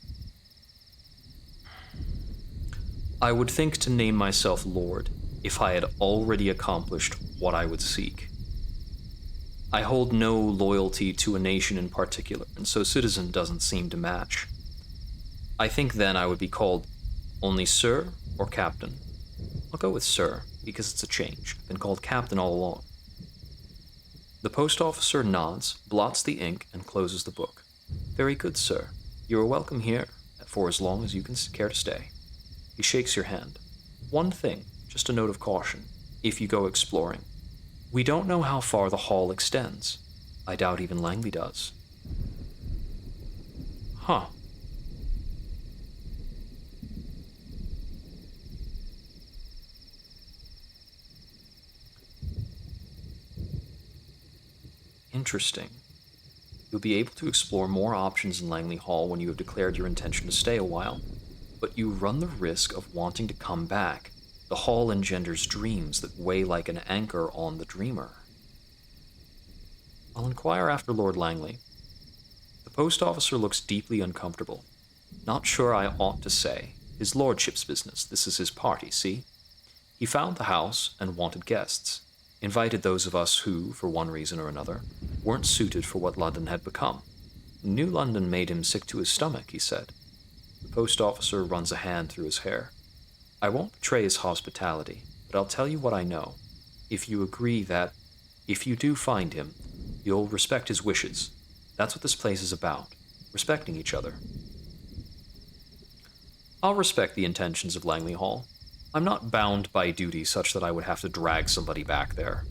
I would think to name myself Lord if I had already accomplished what I would seek. I hold no loyalty to a nation in particular, and so citizen doesn't seem to match. I think then I would be called only Sir or Captain. I'll go with Sir, because it's a change. I've been called Captain all along. The post officer nods, blots the ink, and closes the book. Very good, sir. You are welcome here, for as long as you can care to stay. He shakes your hand. One thing, just a note of caution, if you go exploring. We don't know how far the hall extends. I doubt even Langley does. Huh. Interesting. You'll be able to explore more options in Langley Hall when you have declared your intention to stay a while, but you run the risk of wanting to come back. The hall engenders dreams that weigh like an anchor on the dreamer. I'll inquire after Lord Langley. The post officer looks deeply uncomfortable. Not sure I ought to say. His lordship's business. This is his party, see? He found the house and wanted guests. Invited those of us who, for one reason or another, weren't suited for what London had become. New London made him sick to his stomach, he said. The post officer runs a hand through his hair. I won't betray his hospitality, but I'll tell you what I know. If you agree that, if you do find him, you'll respect his wishes. That's what this place is about, respecting each other. I'll respect the intentions of Langley Hall. I'm not bound by duty such that I would have to drag somebody back there.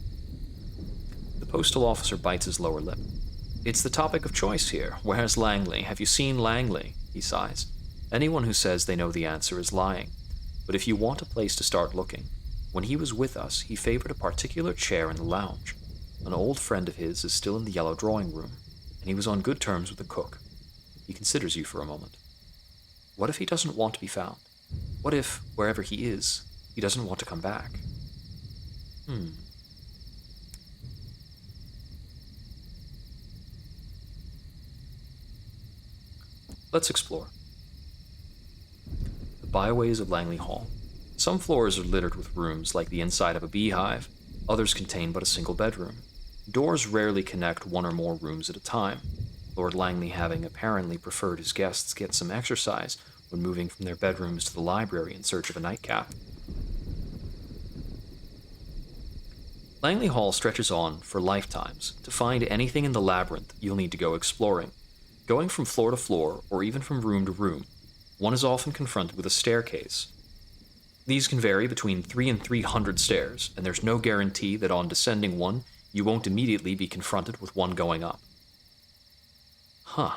The postal officer bites his lower lip. It's the topic of choice here. Where's Langley? Have you seen Langley? He sighs. Anyone who says they know the answer is lying. But if you want a place to start looking, when he was with us, he favored a particular chair in the lounge. An old friend of his is still in the yellow drawing room, and he was on good terms with the cook. He considers you for a moment. What if he doesn't want to be found? What if, wherever he is, he doesn't want to come back? Let's explore. The byways of Langley Hall. Some floors are littered with rooms like the inside of a beehive. Others contain but a single bedroom. Doors rarely connect one or more rooms at a time, Lord Langley having apparently preferred his guests get some exercise when moving from their bedrooms to the library in search of a nightcap. Langley Hall stretches on for lifetimes. To find anything in the labyrinth, you'll need to go exploring. Going from floor to floor, or even from room to room, one is often confronted with a staircase. These can vary between 3 and 300 stairs, and there's no guarantee that on descending one, you won't immediately be confronted with one going up. Huh.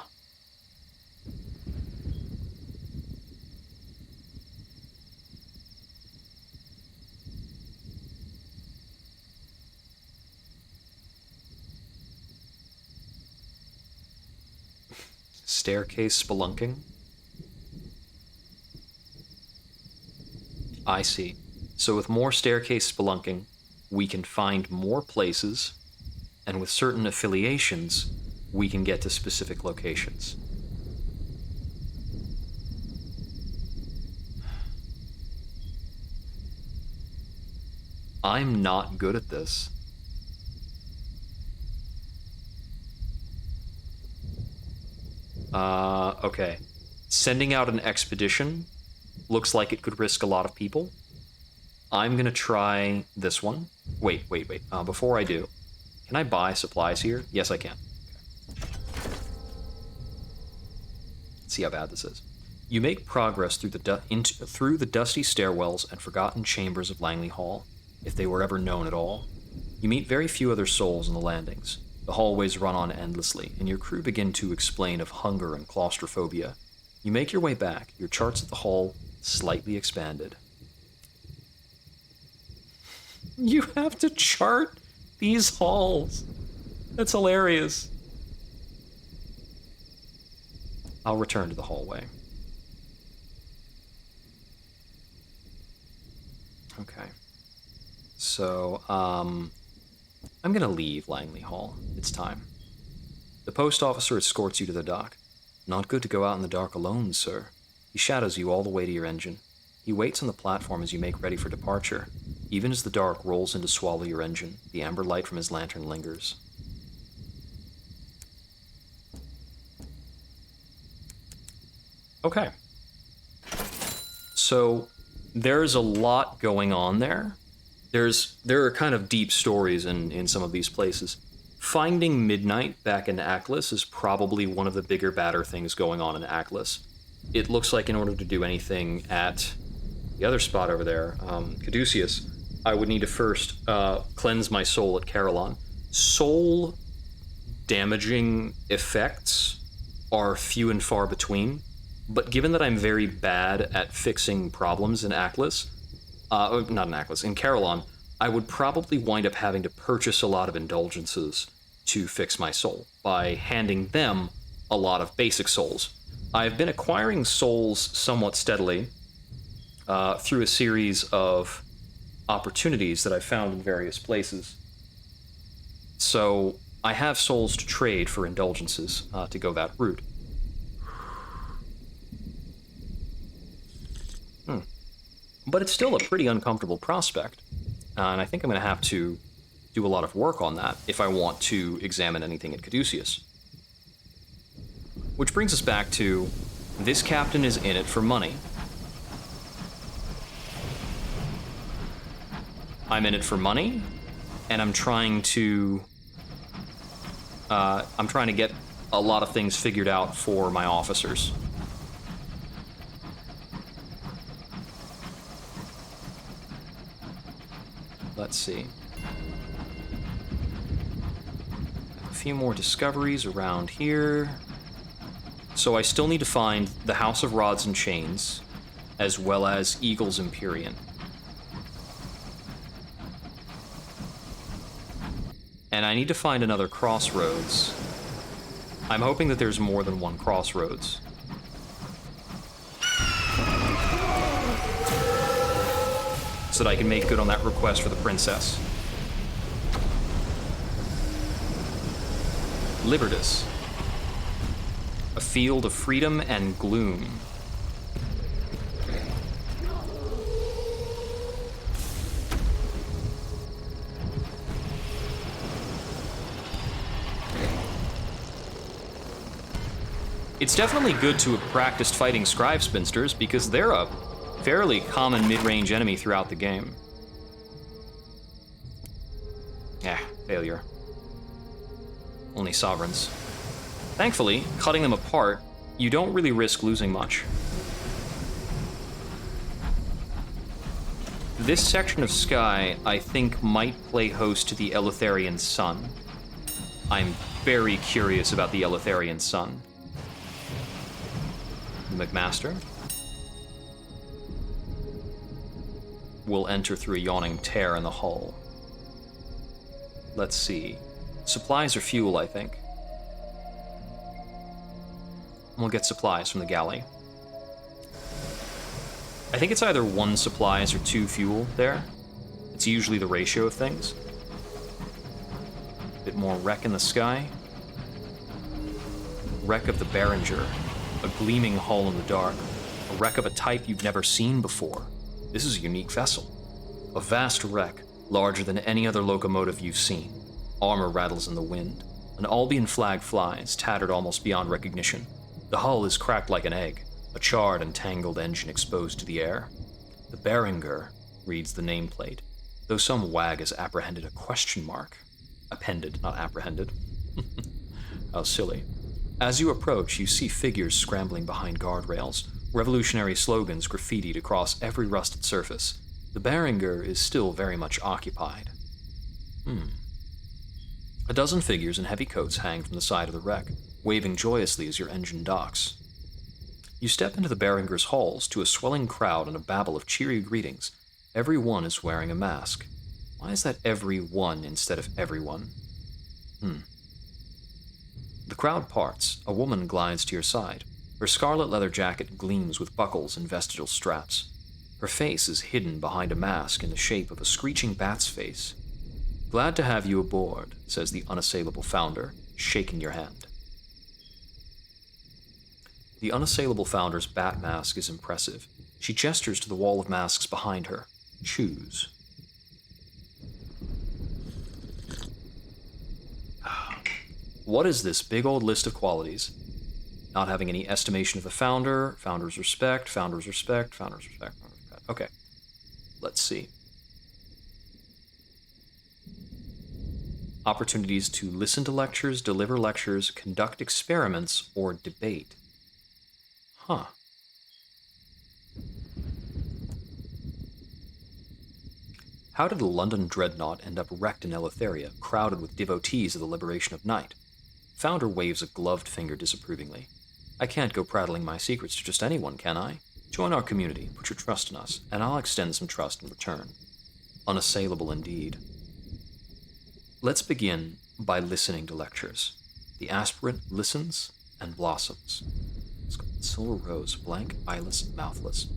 Staircase spelunking? I see. So with more staircase spelunking, we can find more places, and with certain affiliations, we can get to specific locations. I'm not good at this. Okay. Sending out an expedition looks like it could risk a lot of people. I'm gonna try this one. Wait. Before I do, can I buy supplies here? Yes, I can. Okay. Let's see how bad this is. You make progress through through the dusty stairwells and forgotten chambers of Langley Hall, if they were ever known at all. You meet very few other souls in the landings. The hallways run on endlessly, and your crew begin to explain of hunger and claustrophobia. You make your way back, your charts at the hall slightly expanded. You have to chart these halls. That's hilarious. I'll return to the hallway. Okay. So, I'm gonna leave Langley Hall. It's time. The post officer escorts you to the dock. Not good to go out in the dark alone, sir. He shadows you all the way to your engine. He waits on the platform as you make ready for departure. Even as the dark rolls in to swallow your engine, the amber light from his lantern lingers. Okay. So, there's a lot going on there. There are kind of deep stories in some of these places. Finding Midnight back in Aklis is probably one of the bigger, badder things going on in Aklis. It looks like in order to do anything at the other spot over there, Caduceus, I would need to first cleanse my soul at Carillon. Soul damaging effects are few and far between, but given that I'm very bad at fixing problems in Aklis, not in Aklis, in Carillon, I would probably wind up having to purchase a lot of indulgences to fix my soul by handing them a lot of basic souls. I've been acquiring souls somewhat steadily through a series of opportunities that I've found in various places. So I have souls to trade for indulgences to go that route. But it's still a pretty uncomfortable prospect, and I think I'm going to have to do a lot of work on that if I want to examine anything at Caduceus. Which brings us back to, this captain is in it for money. I'm in it for money, and I'm trying to get a lot of things figured out for my officers. Let's see. A few more discoveries around here. So I still need to find the House of Rods and Chains, as well as Eagle's Empyrean. And I need to find another crossroads. I'm hoping that there's more than one crossroads. So that I can make good on that request for the princess. Libertas. A field of freedom and gloom. It's definitely good to have practiced fighting scribe spinsters because they're a fairly common mid-range enemy throughout the game. Failure. Only sovereigns. Thankfully, cutting them apart, you don't really risk losing much. This section of sky, I think, might play host to the Eleutherian sun. I'm very curious about the Eleutherian sun. The McMaster will enter through a yawning tear in the hull. Let's see. Supplies or fuel, I think. We'll get supplies from the galley. I think it's either 1 supplies or 2 fuel there. It's usually the ratio of things. A bit more wreck in the sky. Wreck of the Behringer. A gleaming hull in the dark. A wreck of a type you've never seen before. This is a unique vessel. A vast wreck, larger than any other locomotive you've seen. Armor rattles in the wind. An Albion flag flies, tattered almost beyond recognition. The hull is cracked like an egg, a charred and tangled engine exposed to the air. The Beringer reads the nameplate, though some wag has apprehended a question mark. Appended, not apprehended. How silly. As you approach, you see figures scrambling behind guardrails, revolutionary slogans graffitied across every rusted surface. The Beringer is still very much occupied. A dozen figures in heavy coats hang from the side of the wreck, waving joyously as your engine docks. You step into the Beringer's halls to a swelling crowd and a babble of cheery greetings. Every one is wearing a mask. Why is that every one instead of everyone? The crowd parts. A woman glides to your side. Her scarlet leather jacket gleams with buckles and vestigial straps. Her face is hidden behind a mask in the shape of a screeching bat's face. "Glad to have you aboard," says the unassailable founder, shaking your hand. The unassailable founder's bat mask is impressive. She gestures to the wall of masks behind her. Choose. What is this big old list of qualities? Not having any estimation of the founder, founder's respect, founder's respect, founder's respect, founder's respect. Okay, let's see. Opportunities to listen to lectures, deliver lectures, conduct experiments, or debate. Huh. How did the London dreadnought end up wrecked in Eleutheria, crowded with devotees of the liberation of night? Founder waves a gloved finger disapprovingly. I can't go prattling my secrets to just anyone, can I? Join our community, put your trust in us, and I'll extend some trust in return. Unassailable indeed. Let's begin by listening to lectures. The aspirant listens and blossoms. Silver rose, blank, eyeless, mouthless.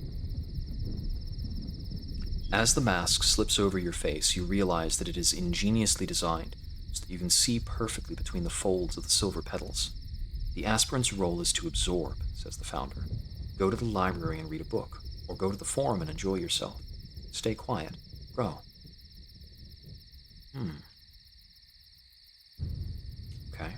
As the mask slips over your face, you realize that it is ingeniously designed so that you can see perfectly between the folds of the silver petals. The aspirant's role is to absorb, says the founder. Go to the library and read a book, or go to the forum and enjoy yourself. Stay quiet. Grow. Okay.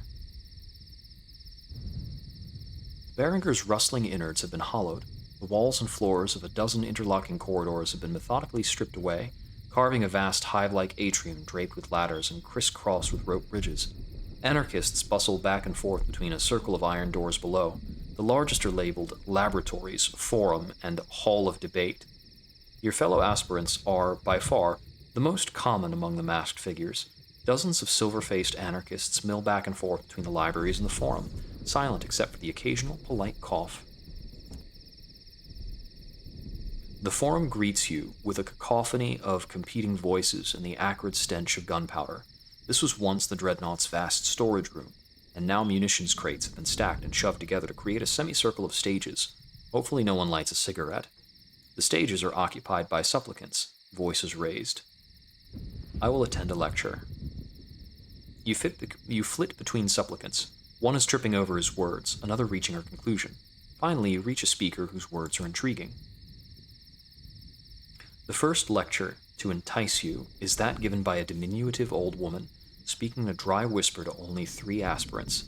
Beringer's rustling innards have been hollowed. The walls and floors of a dozen interlocking corridors have been methodically stripped away, carving a vast hive-like atrium draped with ladders and crisscrossed with rope bridges. Anarchists bustle back and forth between a circle of iron doors below. The largest are labeled Laboratories, Forum, and Hall of Debate. Your fellow aspirants are, by far, the most common among the masked figures. Dozens of silver-faced anarchists mill back and forth between the libraries and the forum, silent except for the occasional polite cough. The forum greets you with a cacophony of competing voices and the acrid stench of gunpowder. This was once the dreadnought's vast storage room, and now munitions crates have been stacked and shoved together to create a semicircle of stages. Hopefully no one lights a cigarette. The stages are occupied by supplicants, voices raised. I will attend a lecture. You flit between supplicants. One is tripping over his words, another reaching her conclusion. Finally, you reach a speaker whose words are intriguing. The first lecture to entice you is that given by a diminutive old woman, speaking in a dry whisper to only 3 aspirants.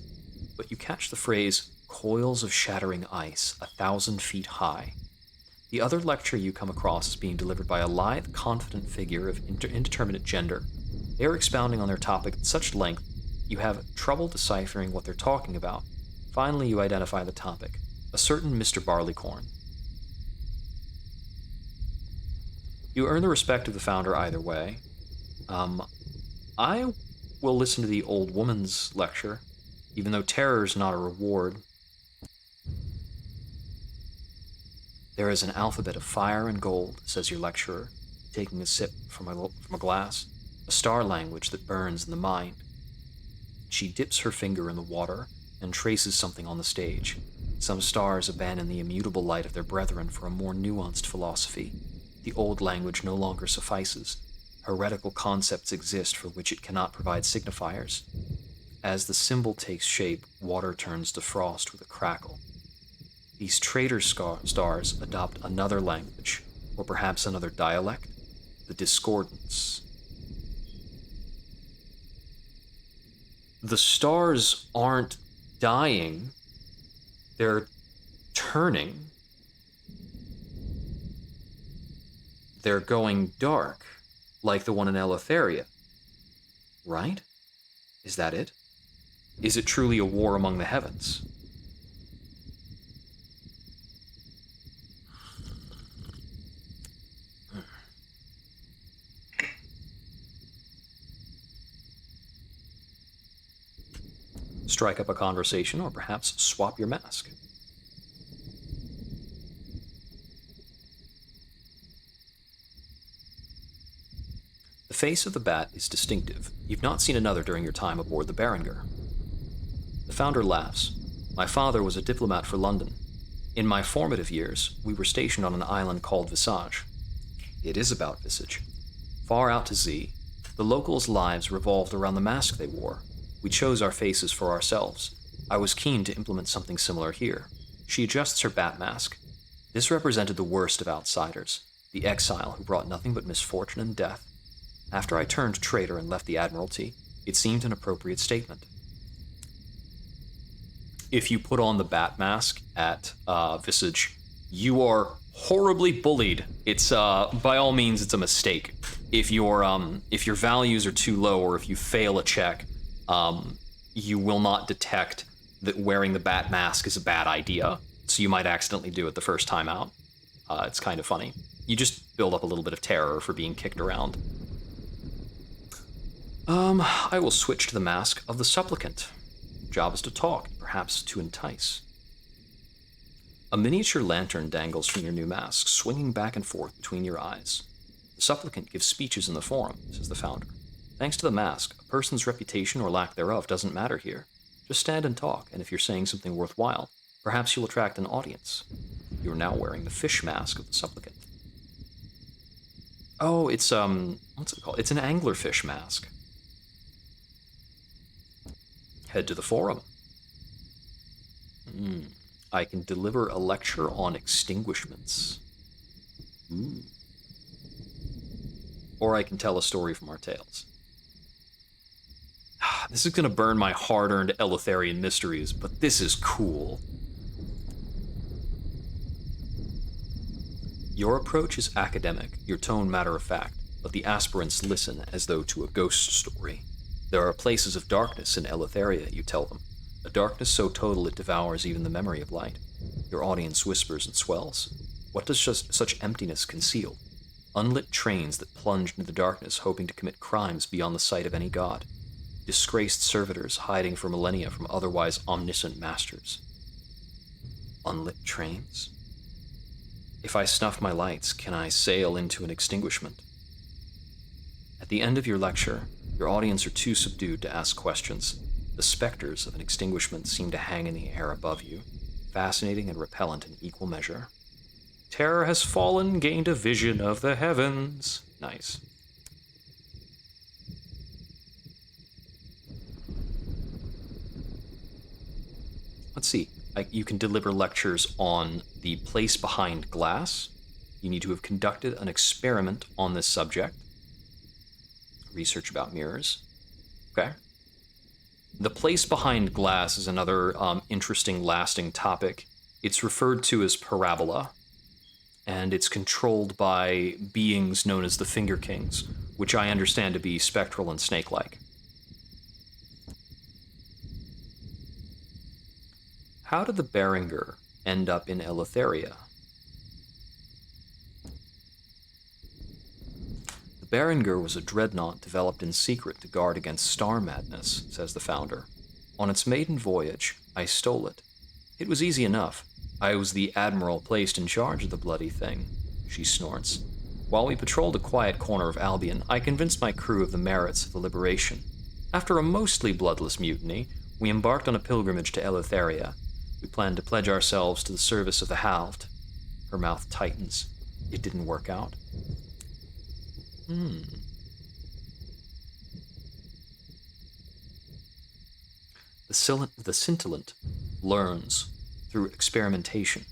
But you catch the phrase, coils of shattering ice, 1,000 feet high. The other lecture you come across is being delivered by a lithe, confident figure of indeterminate gender. They are expounding on their topic at such length you have trouble deciphering what they're talking about. Finally, you identify the topic, a certain Mr. Barleycorn. You earn the respect of the founder either way. I will listen to the old woman's lecture, even though terror is not a reward. There is an alphabet of fire and gold, says your lecturer, taking a sip from a glass, a star language that burns in the mind. She dips her finger in the water and traces something on the stage. Some stars abandon the immutable light of their brethren for a more nuanced philosophy. The old language no longer suffices. Heretical concepts exist for which it cannot provide signifiers. As the symbol takes shape, water turns to frost with a crackle. These traitor stars adopt another language, or perhaps another dialect, the discordance. the stars aren't dying, they're turning. They're going dark, like the one in Eleutheria. Right? Is that it? Is it truly a war among the heavens? Strike up a conversation, or perhaps swap your mask. The face of the bat is distinctive. You've not seen another during your time aboard the Berenger. The founder laughs. My father was a diplomat for London. In my formative years, we were stationed on an island called Visage. It is about Visage. Far out to sea, the locals' lives revolved around the mask they wore. We chose our faces for ourselves. I was keen to implement something similar here. She adjusts her bat mask. This represented the worst of outsiders, the exile who brought nothing but misfortune and death. After I turned traitor and left the Admiralty, it seemed an appropriate statement. If you put on the bat mask at Visage, you are horribly bullied. It's by all means, it's a mistake. If your values are too low, or if you fail a check, you will not detect that wearing the bat mask is a bad idea. So you might accidentally do it the first time out. It's kind of funny. You just build up a little bit of terror for being kicked around. I will switch to the mask of the supplicant. Job is to talk, perhaps to entice. A miniature lantern dangles from your new mask, swinging back and forth between your eyes. The supplicant gives speeches in the forum, says the founder. Thanks to the mask, a person's reputation or lack thereof doesn't matter here. Just stand and talk, and if you're saying something worthwhile, perhaps you'll attract an audience. You are now wearing the fish mask of the supplicant. Oh, it's, what's it called? It's an anglerfish mask. Head to the forum. I can deliver a lecture on extinguishments. Ooh. Or I can tell a story from our tales. This is going to burn my hard-earned Eleutherian mysteries, but this is cool. Your approach is academic, your tone matter-of-fact, but the aspirants listen as though to a ghost story. There are places of darkness in Eleutheria, you tell them, a darkness so total it devours even the memory of light. Your audience whispers and swells. What does such emptiness conceal? Unlit trains that plunge into the darkness hoping to commit crimes beyond the sight of any god. Disgraced servitors hiding for millennia from otherwise omniscient masters. Unlit trains? If I snuff my lights, can I sail into an extinguishment? At the end of your lecture, your audience are too subdued to ask questions. The specters of an extinguishment seem to hang in the air above you, fascinating and repellent in equal measure. Terror has fallen, gained a vision of the heavens. Nice. Let's see. You can deliver lectures on the place behind glass. You need to have conducted an experiment on this subject. Research about mirrors. Okay. The place behind glass is another interesting, lasting topic. It's referred to as parabola, and it's controlled by beings known as the Finger Kings, which I understand to be spectral and snake-like. How did the Berenger end up in Eleutheria? The Berenger was a dreadnought developed in secret to guard against star madness, says the founder. On its maiden voyage, I stole it. It was easy enough. I was the admiral placed in charge of the bloody thing, she snorts. While we patrolled a quiet corner of Albion, I convinced my crew of the merits of the liberation. After a mostly bloodless mutiny, we embarked on a pilgrimage to Eleutheria. We planned to pledge ourselves to the service of the halved. Her mouth tightens. It didn't work out. The scintillant learns through experimentation,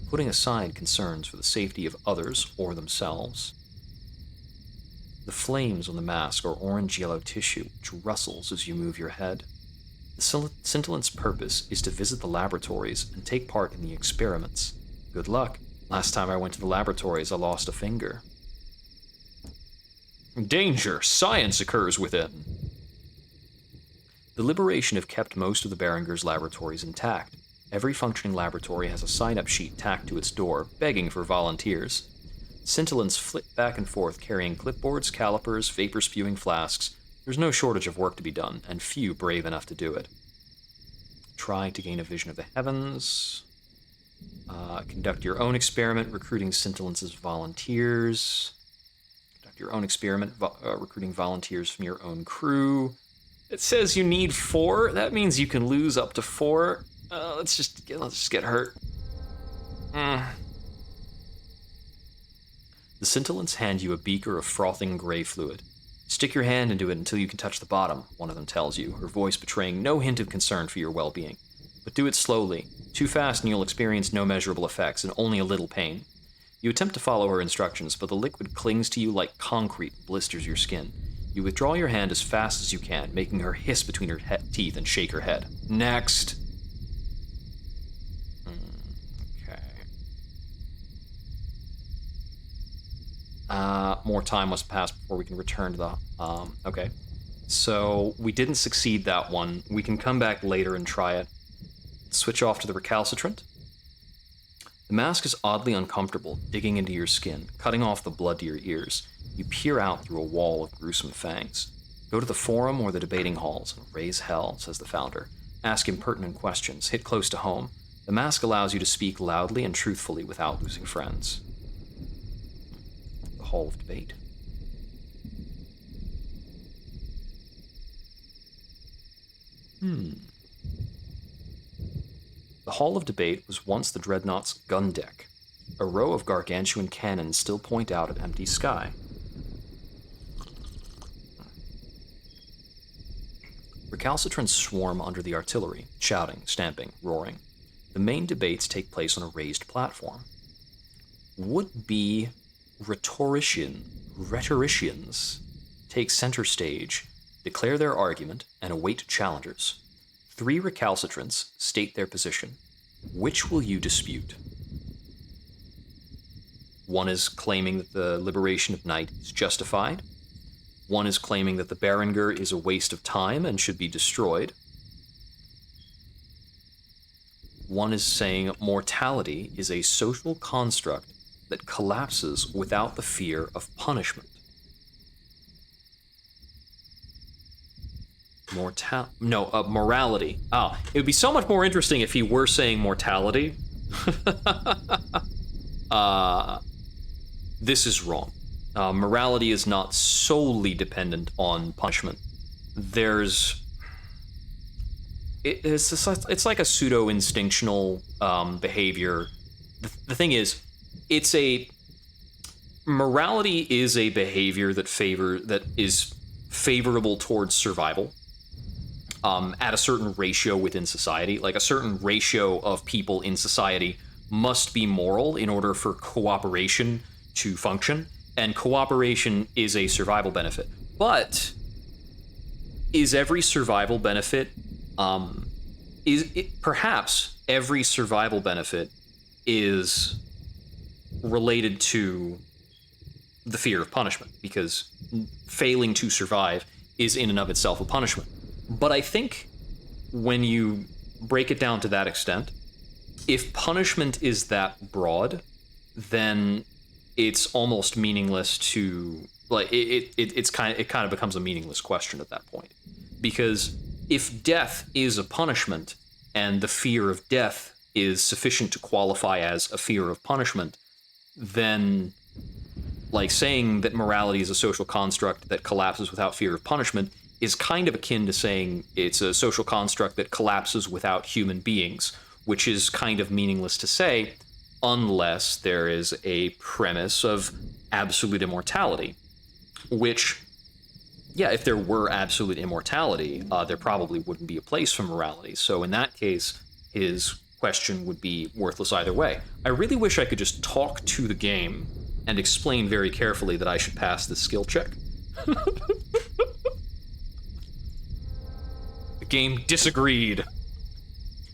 putting aside concerns for the safety of others or themselves. The flames on the mask are orange-yellow tissue which rustles as you move your head. The Scintillant's purpose is to visit the laboratories and take part in the experiments. Good luck. Last time I went to the laboratories, I lost a finger. Danger! Science occurs within! The Liberation have kept most of the Berenger's laboratories intact. Every functioning laboratory has a sign-up sheet tacked to its door, begging for volunteers. Scintillants flit back and forth carrying clipboards, calipers, vapor-spewing flasks. There's no shortage of work to be done, and few brave enough to do it. Try to gain a vision of the heavens. Conduct your own experiment, recruiting Scintillants as volunteers. Conduct your own experiment, recruiting volunteers from your own crew. It says you need 4. That means you can lose up to 4. Let's just get hurt. The Scintillants hand you a beaker of frothing gray fluid. Stick your hand into it until you can touch the bottom, one of them tells you, her voice betraying no hint of concern for your well-being. But do it slowly. Too fast and you'll experience no measurable effects and only a little pain. You attempt to follow her instructions, but the liquid clings to you like concrete and blisters your skin. You withdraw your hand as fast as you can, making her hiss between her teeth and shake her head. Next. Okay. More time must pass before we can return to the... okay. So, we didn't succeed that one. We can come back later and try it. Switch off to the recalcitrant. The mask is oddly uncomfortable, digging into your skin, cutting off the blood to your ears. You peer out through a wall of gruesome fangs. Go to the forum or the debating halls and raise hell, says the founder. Ask impertinent questions, hit close to home. The mask allows you to speak loudly and truthfully without losing friends. The Hall of Debate. The Hall of Debate was once the Dreadnought's gun deck. A row of gargantuan cannons still point out at empty sky. Recalcitrants swarm under the artillery, shouting, stamping, roaring. The main debates take place on a raised platform. Would-be rhetoricians take center stage, declare their argument, and await challengers. 3 recalcitrants state their position. Which will you dispute? One is claiming that the liberation of night is justified. One is claiming that the Berenger is a waste of time and should be destroyed. One is saying mortality is a social construct that collapses without the fear of punishment. Morality. It would be so much more interesting if he were saying mortality. This is wrong. Morality is not solely dependent on punishment. It's like a pseudo-instinctional behavior. The thing is, morality is a behavior that is favorable towards survival. At a certain ratio within society, like a certain ratio of people in society must be moral in order for cooperation to function, and cooperation is a survival benefit. But is every survival benefit, perhaps every survival benefit is related to the fear of punishment, because failing to survive is in and of itself a punishment. But I think when you break it down to that extent, if punishment is that broad, then it's almost meaningless to, like, it kind of becomes a meaningless question at that point. Because if death is a punishment and the fear of death is sufficient to qualify as a fear of punishment, then, like, saying that morality is a social construct that collapses without fear of punishment is kind of akin to saying it's a social construct that collapses without human beings, which is kind of meaningless to say unless there is a premise of absolute immortality, which, yeah, if there were absolute immortality, there probably wouldn't be a place for morality. So in that case, his question would be worthless either way. I really wish I could just talk to the game and explain very carefully that I should pass this skill check. The game disagreed.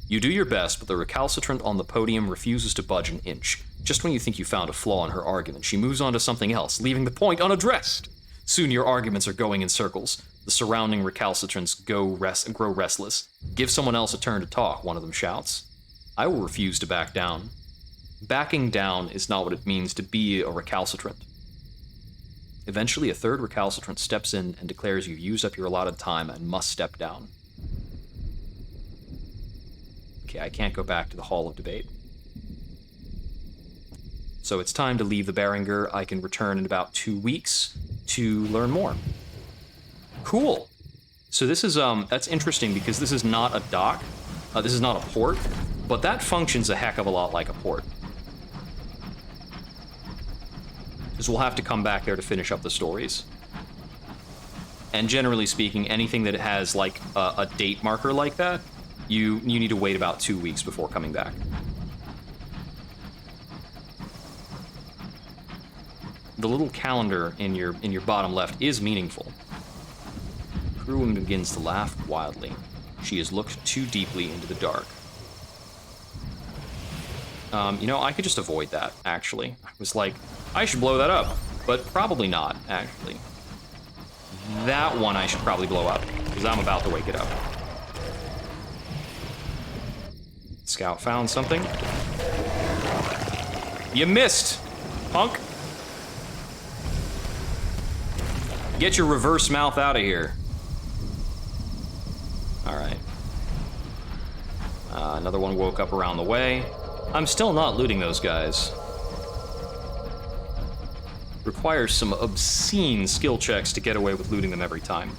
You do your best, but the recalcitrant on the podium refuses to budge an inch. Just when you think you found a flaw in her argument, she moves on to something else, leaving the point unaddressed. Soon your arguments are going in circles. The surrounding recalcitrants grow restless. Give someone else a turn to talk, one of them shouts. I will refuse to back down. Backing down is not what it means to be a recalcitrant. Eventually, a third recalcitrant steps in and declares you've used up your allotted time and must step down. Okay, I can't go back to the Hall of Debate. So it's time to leave the Beringer. I can return in about 2 weeks to learn more. Cool. So this is, that's interesting because this is not a dock. This is not a port, but that functions a heck of a lot like a port. Because we'll have to come back there to finish up the stories. And generally speaking, anything that has like a date marker like that, you need to wait about 2 weeks before coming back. The little calendar in your bottom left is meaningful. Crewin begins to laugh wildly. She has looked too deeply into the dark. You know, I could just avoid that, actually. I was like, I should blow that up, but probably not, actually. That one I should probably blow up, because I'm about to wake it up. Scout found something. You missed, punk. Get your reverse mouth out of here. All right. Another one woke up around the way. I'm still not looting those guys. Requires some obscene skill checks to get away with looting them every time.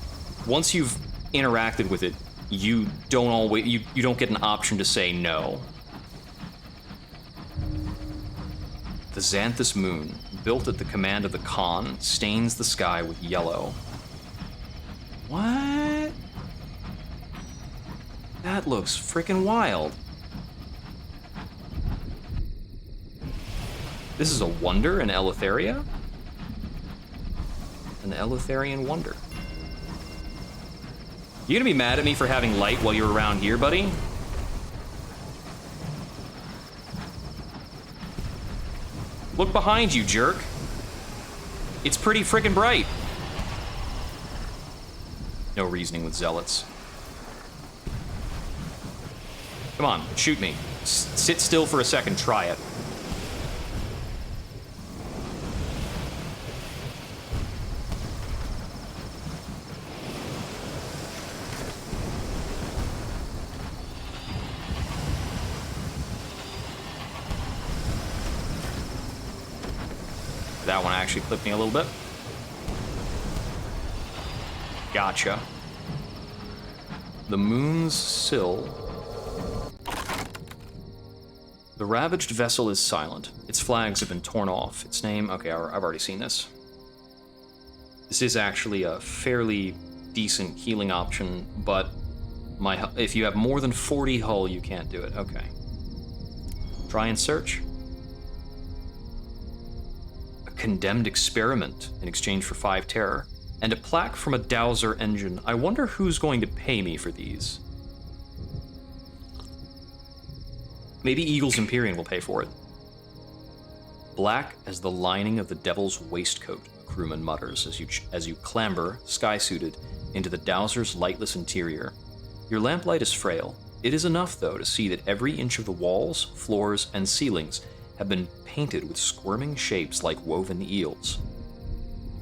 Once you've interacted with it, you don't get an option to say no. The Xanthus moon, built at the command of the Khan, stains the sky with yellow. What? That looks freaking wild. This is a wonder in Eleutheria? An Eleutherian wonder. You gonna be mad at me for having light while you're around here, buddy? Look behind you, jerk. It's pretty freaking bright. No reasoning with zealots. Come on, shoot me. Sit still for a second, try it. That one actually clipped me a little bit. Gotcha. The moon's sill. The ravaged vessel is silent. Its flags have been torn off. Its name... Okay, I've already seen this. This is actually a fairly decent healing option, but if you have more than 40 hull, you can't do it. Okay. Try and search. A condemned experiment in exchange for 5 terror. And a plaque from a dowser engine. I wonder who's going to pay me for these. Maybe Eagle's Empyrean will pay for it. Black as the lining of the devil's waistcoat, a crewman mutters as you clamber, sky-suited, into the dowser's lightless interior. Your lamplight is frail. It is enough, though, to see that every inch of the walls, floors, and ceilings have been painted with squirming shapes like woven eels.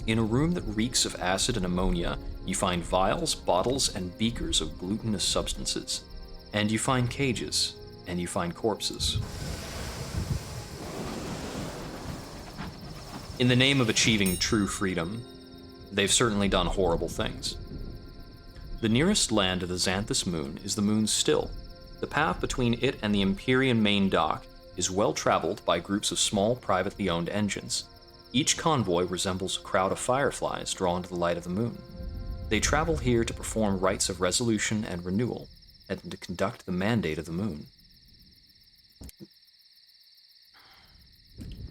In a room that reeks of acid and ammonia, you find vials, bottles, and beakers of glutinous substances. And you find cages. And you find corpses. In the name of achieving true freedom, they've certainly done horrible things. The nearest land to the Xanthus moon is the moon's still. The path between it and the Empyrean main dock is well traveled by groups of small, privately owned engines. Each convoy resembles a crowd of fireflies drawn to the light of the moon. They travel here to perform rites of resolution and renewal, and to conduct the mandate of the moon.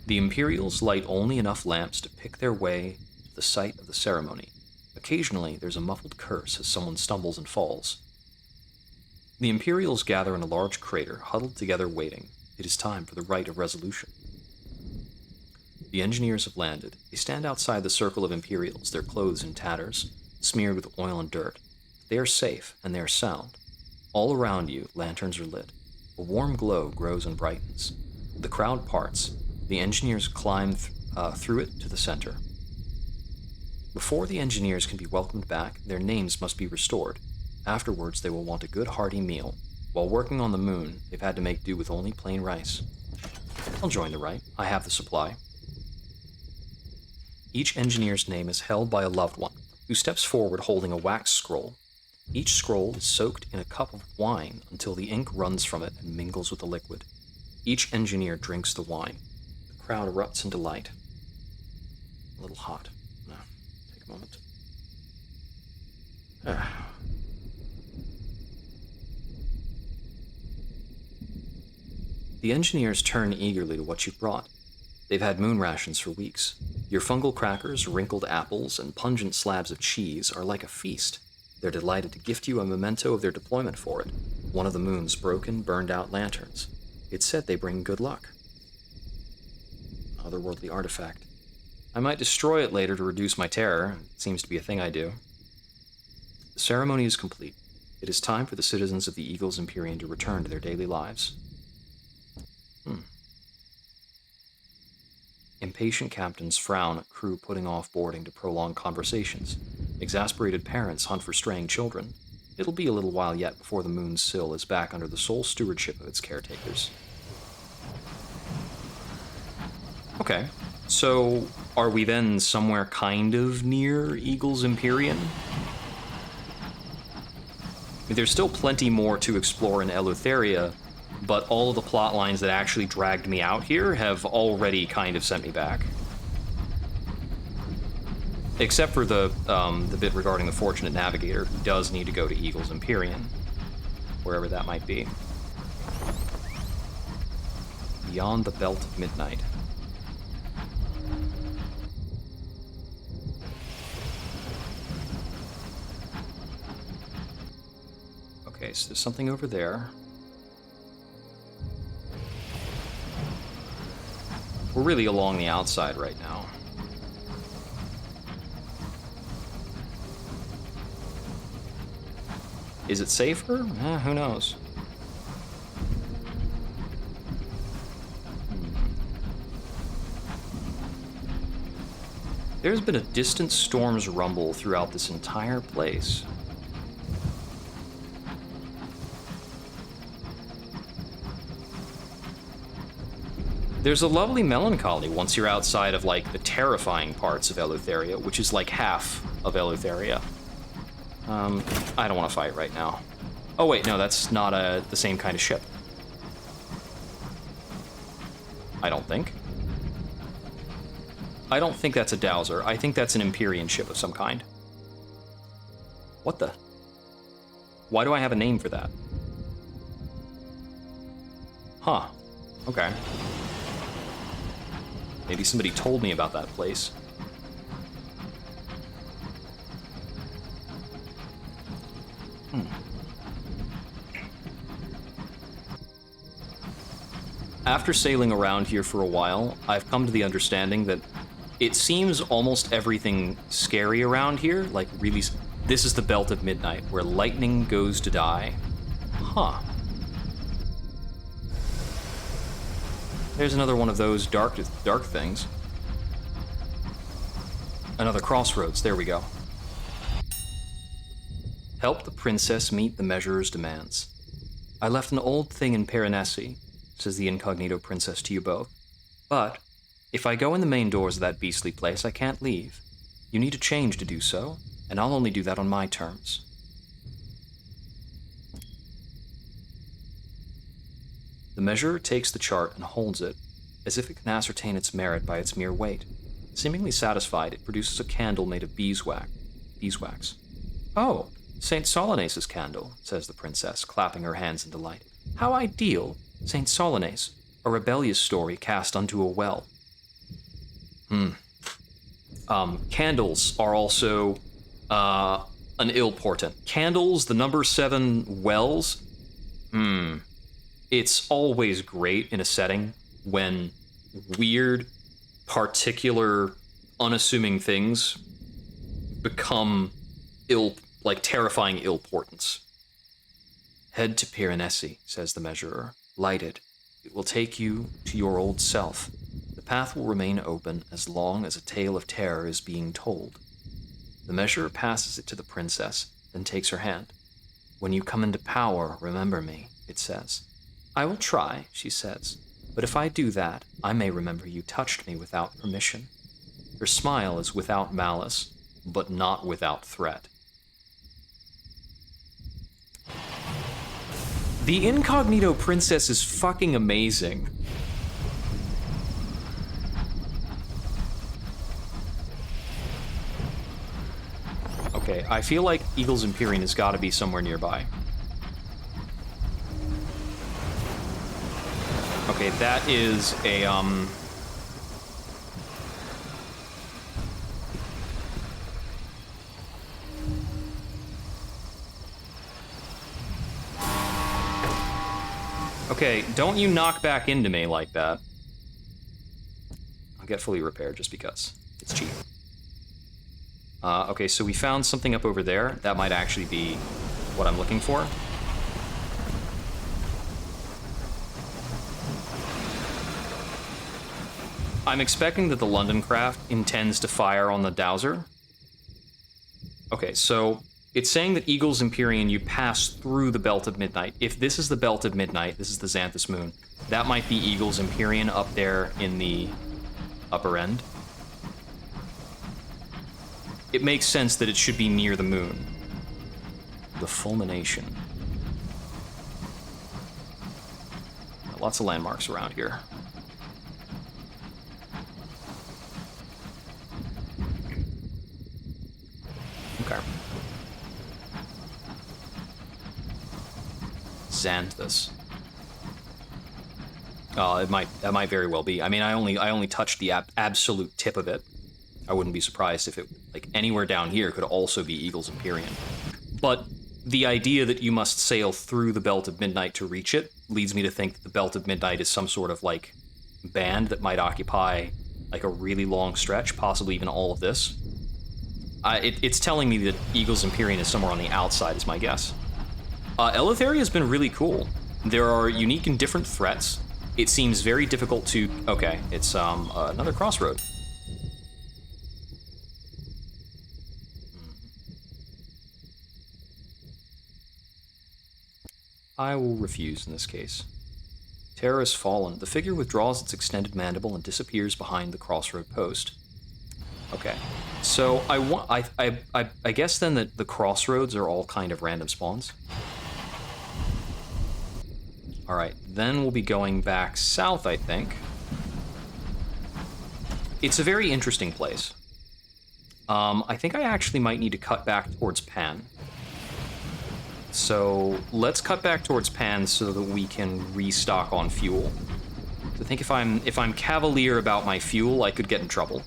The Imperials light only enough lamps to pick their way to the site of the ceremony. Occasionally, there's a muffled curse as someone stumbles and falls. The Imperials gather in a large crater, huddled together waiting. It is time for the rite of resolution. The engineers have landed. They stand outside the circle of Imperials, their clothes in tatters, smeared with oil and dirt. They are safe, and they are sound. All around you, lanterns are lit. A warm glow grows and brightens. The crowd parts. The engineers climb through it to the center. Before the engineers can be welcomed back, their names must be restored. Afterwards, they will want a good hearty meal. While working on the moon, they've had to make do with only plain rice. I'll join the rite. I have the supply. Each engineer's name is held by a loved one, who steps forward holding a wax scroll. Each scroll is soaked in a cup of wine until the ink runs from it and mingles with the liquid. Each engineer drinks the wine. The crowd erupts in delight. A little hot. No, take a moment. The engineers turn eagerly to what you've brought. They've had moon rations for weeks. Your fungal crackers, wrinkled apples, and pungent slabs of cheese are like a feast. They're delighted to gift you a memento of their deployment for it. One of the moon's broken, burned-out lanterns. It's said they bring good luck. Otherworldly artifact. I might destroy it later to reduce my terror. It seems to be a thing I do. The ceremony is complete. It is time for the citizens of the Eagles Empyrean to return to their daily lives. Impatient captains frown at crew putting off boarding to prolong conversations. Exasperated parents hunt for straying children. It'll be a little while yet before the moon's sill is back under the sole stewardship of its caretakers. Okay, so are we then somewhere kind of near Eagles Empyrean? I mean, there's still plenty more to explore in Eleutheria, but all of the plot lines that actually dragged me out here have already kind of sent me back. Except for the bit regarding the Fortunate Navigator, who does need to go to Eagles Empyrean, wherever that might be. Beyond the Belt of Midnight. Okay, so there's something over there. We're really along the outside right now. Is it safer? Who knows? There's been a distant storm's rumble throughout this entire place. There's a lovely melancholy once you're outside of, like, the terrifying parts of Eleutheria, which is like half of Eleutheria. I don't want to fight right now. Oh wait, no, that's not the same kind of ship. I don't think. I don't think that's a dowser. I think that's an Empyrean ship of some kind. What the? Why do I have a name for that? Huh. Okay. Maybe somebody told me about that place. After sailing around here for a while, I've come to the understanding that it seems almost everything scary around here, like really, this is the Belt of Midnight, where lightning goes to die. Huh. There's another one of those dark things. Another crossroads, there we go. Help the princess meet the measurer's demands. I left an old thing in Piranesi, says the incognito princess to you both. But, if I go in the main doors of that beastly place, I can't leave. You need a change to do so, and I'll only do that on my terms. The measurer takes the chart and holds it, as if it can ascertain its merit by its mere weight. Seemingly satisfied, it produces a candle made of beeswax. Oh, St. Solanus' candle, says the princess, clapping her hands in delight. How ideal! St. Solanus, a rebellious story cast unto a well. Candles are also an ill portent. Candles, the number 7 wells, It's always great in a setting when weird, particular, unassuming things become terrifying ill portents. Head to Piranesi, says the Measurer. Light it. It will take you to your old self. The path will remain open as long as a tale of terror is being told. The Measurer passes it to the princess, then takes her hand. When you come into power, remember me, it says. I will try, she says, but if I do that, I may remember you touched me without permission. Her smile is without malice, but not without threat. The Incognito Princess is fucking amazing. Okay, I feel like Eagle's Empyrean has got to be somewhere nearby. Okay, that is a, Okay, don't you knock back into me like that. I'll get fully repaired just because. It's cheap. Okay, so we found something up over there. That might actually be what I'm looking for. I'm expecting that the London craft intends to fire on the dowser. Okay, so it's saying that Eagle's Empyrean, you pass through the Belt of Midnight. If this is the Belt of Midnight, this is the Xanthus Moon, that might be Eagle's Empyrean up there in the upper end. It makes sense that it should be near the moon. The Fulmination. Lots of landmarks around here. Okay. Xanthus. That might very well be. I mean, I only touched the absolute tip of it. I wouldn't be surprised if it, like, anywhere down here could also be Eagle's Empyrean. But the idea that you must sail through the Belt of Midnight to reach it leads me to think that the Belt of Midnight is some sort of, like, band that might occupy, like, a really long stretch, possibly even all of this. It's telling me that Eagle's Empyrean is somewhere on the outside, is my guess. Eleutheria has been really cool. There are unique and different threats. It seems very difficult to... Okay, it's another crossroad. I will refuse in this case. Terror has fallen. The figure withdraws its extended mandible and disappears behind the crossroad post. Okay, so I guess then that the crossroads are all kind of random spawns. All right, then we'll be going back south, I think. It's a very interesting place. I think I actually might need to cut back towards Pan. So let's cut back towards Pan so that we can restock on fuel. I think if I'm cavalier about my fuel, I could get in trouble.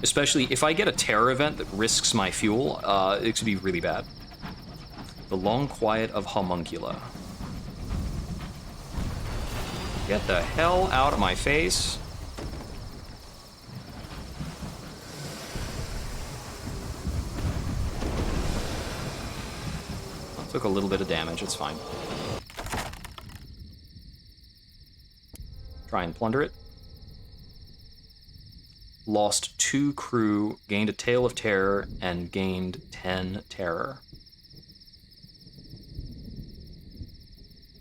Especially if I get a terror event that risks my fuel, it could be really bad. The Long Quiet of Homuncula. Get the hell out of my face. Took a little bit of damage, it's fine. Try and plunder it. Lost 2 crew, gained a tale of terror, and gained 10 terror.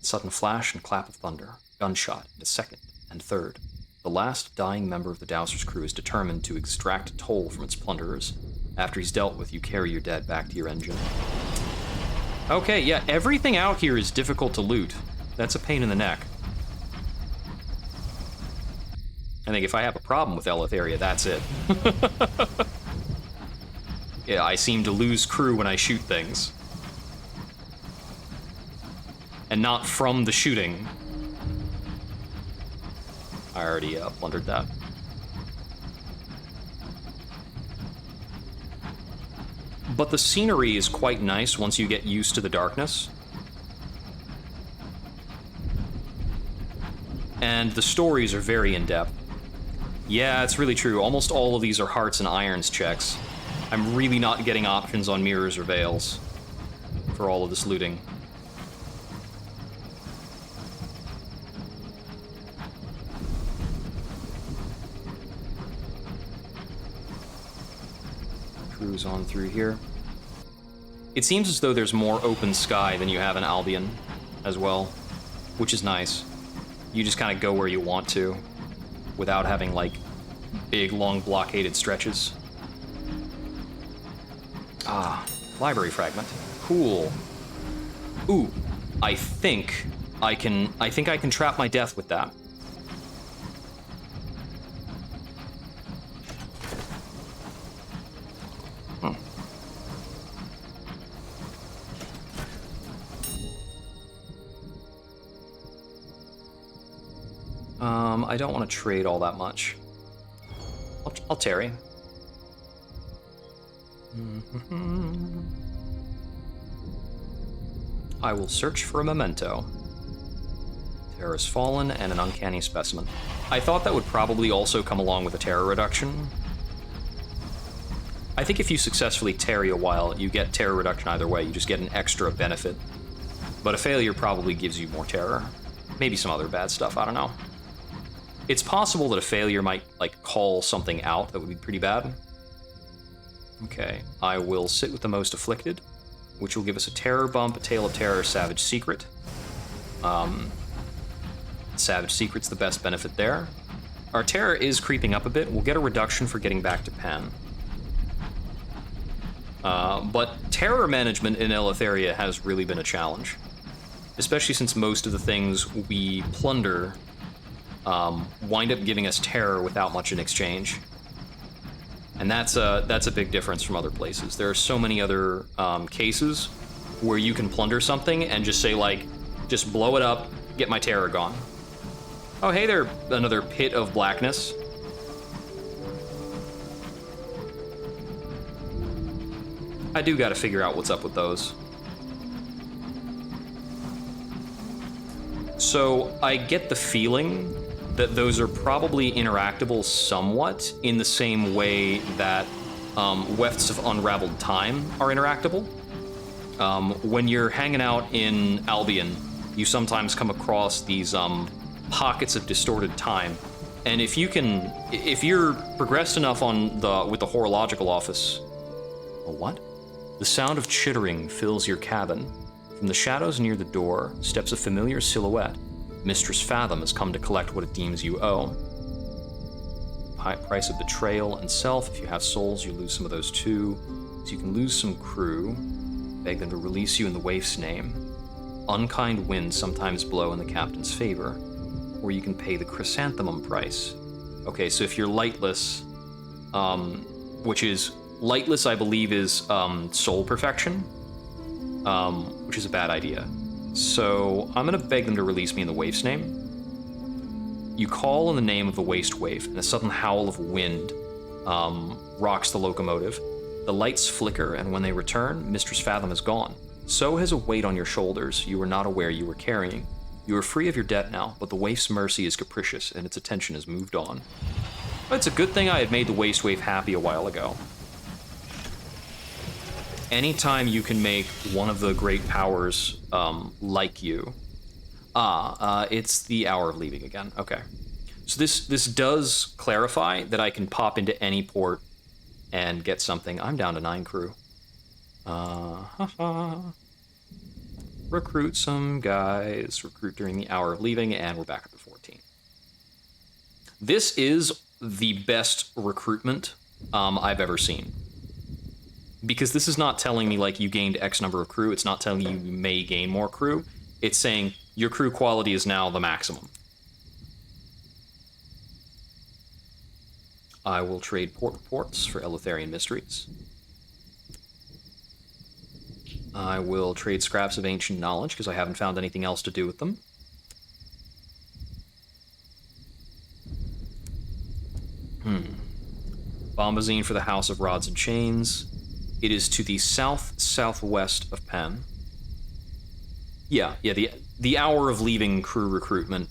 Sudden flash and clap of thunder. Gunshot, and a second, and third. The last dying member of the Dowser's crew is determined to extract a toll from its plunderers. After he's dealt with, you carry your dead back to your engine. Okay, yeah, everything out here is difficult to loot. That's a pain in the neck. I think if I have a problem with Eleutheria, that's it. Yeah, I seem to lose crew when I shoot things. And not from the shooting. I already plundered that. But the scenery is quite nice once you get used to the darkness. And the stories are very in-depth. Yeah, it's really true. Almost all of these are hearts and irons checks. I'm really not getting options on mirrors or veils for all of this looting. Cruise on through here. It seems as though there's more open sky than you have in Albion as well, which is nice. You just kind of go where you want to without having, like, big, long blockaded stretches. Ah, library fragment. Cool. Ooh, I think I can trap my death with that. I don't want to trade all that much. I'll tarry. I will search for a memento. Terror's fallen and an uncanny specimen. I thought that would probably also come along with a terror reduction. I think if you successfully tarry a while, you get terror reduction either way. You just get an extra benefit. But a failure probably gives you more terror. Maybe some other bad stuff, I don't know. It's possible that a failure might, like, call something out that would be pretty bad. Okay, I will sit with the most afflicted, which will give us a terror bump, a tale of terror, savage secret. Savage secret's the best benefit there. Our terror is creeping up a bit. We'll get a reduction for getting back to Pen. But terror management in Eleutheria has really been a challenge, especially since most of the things we plunder wind up giving us terror without much in exchange. And that's a big difference from other places. There are so many other cases where you can plunder something and just say, like, just blow it up, get my terror gone. Oh, hey there, another pit of blackness. I do gotta figure out what's up with those. So I get the feeling that those are probably interactable somewhat in the same way that wefts of unraveled time are interactable. When you're hanging out in Albion, you sometimes come across these pockets of distorted time, and if you're progressed enough with the horological office, what? The sound of chittering fills your cabin. From the shadows near the door steps a familiar silhouette. Mistress Fathom has come to collect what it deems you owe. High price of betrayal and self. If you have souls, you lose some of those too. So you can lose some crew. Beg them to release you in the waif's name. Unkind winds sometimes blow in the captain's favor. Or you can pay the chrysanthemum price. Okay, so if you're lightless, which is... Lightless, I believe, is soul perfection, which is a bad idea. So I'm going to beg them to release me in the waif's name. You call in the name of the waste waif, and a sudden howl of wind rocks the locomotive. The lights flicker, and when they return, Mistress Fathom is gone. So has a weight on your shoulders you were not aware you were carrying. You are free of your debt now, but the waif's mercy is capricious, and its attention has moved on. It's a good thing I had made the waste waif happy a while ago. Anytime you can make one of the great powers like you. It's the hour of leaving again. Okay. So this does clarify that I can pop into any port and get something. I'm down to 9 crew. Recruit some guys. Recruit during the hour of leaving, and we're back up to 14. This is the best recruitment I've ever seen. Because this is not telling me, like, you gained X number of crew. It's not telling you may gain more crew. It's saying your crew quality is now the maximum. I will trade port reports for Eleutherian mysteries. I will trade scraps of ancient knowledge, because I haven't found anything else to do with them. Bombazine for the House of Rods and Chains. It is to the south-southwest of Penn. Yeah, the hour of leaving crew recruitment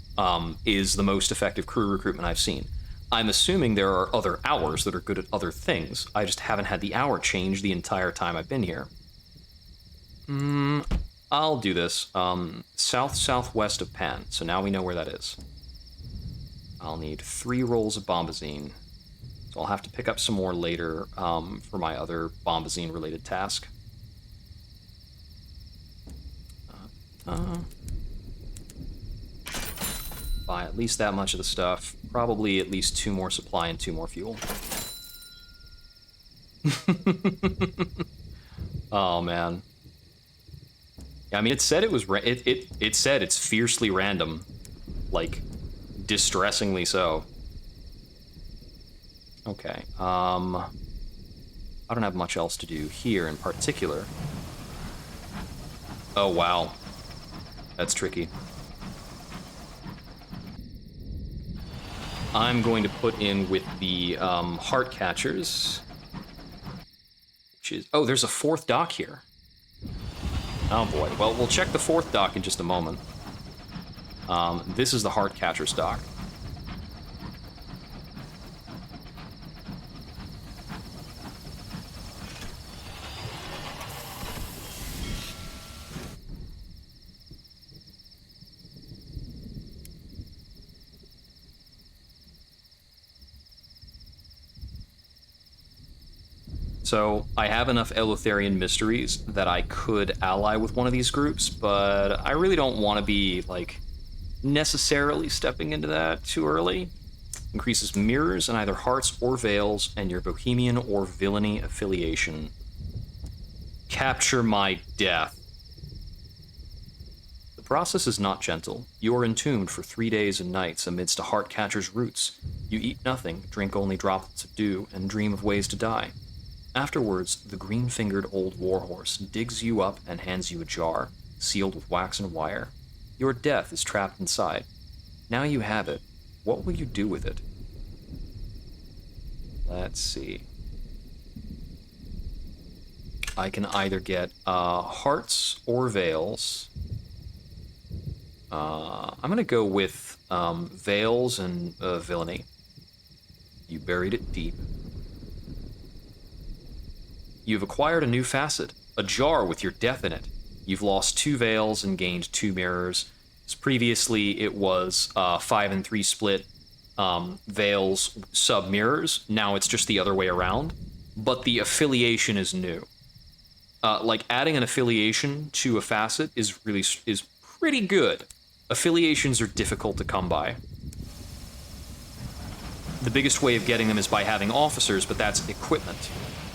is the most effective crew recruitment I've seen. I'm assuming there are other hours that are good at other things. I just haven't had the hour change the entire time I've been here. I'll do this. South-southwest of Penn, so now we know where that is. I'll need 3 rolls of bombazine. So I'll have to pick up some more later for my other bombazine-related task. Buy at least that much of the stuff. Probably at least 2 more supply and 2 more fuel. Oh, man. Yeah, I mean, it said it was... It said it's fiercely random. Like, distressingly so. Okay, I don't have much else to do here in particular. Oh, wow. That's tricky. I'm going to put in with the heart catchers. Which is... Oh, there's a 4th dock here. Oh, boy. Well, we'll check the 4th dock in just a moment. This is the heart catchers dock. So I have enough Eleutherian mysteries that I could ally with one of these groups, but I really don't want to be, like, necessarily stepping into that too early. Increases mirrors in either hearts or veils, and your bohemian or villainy affiliation. Capture my death. The process is not gentle. You are entombed for 3 days and nights amidst a heart catcher's roots. You eat nothing, drink only droplets of dew, and dream of ways to die. Afterwards, the green-fingered old warhorse digs you up and hands you a jar, sealed with wax and wire. Your death is trapped inside. Now you have it. What will you do with it? Let's see. I can either get hearts or veils. I'm going to go with veils and villainy. You buried it deep. You've acquired a new facet, a jar with your death in it. You've lost 2 veils and gained 2 mirrors. As previously, it was 5 and 3 split veils sub-mirrors. Now it's just the other way around. But the affiliation is new. Like, adding an affiliation to a facet is pretty good. Affiliations are difficult to come by. The biggest way of getting them is by having officers, but that's equipment.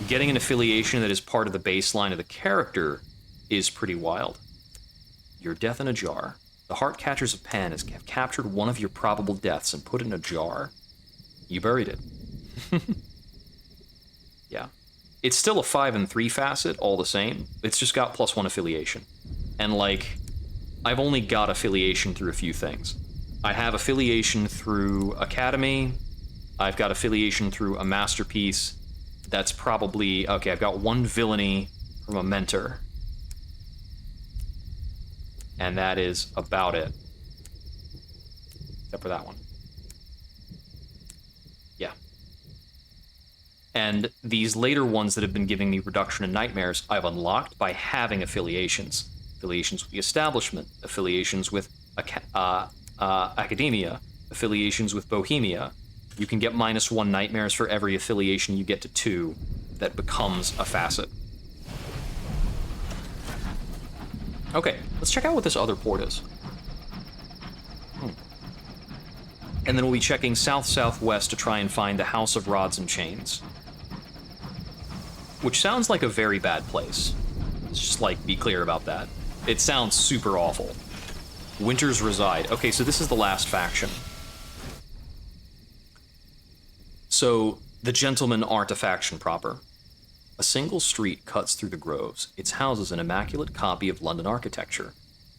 Getting an affiliation that is part of the baseline of the character is pretty wild. Your death in a jar. The heart catchers of Penn have captured one of your probable deaths and put it in a jar. You buried it. Yeah. It's still a 5 and 3 facet, all the same. It's just got +1 affiliation. And, like, I've only got affiliation through a few things. I have affiliation through Academy. I've got affiliation through a masterpiece. That's probably... Okay, I've got 1 villainy from a mentor. And that is about it. Except for that one. Yeah. And these later ones that have been giving me reduction in nightmares, I've unlocked by having affiliations. Affiliations with the establishment. Affiliations with academia. Affiliations with Bohemia. You can get -1 nightmares for every affiliation you get to 2 that becomes a facet. Okay, let's check out what this other port is. And then we'll be checking south-southwest to try and find the House of Rods and Chains. Which sounds like a very bad place. Let's just, like, be clear about that. It sounds super awful. Winters reside. Okay, so this is the last faction. So, the gentlemen aren't a faction proper. A single street cuts through the groves. It houses an immaculate copy of London architecture.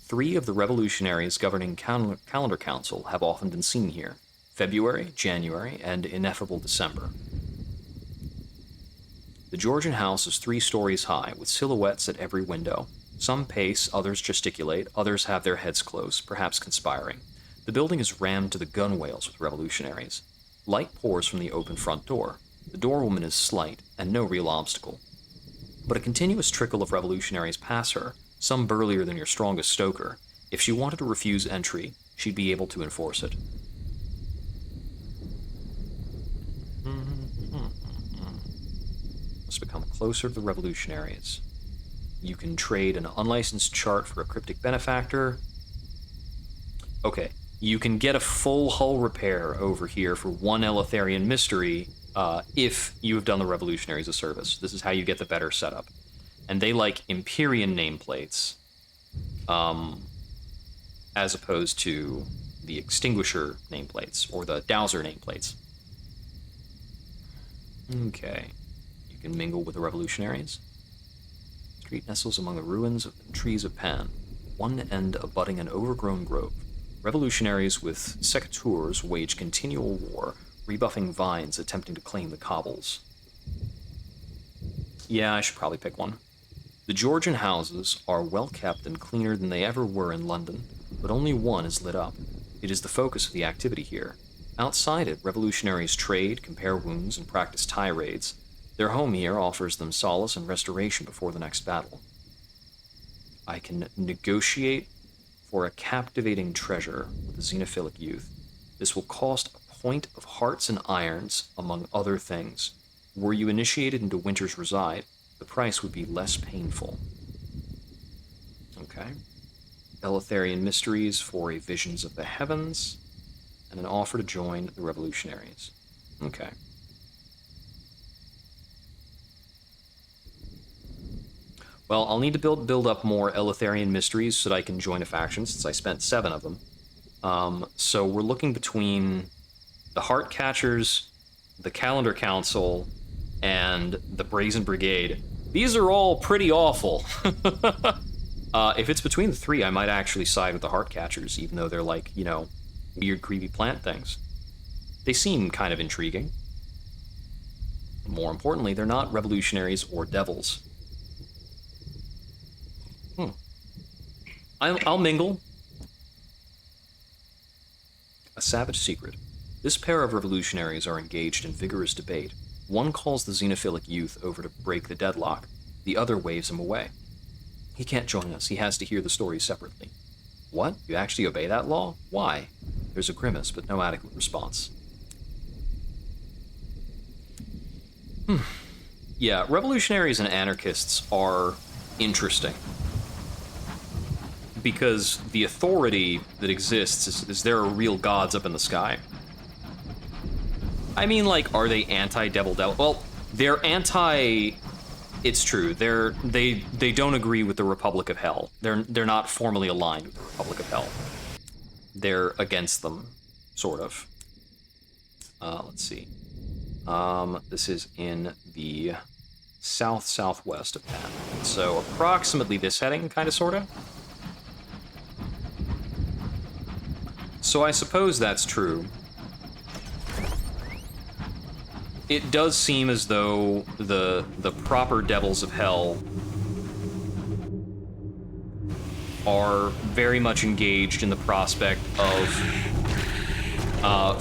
3 of the revolutionaries governing Calendar Council have often been seen here. February, January, and ineffable December. The Georgian house is 3 stories high, with silhouettes at every window. Some pace, others gesticulate, others have their heads close, perhaps conspiring. The building is rammed to the gunwales with revolutionaries. Light pours from the open front door. The doorwoman is slight, and no real obstacle. But a continuous trickle of revolutionaries pass her, some burlier than your strongest stoker. If she wanted to refuse entry, she'd be able to enforce it. Must become closer to the revolutionaries. You can trade an unlicensed chart for a cryptic benefactor. Okay, you can get a full hull repair over here for 1 Eleutherian mystery if you have done the revolutionaries a service. This is how you get the better setup. And they like Empyrean nameplates, as opposed to the Extinguisher nameplates, or the Dowser nameplates. Okay, you can mingle with the revolutionaries. Street nestles among the ruins of the trees of Pan, one end abutting an overgrown grove. Revolutionaries with secateurs wage continual war, rebuffing vines attempting to claim the cobbles. Yeah, I should probably pick one. The Georgian houses are well kept and cleaner than they ever were in London, but only one is lit up. It is the focus of the activity here. Outside it, revolutionaries trade, compare wounds, and practice tirades. Their home here offers them solace and restoration before the next battle. I can negotiate for a captivating treasure with the xenophilic youth. This will cost a point of hearts and irons, among other things. Were you initiated into Winter's Reside, the price would be less painful. Okay. Eleutherian mysteries for a Visions of the Heavens, and an offer to join the revolutionaries. Okay. Well, I'll need to build up more Eleutherian mysteries so that I can join a faction, since I spent 7 of them. So we're looking between the Heart Catchers, the Calendar Council, and the Brazen Brigade. These are all pretty awful. If it's between the 3, I might actually side with the Heart Catchers, even though they're like, you know, weird, creepy plant things. They seem kind of intriguing. More importantly, they're not revolutionaries or devils. I'll mingle. A savage secret. This pair of revolutionaries are engaged in vigorous debate. One calls the xenophilic youth over to break the deadlock. The other waves him away. He can't join us. He has to hear the story separately. What? You actually obey that law? Why? There's a grimace, but no adequate response. Yeah, revolutionaries and anarchists are interesting. Because the authority that exists is there are real gods up in the sky. I mean, like, are they anti-devil? Well, they're anti... It's true. They don't agree with the Republic of Hell. They're not formally aligned with the Republic of Hell. They're against them, sort of. Let's see. This is in the southwest of Pan. So approximately this heading, kind of, sort of. So I suppose that's true. It does seem as though the proper devils of hell are very much engaged in the prospect of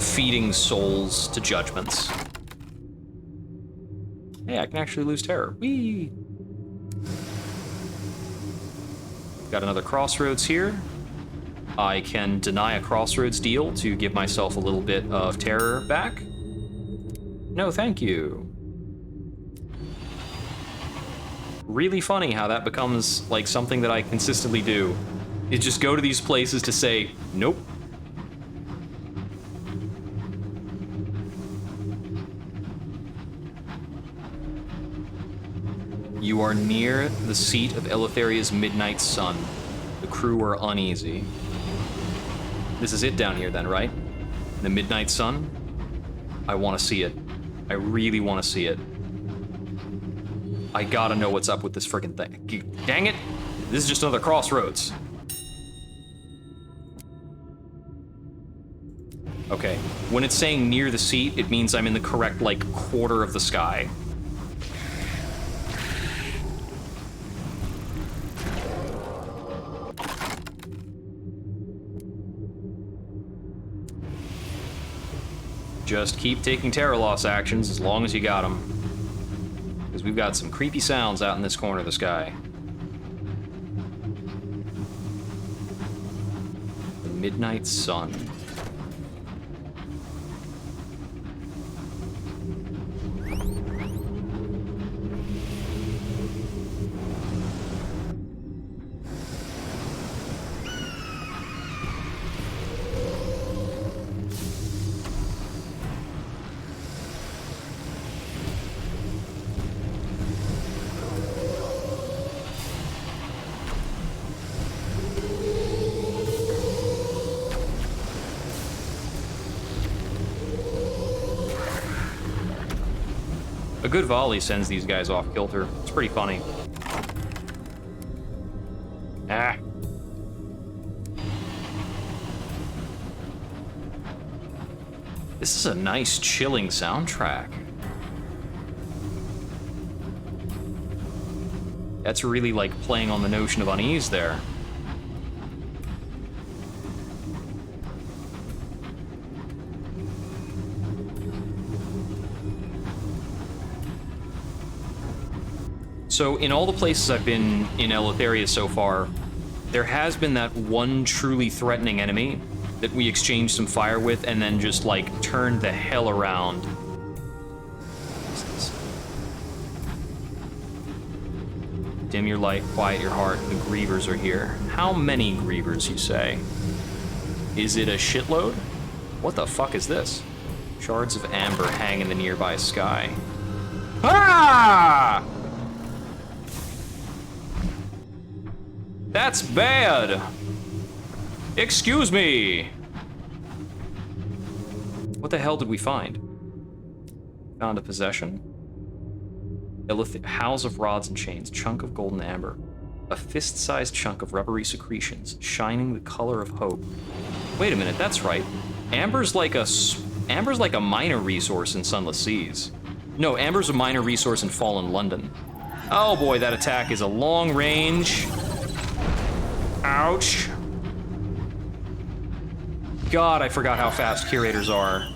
feeding souls to judgments. Hey, I can actually lose terror. Whee! Got another crossroads here. I can deny a crossroads deal to give myself a little bit of terror back. No, thank you. Really funny how that becomes like something that I consistently do. Is just go to these places to say, nope. You are near the seat of Eleutheria's midnight sun. The crew are uneasy. This is it down here then, right? The midnight sun? I want to see it. I really want to see it. I gotta know what's up with this friggin' thing. Dang it! This is just another crossroads. Okay, when it's saying near the seat, it means I'm in the correct, like, quarter of the sky. Just keep taking terror loss actions as long as you got them. Because we've got some creepy sounds out in this corner of the sky. The Midnight Sun. A good volley sends these guys off kilter. It's pretty funny. Ah. This is a nice, chilling soundtrack. That's really like playing on the notion of unease there. So in all the places I've been in Eleutheria so far, there has been that one truly threatening enemy that we exchanged some fire with and then just like turned the hell around. Dim your light, quiet your heart, the grievers are here. How many grievers, you say? Is it a shitload? What the fuck is this? Shards of amber hang in the nearby sky. Ah! That's bad! Excuse me! What the hell did we find? Found a possession? House of rods and chains, chunk of golden amber. A fist-sized chunk of rubbery secretions, shining the color of hope. Wait a minute, that's right. Amber's like a minor resource in Sunless Seas. No, amber's a minor resource in Fallen London. Oh boy, that attack is a long range. Ouch. God, I forgot how fast curators are.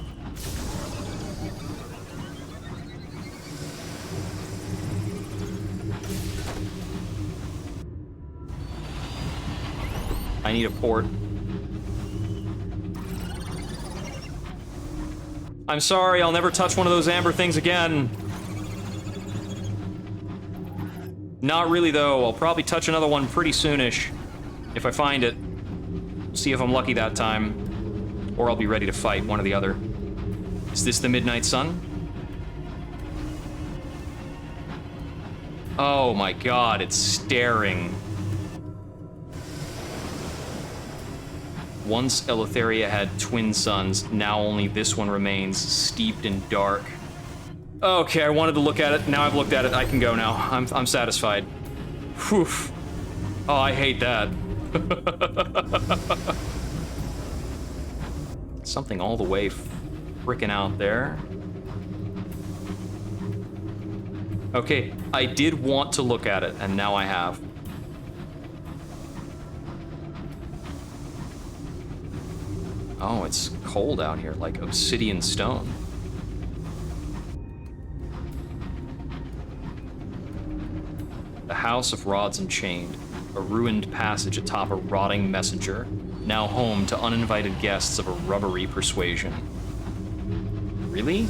I need a port. I'm sorry, I'll never touch one of those amber things again. Not really, though. I'll probably touch another one pretty soonish. If I find it. See if I'm lucky that time. Or I'll be ready to fight, one or the other. Is this the Midnight Sun? Oh my god, it's staring. Once Eleutheria had twin suns, now only this one remains, steeped in dark. Okay, I wanted to look at it. Now I've looked at it, I can go now. I'm satisfied. Whew. Oh, I hate that. Something all the way frickin' out there. Okay, I did want to look at it, and now I have. Oh, it's cold out here, like obsidian stone. The House of Rods and Chained, a ruined passage atop a rotting messenger, now home to uninvited guests of a rubbery persuasion. Really?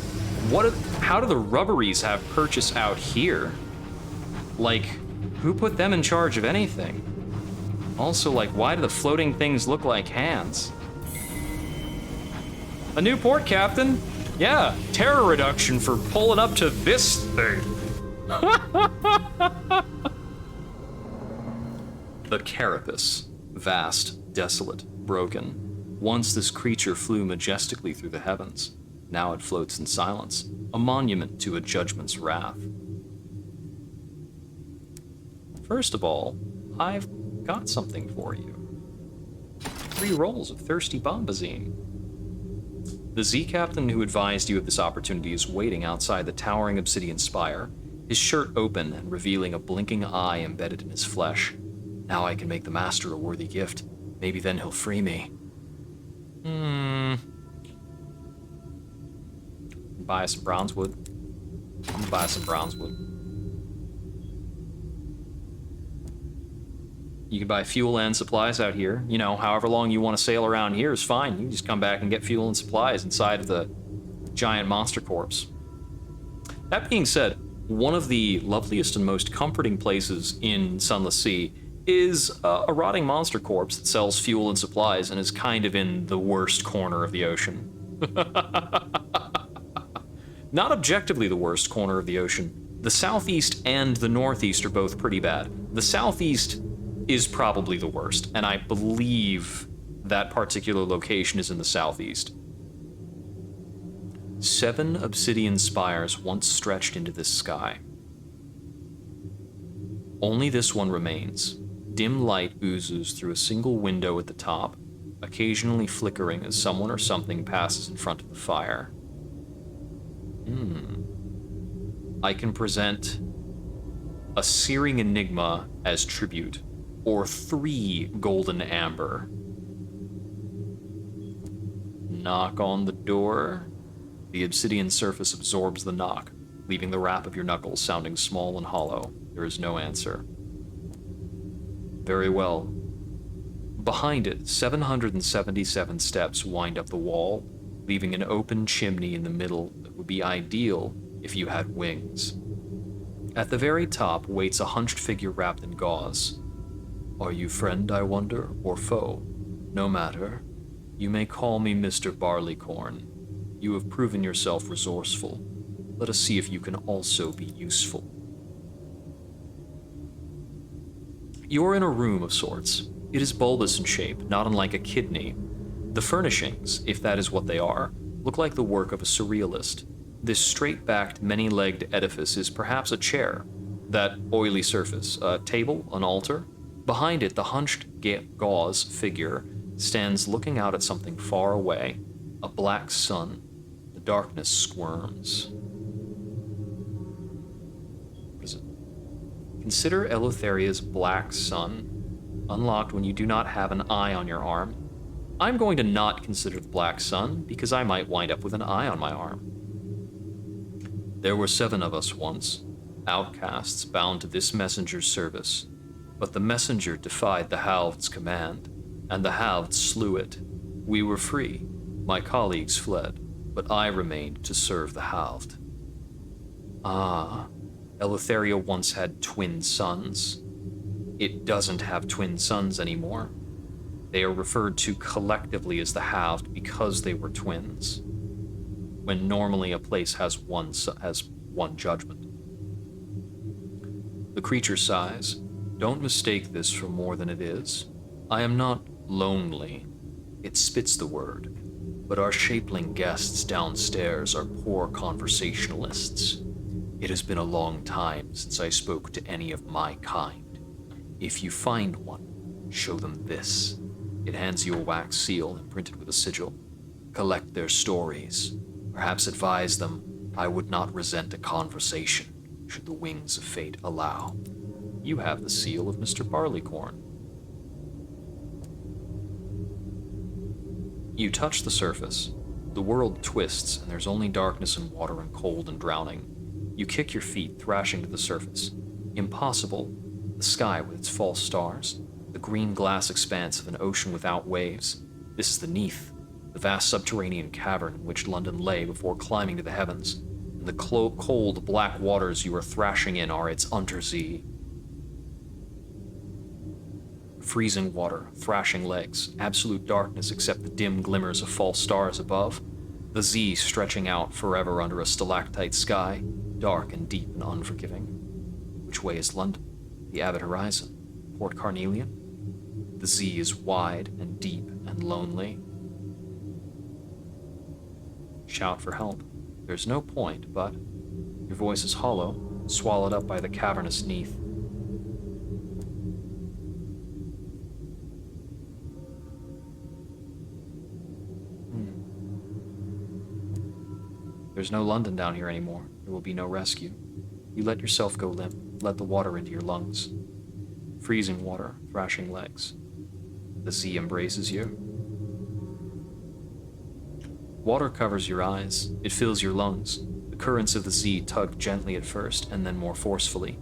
How do the rubberies have purchase out here? Like, who put them in charge of anything? Also, like, why do the floating things look like hands? A new port, Captain. Yeah, terror reduction for pulling up to this thing. The Carapace. Vast, desolate, broken. Once this creature flew majestically through the heavens. Now it floats in silence, a monument to a judgment's wrath. First of all, I've got something for you. 3 rolls of thirsty bombazine. The Z-Captain who advised you of this opportunity is waiting outside the towering obsidian spire, his shirt open and revealing a blinking eye embedded in his flesh. Now I can make the Master a worthy gift. Maybe then he'll free me. Buy some bronze wood. I'm gonna buy some bronze wood. You can buy fuel and supplies out here. You know, however long you want to sail around here is fine. You can just come back and get fuel and supplies inside of the giant monster corpse. That being said, one of the loveliest and most comforting places in Sunless Sea is a rotting monster corpse that sells fuel and supplies and is kind of in the worst corner of the ocean. Not objectively the worst corner of the ocean. The southeast and the northeast are both pretty bad. The southeast is probably the worst, and I believe that particular location is in the southeast. 7 obsidian spires once stretched into this sky. Only this one remains. Dim light oozes through a single window at the top, occasionally flickering as someone or something passes in front of the fire. I can present a searing enigma as tribute, or 3 golden amber. Knock on the door. The obsidian surface absorbs the knock, leaving the rap of your knuckles sounding small and hollow. There is no answer. Very well. Behind it, 777 steps wind up the wall, leaving an open chimney in the middle that would be ideal if you had wings. At the very top waits a hunched figure wrapped in gauze. Are you friend, I wonder, or foe? No matter. You may call me Mr. Barleycorn. You have proven yourself resourceful. Let us see if you can also be useful. You're in a room of sorts. It is bulbous in shape, not unlike a kidney. The furnishings, if that is what they are, look like the work of a surrealist. This straight-backed, many-legged edifice is perhaps a chair, that oily surface, a table, an altar. Behind it, the hunched gauze figure stands looking out at something far away, a black sun. The darkness squirms. What is it? Consider Eleutheria's black sun, unlocked when you do not have an eye on your arm. I'm going to not consider the black sun, because I might wind up with an eye on my arm. There were 7 of us once, outcasts bound to this messenger's service. But the messenger defied the Halved's command, and the Halved slew it. We were free. My colleagues fled, but I remained to serve the Halved. Ah, Eleutheria once had twin sons. It doesn't have twin sons anymore. They are referred to collectively as the Halved because they were twins, when normally a place has one judgment. The creature sighs. Don't mistake this for more than it is. I am not lonely. It spits the word. But our shapeling guests downstairs are poor conversationalists. It has been a long time since I spoke to any of my kind. If you find one, show them this. It hands you a wax seal imprinted with a sigil. Collect their stories. Perhaps advise them I would not resent a conversation, should the wings of fate allow. You have the seal of Mr. Barleycorn. You touch the surface. The world twists, and there's only darkness and water and cold and drowning. You kick your feet, thrashing to the surface. Impossible. The sky with its false stars. The green glass expanse of an ocean without waves. This is the Neath, the vast subterranean cavern in which London lay before climbing to the heavens. And the cold, black waters you are thrashing in are its Untersee. Freezing water, thrashing legs, absolute darkness except the dim glimmers of false stars above, the Z stretching out forever under a stalactite sky, dark and deep and unforgiving. Which way is London? The Abbot Horizon? Port Carnelian? The Z is wide and deep and lonely. Shout for help. There's no point, but your voice is hollow, swallowed up by the cavernous Neath. There's no London down here anymore. There will be no rescue. You let yourself go limp. Let the water into your lungs. Freezing water, thrashing legs. The sea embraces you. Water covers your eyes. It fills your lungs. The currents of the sea tug gently at first, and then more forcefully.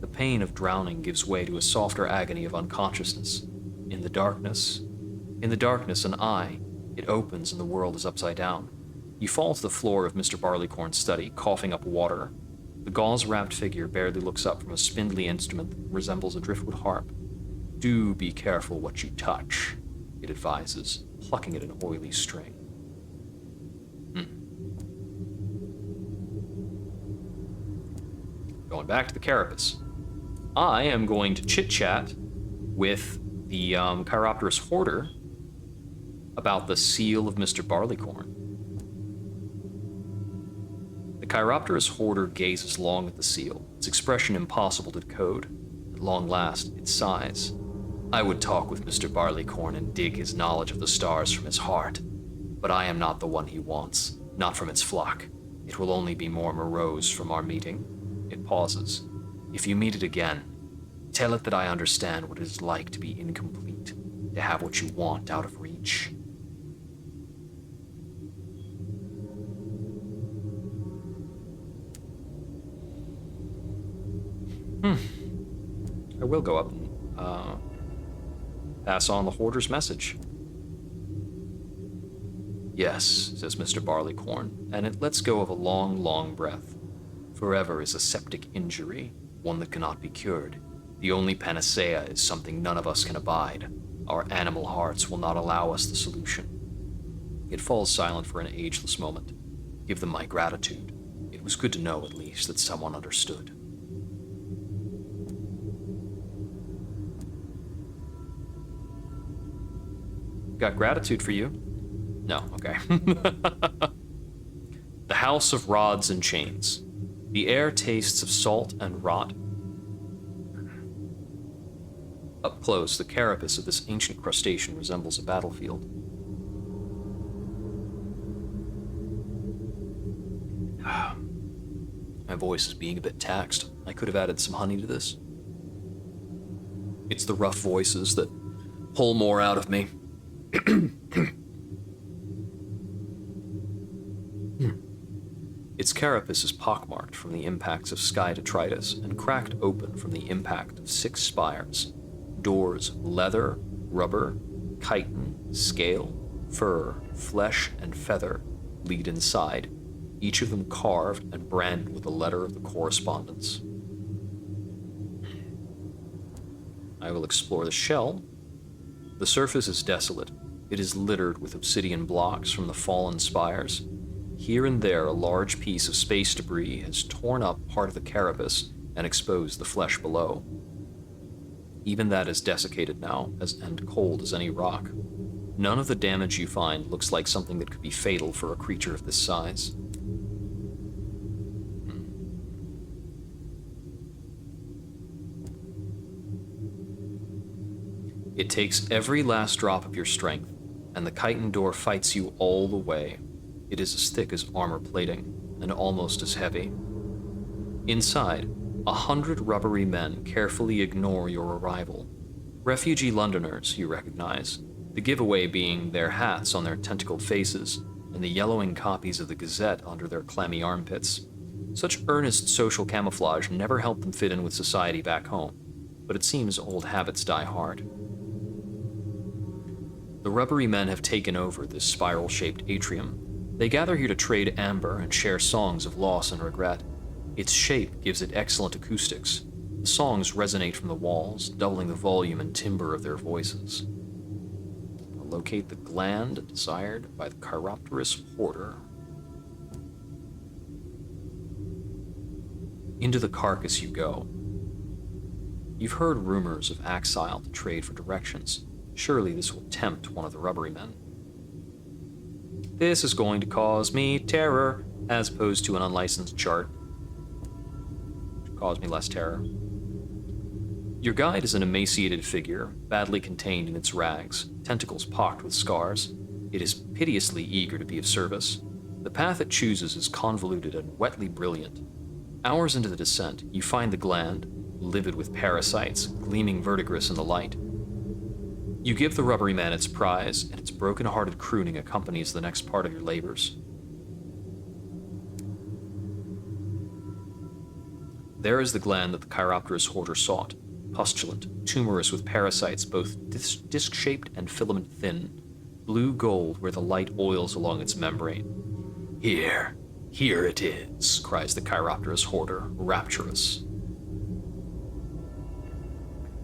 The pain of drowning gives way to a softer agony of unconsciousness. In the darkness, an eye, it opens and the world is upside down. You fall to the floor of Mr. Barleycorn's study, coughing up water. The gauze-wrapped figure barely looks up from a spindly instrument that resembles a driftwood harp. Do be careful what you touch, it advises, plucking at an oily string. Going back to the carapace. I am going to chit-chat with the Chiropterous Hoarder about the seal of Mr. Barleycorn. The Chiropterous Hoarder gazes long at the seal, its expression impossible to decode. At long last, it sighs. I would talk with Mr. Barleycorn and dig his knowledge of the stars from his heart, but I am not the one he wants, not from its flock. It will only be more morose from our meeting. It pauses. If you meet it again, tell it that I understand what it is like to be incomplete, to have what you want out of reach. I will go up and pass on the Hoarder's message. Yes, says Mr. Barleycorn, and it lets go of a long, long breath. Forever is a septic injury, one that cannot be cured. The only panacea is something none of us can abide. Our animal hearts will not allow us the solution. It falls silent for an ageless moment. Give them my gratitude. It was good to know, at least, that someone understood. Got gratitude for you? No, okay. The House of Rods and Chains. The air tastes of salt and rot. Up close, the carapace of this ancient crustacean resembles a battlefield. My voice is being a bit taxed. I could have added some honey to this. It's the rough voices that pull more out of me. Its carapace is pockmarked from the impacts of sky detritus and cracked open from the impact of 6 spires. Doors of leather, rubber, chitin, scale, fur, flesh, and feather lead inside, each of them carved and branded with the letter of the correspondence. I will explore the shell. The surface is desolate. It is littered with obsidian blocks from the fallen spires. Here and there, a large piece of space debris has torn up part of the carapace and exposed the flesh below. Even that is desiccated now, and cold as any rock. None of the damage you find looks like something that could be fatal for a creature of this size. It takes every last drop of your strength, and the chitin door fights you all the way. It is as thick as armor plating, and almost as heavy. Inside, 100 rubbery men carefully ignore your arrival. Refugee Londoners, you recognize, the giveaway being their hats on their tentacled faces, and the yellowing copies of the Gazette under their clammy armpits. Such earnest social camouflage never helped them fit in with society back home, but it seems old habits die hard. The rubbery men have taken over this spiral-shaped atrium. They gather here to trade amber and share songs of loss and regret. Its shape gives it excellent acoustics. The songs resonate from the walls, doubling the volume and timbre of their voices. I'll locate the gland desired by the Chiropterous Hoarder. Into the carcass you go. You've heard rumors of Axile to trade for directions. Surely this will tempt one of the rubbery men. This is going to cause me terror, as opposed to an unlicensed chart. Which cause me less terror. Your guide is an emaciated figure, badly contained in its rags, tentacles pocked with scars. It is piteously eager to be of service. The path it chooses is convoluted and wetly brilliant. Hours into the descent, you find the gland, livid with parasites, gleaming verdigris in the light. You give the rubbery man its prize, and its broken-hearted crooning accompanies the next part of your labors. There is the gland that the Chiropterous hoarder sought, pustulent, tumorous with parasites both disc-shaped and filament-thin, blue-gold where the light oils along its membrane. Here it is, cries the Chiropterous hoarder, rapturous.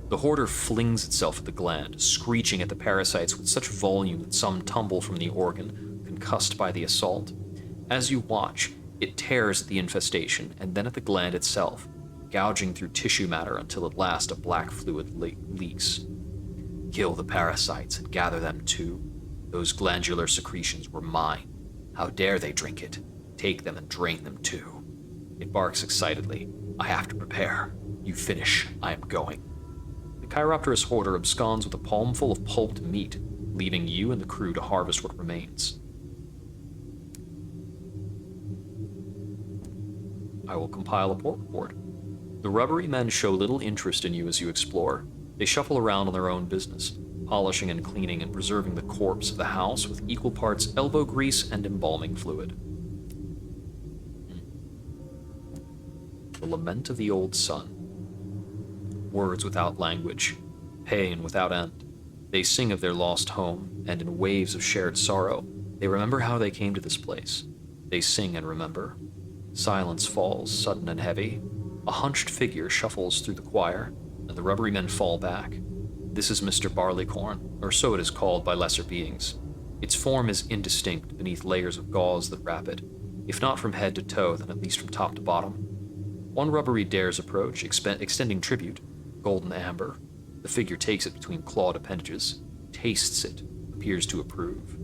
The hoarder flings itself at the gland, screeching at the parasites with such volume that some tumble from the organ, concussed by the assault. As you watch, it tears at the infestation and then at the gland itself, gouging through tissue matter until at last a black fluid leaks. Kill the parasites and gather them too. Those glandular secretions were mine. How dare they drink it? Take them and drain them too. It barks excitedly. I have to prepare. You finish. I am going. The Chiropterous hoarder absconds with a palmful of pulped meat, leaving you and the crew to harvest what remains. I will compile a port report. The rubbery men show little interest in you as you explore. They shuffle around on their own business, polishing and cleaning and preserving the corpse of the house with equal parts elbow grease and embalming fluid. The lament of the old sun. Words without language, pain without end. They sing of their lost home, and in waves of shared sorrow, they remember how they came to this place. They sing and remember. Silence falls, sudden and heavy. A hunched figure shuffles through the choir, and the rubbery men fall back. This is Mr. Barleycorn, or so it is called by lesser beings. Its form is indistinct beneath layers of gauze that wrap it, if not from head to toe, then at least from top to bottom. One rubbery dares approach, extending tribute, golden amber. The figure takes it between clawed appendages, tastes it, appears to approve.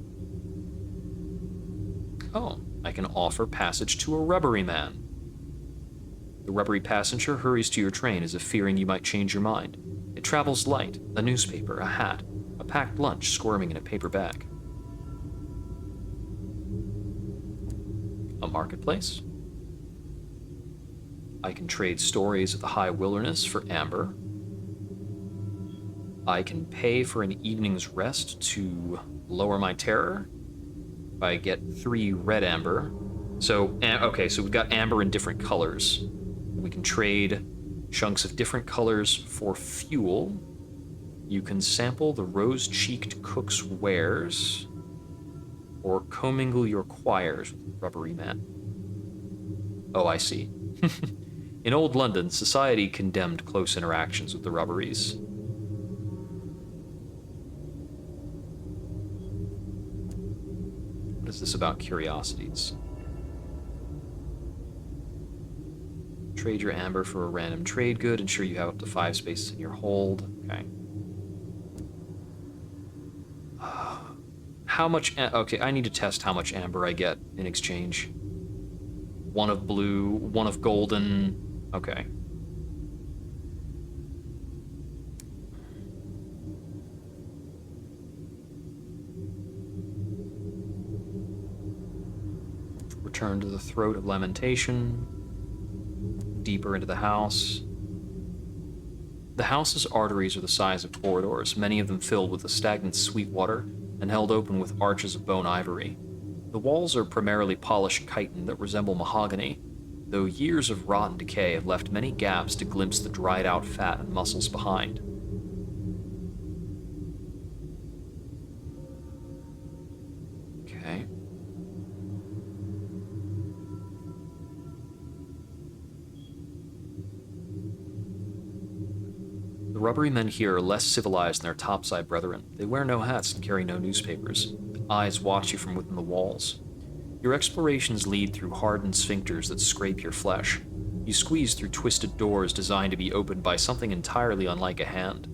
Oh, I can offer passage to a rubbery man. The rubbery passenger hurries to your train as if fearing you might change your mind. It travels light, a newspaper, a hat, a packed lunch squirming in a paper bag. A marketplace? I can trade stories of the high wilderness for amber. I can pay for an evening's rest to lower my terror. I get 3 red amber. So, okay, so we've got amber in different colors. We can trade chunks of different colors for fuel. You can sample the rose-cheeked cook's wares, or commingle your choirs with the rubbery man. Oh, I see. In old London, society condemned close interactions with the rubberies. What is this about curiosities? Trade your amber for a random trade good. Ensure you have up to 5 spaces in your hold. Okay. How much... Okay, I need to test how much amber I get in exchange. 1 of blue, 1 of golden... Okay. Return to the throat of lamentation. Deeper into the house. The house's arteries are the size of corridors, many of them filled with a stagnant sweet water and held open with arches of bone ivory. The walls are primarily polished chitin that resemble mahogany, though years of rot and decay have left many gaps to glimpse the dried-out fat and muscles behind. Okay. The rubbery men here are less civilized than their topside brethren. They wear no hats and carry no newspapers. Eyes watch you from within the walls. Your explorations lead through hardened sphincters that scrape your flesh. You squeeze through twisted doors designed to be opened by something entirely unlike a hand.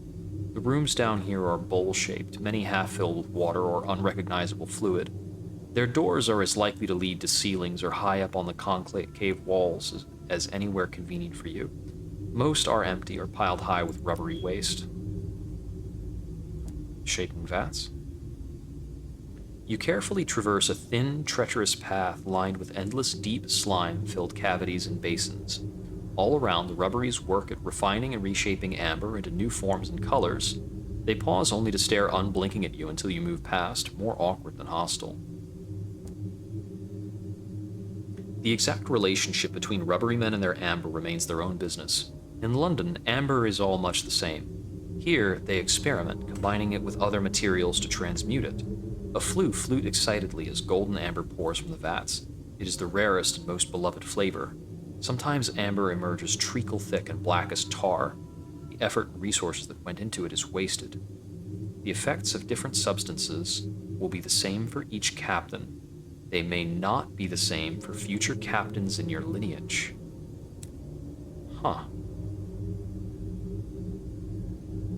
The rooms down here are bowl-shaped, many half filled with water or unrecognizable fluid. Their doors are as likely to lead to ceilings or high up on the concave walls as anywhere convenient for you. Most are empty or piled high with rubbery waste. Shaking vats. You carefully traverse a thin, treacherous path lined with endless deep slime-filled cavities and basins. All around, the rubberies work at refining and reshaping amber into new forms and colors. They pause only to stare unblinking at you until you move past, more awkward than hostile. The exact relationship between rubbery men and their amber remains their own business. In London, amber is all much the same. Here, they experiment, combining it with other materials to transmute it. A flute excitedly as golden amber pours from the vats. It is the rarest and most beloved flavor. Sometimes amber emerges treacle thick and black as tar. The effort and resources that went into it is wasted. The effects of different substances will be the same for each captain. They may not be the same for future captains in your lineage. Huh.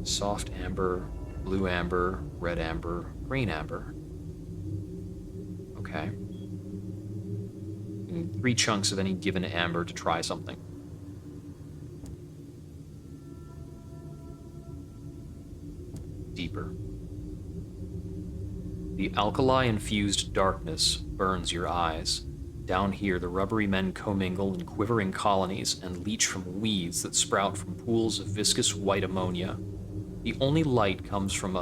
Soft amber, blue amber, red amber, green amber. Okay. You need 3 chunks of any given amber to try something. Deeper. The alkali-infused darkness burns your eyes. Down here, the rubbery men commingle in quivering colonies and leach from weeds that sprout from pools of viscous white ammonia. The only light comes from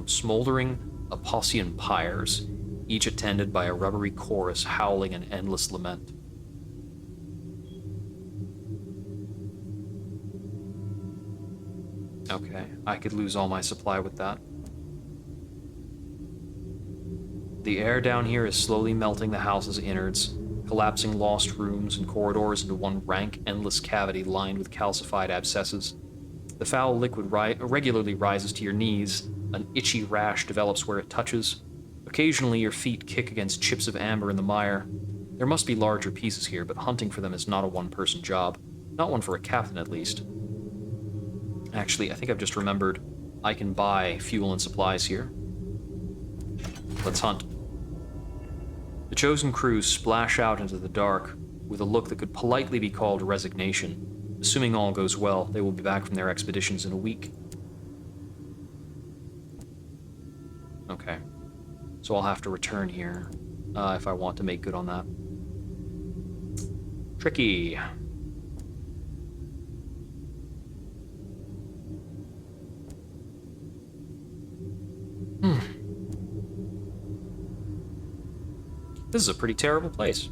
smoldering Apossian pyres, each attended by a rubbery chorus howling an endless lament. Okay, I could lose all my supply with that. The air down here is slowly melting the house's innards, collapsing lost rooms and corridors into one rank, endless cavity lined with calcified abscesses. The foul liquid regularly rises to your knees. An itchy rash develops where it touches. Occasionally, your feet kick against chips of amber in the mire. There must be larger pieces here, but hunting for them is not a one-person job. Not one for a captain, at least. Actually, I think I've just remembered I can buy fuel and supplies here. Let's hunt. The chosen crews splash out into the dark with a look that could politely be called resignation. Assuming all goes well, they will be back from their expeditions in a week. Okay. So I'll have to return here if I want to make good on that. Tricky. This is a pretty terrible place.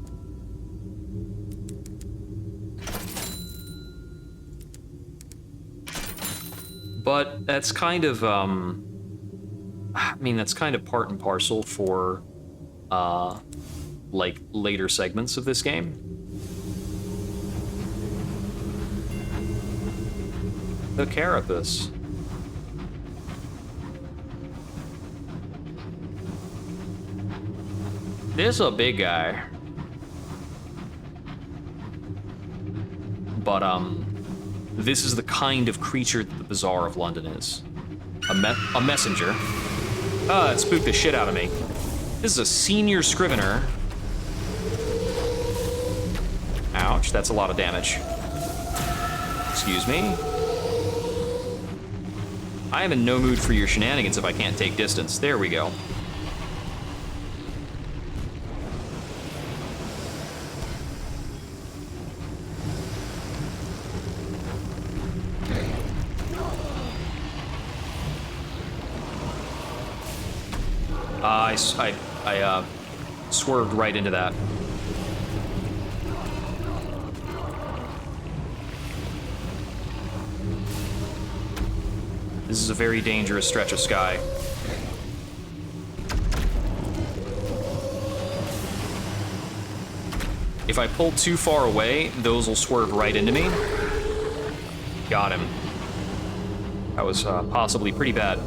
But that's kind of, that's kind of part and parcel for, like, later segments of this game. The carapace. This is a big guy. But, this is the kind of creature that the Bazaar of London is. A messenger. Ah, it spooked the shit out of me. This is a senior scrivener. Ouch, that's a lot of damage. Excuse me. I am in no mood for your shenanigans if I can't take distance. There we go. I swerved right into that. This is a very dangerous stretch of sky. If I pull too far away, those will swerve right into me. Got him. That was possibly pretty bad.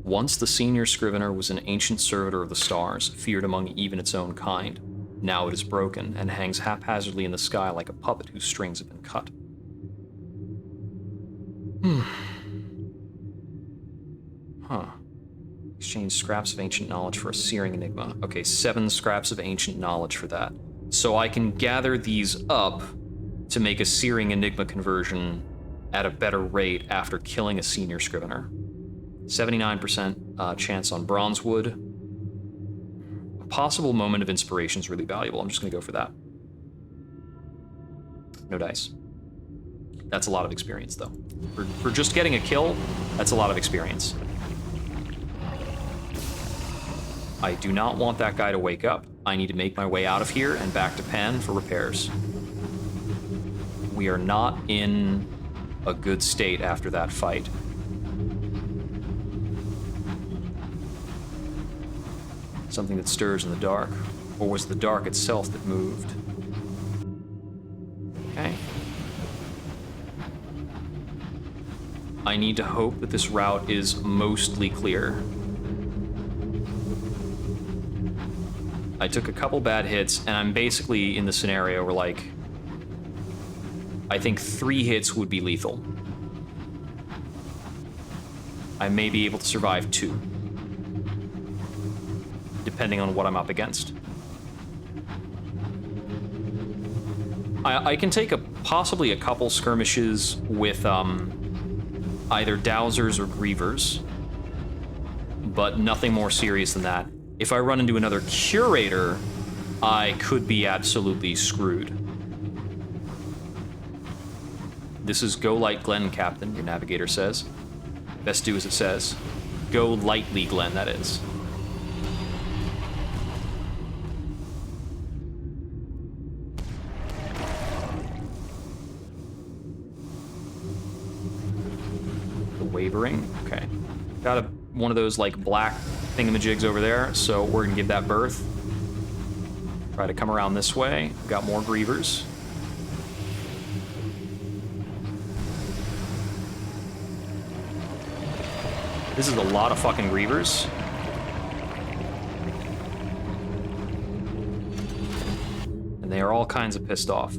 Once the senior scrivener was an ancient servitor of the stars, feared among even its own kind. Now it is broken and hangs haphazardly in the sky like a puppet whose strings have been cut. Huh. Exchange scraps of ancient knowledge for a searing enigma. Okay, 7 scraps of ancient knowledge for that. So I can gather these up to make a searing enigma conversion at a better rate after killing a senior scrivener. 79% chance on bronze wood. A possible moment of inspiration is really valuable. I'm just gonna go for that. No dice. That's a lot of experience, though. For just getting a kill, that's a lot of experience. I do not want that guy to wake up. I need to make my way out of here and back to Penn for repairs. We are not in a good state after that fight. Something that stirs in the dark. Or was it the dark itself that moved? Okay. I need to hope that this route is mostly clear. I took a couple bad hits, and I'm basically in the scenario where, like, I think 3 hits would be lethal. I may be able to survive 2, depending on what I'm up against. I can take possibly a couple skirmishes with either dowsers or grievers, but nothing more serious than that. If I run into another curator, I could be absolutely screwed. This is Go Light Glen, Captain, your navigator says. Best do as it says. Go lightly, Glen, that is. The wavering, okay. Got one of those, like, black thingamajigs over there, so we're gonna give that birth. Try to come around this way. Got more grievers. This is a lot of fucking grievers. And they are all kinds of pissed off.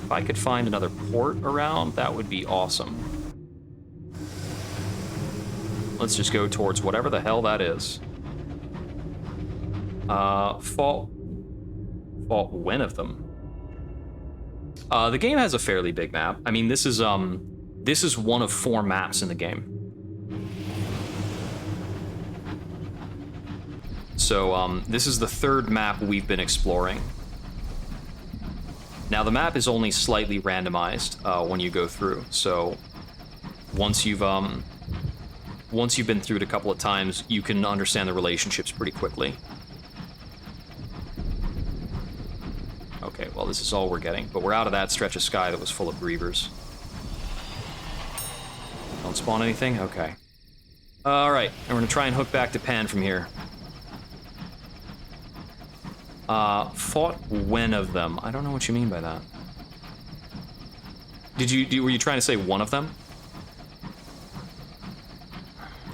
If I could find another port around, that would be awesome. Let's just go towards whatever the hell that is. Fought when of them? The game has a fairly big map. I mean, this is one of 4 maps in the game. So, this is the 3rd map we've been exploring. Now, the map is only slightly randomized when you go through, so once you've been through it a couple of times, you can understand the relationships pretty quickly. Okay, well, this is all we're getting, but we're out of that stretch of sky that was full of grievers. Don't spawn anything? Okay. Alright, and we're gonna try and hook back to Pan from here. Fought when of them? I don't know what you mean by that. Were you trying to say one of them?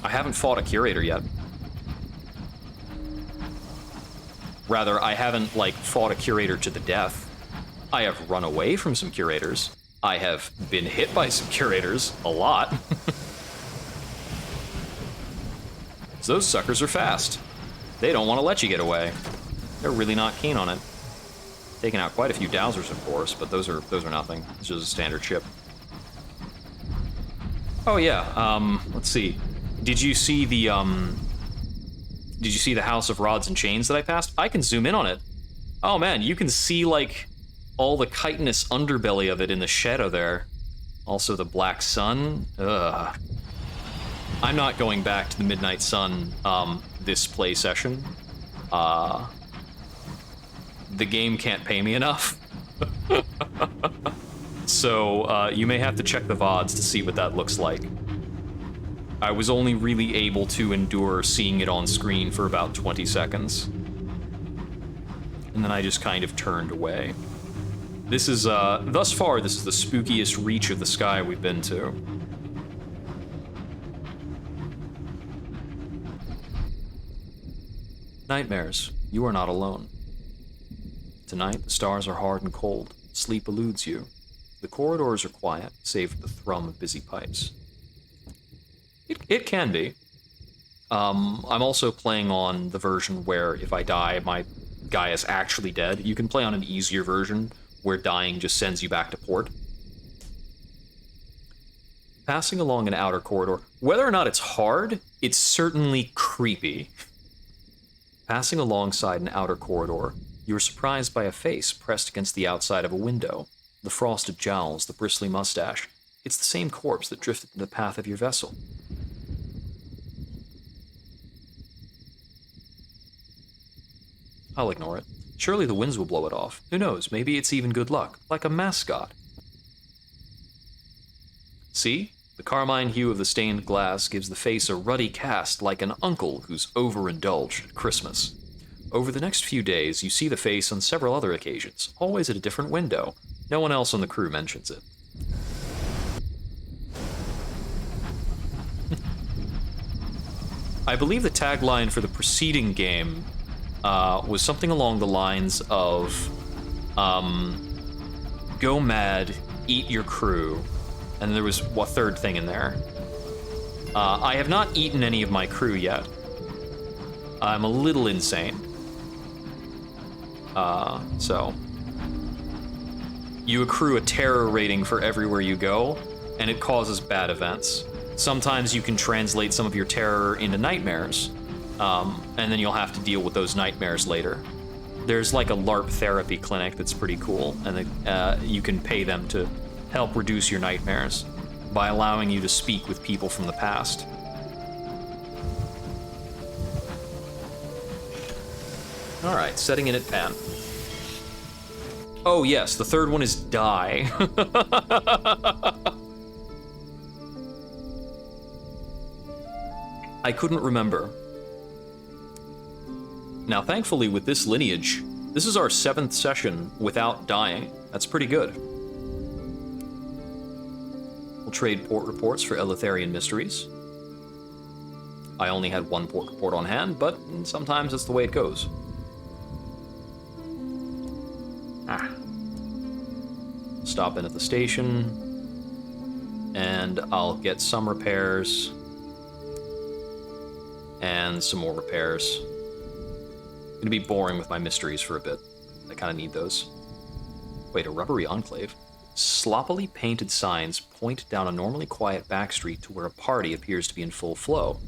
I haven't fought a curator yet. Rather, I haven't, like, fought a curator to the death. I have run away from some curators. I have been hit by some curators, a lot. So those suckers are fast. They don't want to let you get away. They're really not keen on it. Taking out quite a few dowsers, of course, but those are nothing. It's just a standard ship. Oh yeah, let's see. Did you see the House of Rods and Chains that I passed? I can zoom in on it. Oh man, you can see, like, all the chitinous underbelly of it in the shadow there. Also the Black Sun. Ugh. I'm not going back to the Midnight Sun, this play session. The game can't pay me enough. So, you may have to check the VODs to see what that looks like. I was only really able to endure seeing it on screen for about 20 seconds. And then I just kind of turned away. This is, thus far, this is the spookiest reach of the sky we've been to. Nightmares, you are not alone. Tonight, the stars are hard and cold. Sleep eludes you. The corridors are quiet, save for the thrum of busy pipes. It can be. I'm also playing on the version where if I die, my guy is actually dead. You can play on an easier version where dying just sends you back to port. Passing along an outer corridor, whether or not it's hard, it's certainly creepy. Passing alongside an outer corridor, you are surprised by a face pressed against the outside of a window. The frosted jowls, the bristly mustache. It's the same corpse that drifted in the path of your vessel. I'll ignore it. Surely the winds will blow it off. Who knows, maybe it's even good luck, like a mascot. See? The carmine hue of the stained glass gives the face a ruddy cast like an uncle who's overindulged at Christmas. Over the next few days, you see the face on several other occasions, always at a different window. No one else on the crew mentions it. I believe the tagline for the preceding game was something along the lines of, go mad, eat your crew, and there was a third thing in there. I have not eaten any of my crew yet. I'm a little insane. So. You accrue a terror rating for everywhere you go, and it causes bad events. Sometimes you can translate some of your terror into nightmares, and then you'll have to deal with those nightmares later. There's like a LARP therapy clinic that's pretty cool, and you can pay them to help reduce your nightmares by allowing you to speak with people from the past. All right, setting in at Pan. Oh yes, the third one is die. I couldn't remember. Now, thankfully, with this lineage, this is our 7th session without dying. That's pretty good. We'll trade port reports for Eleutherian mysteries. I only had one port report on hand, but sometimes that's the way it goes. Stop in at the station, and I'll get some repairs, and some more repairs. Gonna be boring with my mysteries for a bit. I kinda need those. Wait, a rubbery enclave? Sloppily painted signs point down a normally quiet back street to where a party appears to be in full flow.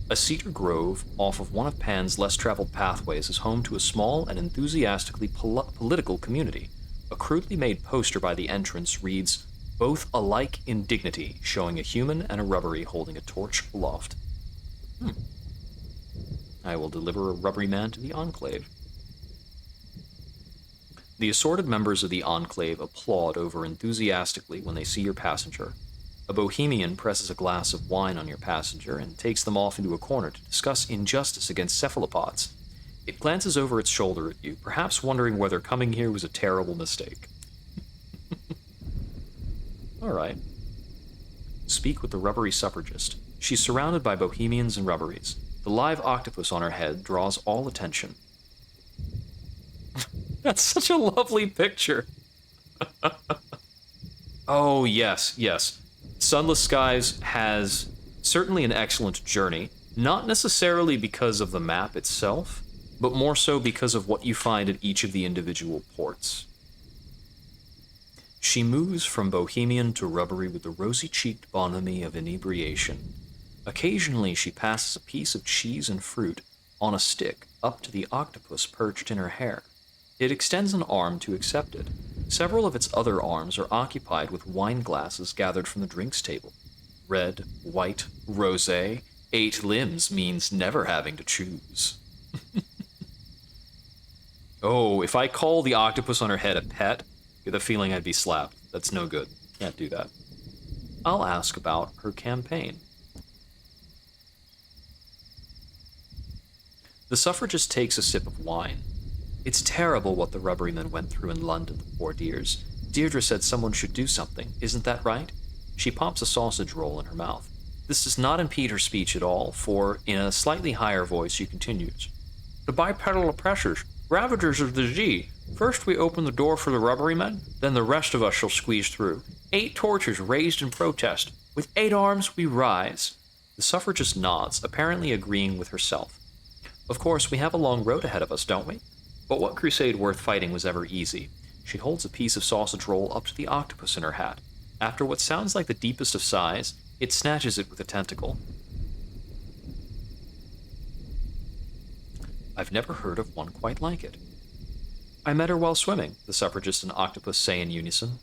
A cedar grove off of one of Pan's less traveled pathways is home to a small and enthusiastically political community. A crudely made poster by the entrance reads, "Both alike in dignity," showing a human and a rubbery holding a torch aloft. I will deliver a rubbery man to the Enclave. The assorted members of the Enclave applaud over enthusiastically when they see your passenger. A bohemian presses a glass of wine on your passenger and takes them off into a corner to discuss injustice against cephalopods. It glances over its shoulder at you, perhaps wondering whether coming here was a terrible mistake. All right. Speak with the rubbery suffragist. She's surrounded by bohemians and rubberies. The live octopus on her head draws all attention. That's such a lovely picture. Oh, yes, yes. Sunless Skies has certainly an excellent journey, not necessarily because of the map itself, but more so because of what you find at each of the individual ports. She moves from bohemian to rubbery with the rosy-cheeked bonhomie of inebriation. Occasionally she passes a piece of cheese and fruit on a stick up to the octopus perched in her hair. It extends an arm to accept it. Several of its other arms are occupied with wine glasses gathered from the drinks table. Red, white, rosé, 8 limbs means never having to choose. Oh, if I call the octopus on her head a pet, I get the feeling I'd be slapped. That's no good. Can't do that. I'll ask about her campaign. The suffragist takes a sip of wine. It's terrible what the rubberymen went through in London, the poor dears. Deirdre said someone should do something. Isn't that right? She pops a sausage roll in her mouth. This does not impede her speech at all, for in a slightly higher voice she continues. The bipedal oppressors, ravagers of the G. First we open the door for the rubberymen, then the rest of us shall squeeze through. 8 torches raised in protest. With 8 arms we rise. The suffragist nods, apparently agreeing with herself. Of course, we have a long road ahead of us, don't we? But what crusade worth fighting was ever easy? She holds a piece of sausage roll up to the octopus in her hat. After what sounds like the deepest of sighs, it snatches it with a tentacle. I've never heard of one quite like it. I met her while swimming, the suffragist and octopus say in unison.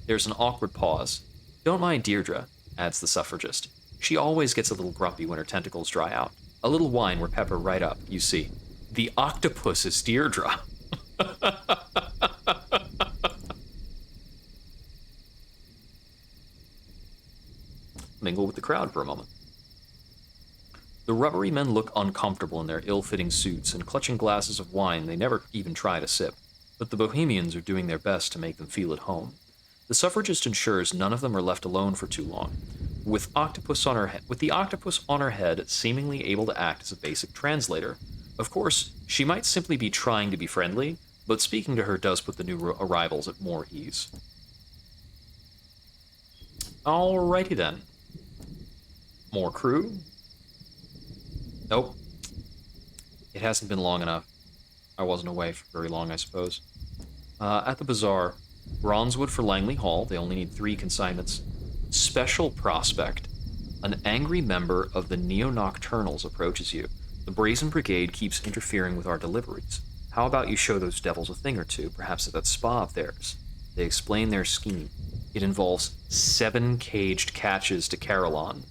There's an awkward pause. Don't mind Deirdre, adds the suffragist. She always gets a little grumpy when her tentacles dry out. A little wine will pepper right up, you see. The octopus is Deirdre. Mingle with the crowd for a moment. The rubbery men look uncomfortable in their ill-fitting suits and clutching glasses of wine they never even try to sip, but the bohemians are doing their best to make them feel at home. The suffragist ensures none of them are left alone for too long, with the octopus on her head seemingly able to act as a basic translator. Of course, she might simply be trying to be friendly, but speaking to her does put the new arrivals at more ease. Alrighty then. More crew? Nope. It hasn't been long enough. I wasn't away for very long, I suppose. At the bazaar, bronzewood for Langley Hall. They only need 3 consignments. Special prospect. An angry member of the Neo-Nocturnals approaches you. The Brazen Brigade keeps interfering with our deliveries. How about you show those devils a thing or two, perhaps at that spa of theirs? They explain their scheme. It involves 7 caged catches to Carillon.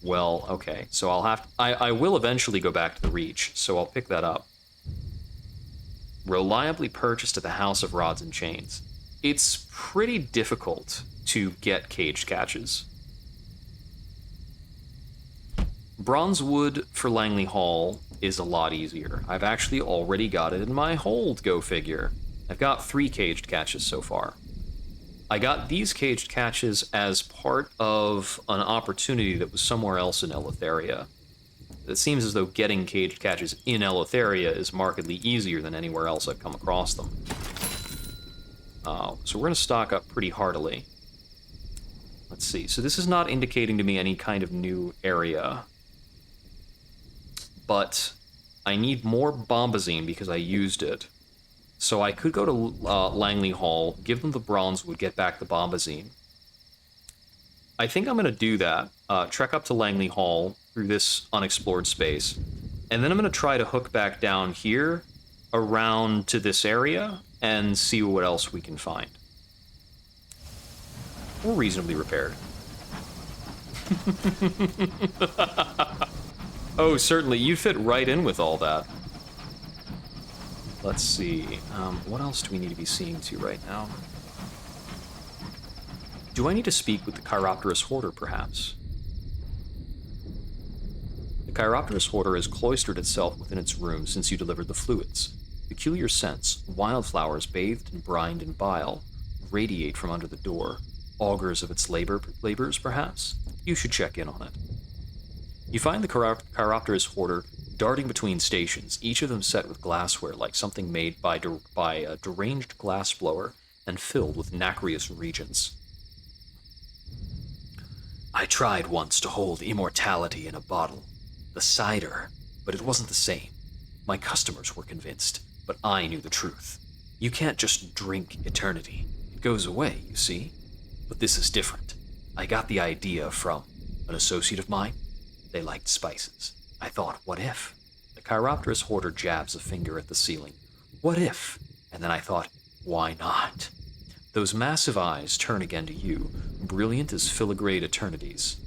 Well, okay, so I will eventually go back to the Reach, so I'll pick that up. Reliably purchased at the House of Rods and Chains. It's pretty difficult to get caged catches. Bronzewood for Langley Hall is a lot easier. I've actually already got it in my hold, go figure. I've got 3 caged catches so far. I got these caged catches as part of an opportunity that was somewhere else in Eleutheria. It seems as though getting caged catches in Eleutheria is markedly easier than anywhere else I've come across them. So we're going to stock up pretty heartily. Let's see. So this is not indicating to me any kind of new area. But I need more bombazine because I used it. So I could go to Langley Hall, give them the bronzewood, get back the bombazine. I think I'm going to do that. Trek up to Langley Hall through this unexplored space. And then I'm going to try to hook back down here around to this area and see what else we can find. We're reasonably repaired. Oh, certainly. You fit right in with all that. Let's see. What else do we need to be seeing to right now? Do I need to speak with the Chiropterous Hoarder, perhaps? The Chiropterous Hoarder has cloistered itself within its room since you delivered the fluids. Peculiar scents, wildflowers bathed and brined in bile, radiate from under the door. Augurs of its labors, perhaps? You should check in on it. You find the Chiropterous Hoarder darting between stations, each of them set with glassware like something made by a deranged glassblower and filled with nacreous reagents. I tried once to hold immortality in a bottle, the cider, but it wasn't the same. My customers were convinced, but I knew the truth. You can't just drink eternity. It goes away, you see? But this is different. I got the idea from an associate of mine. They liked spices. I thought, what if? The Chiropterous Hoarder jabs a finger at the ceiling. What if? And then I thought, why not? Those massive eyes turn again to you, brilliant as filigrade eternities.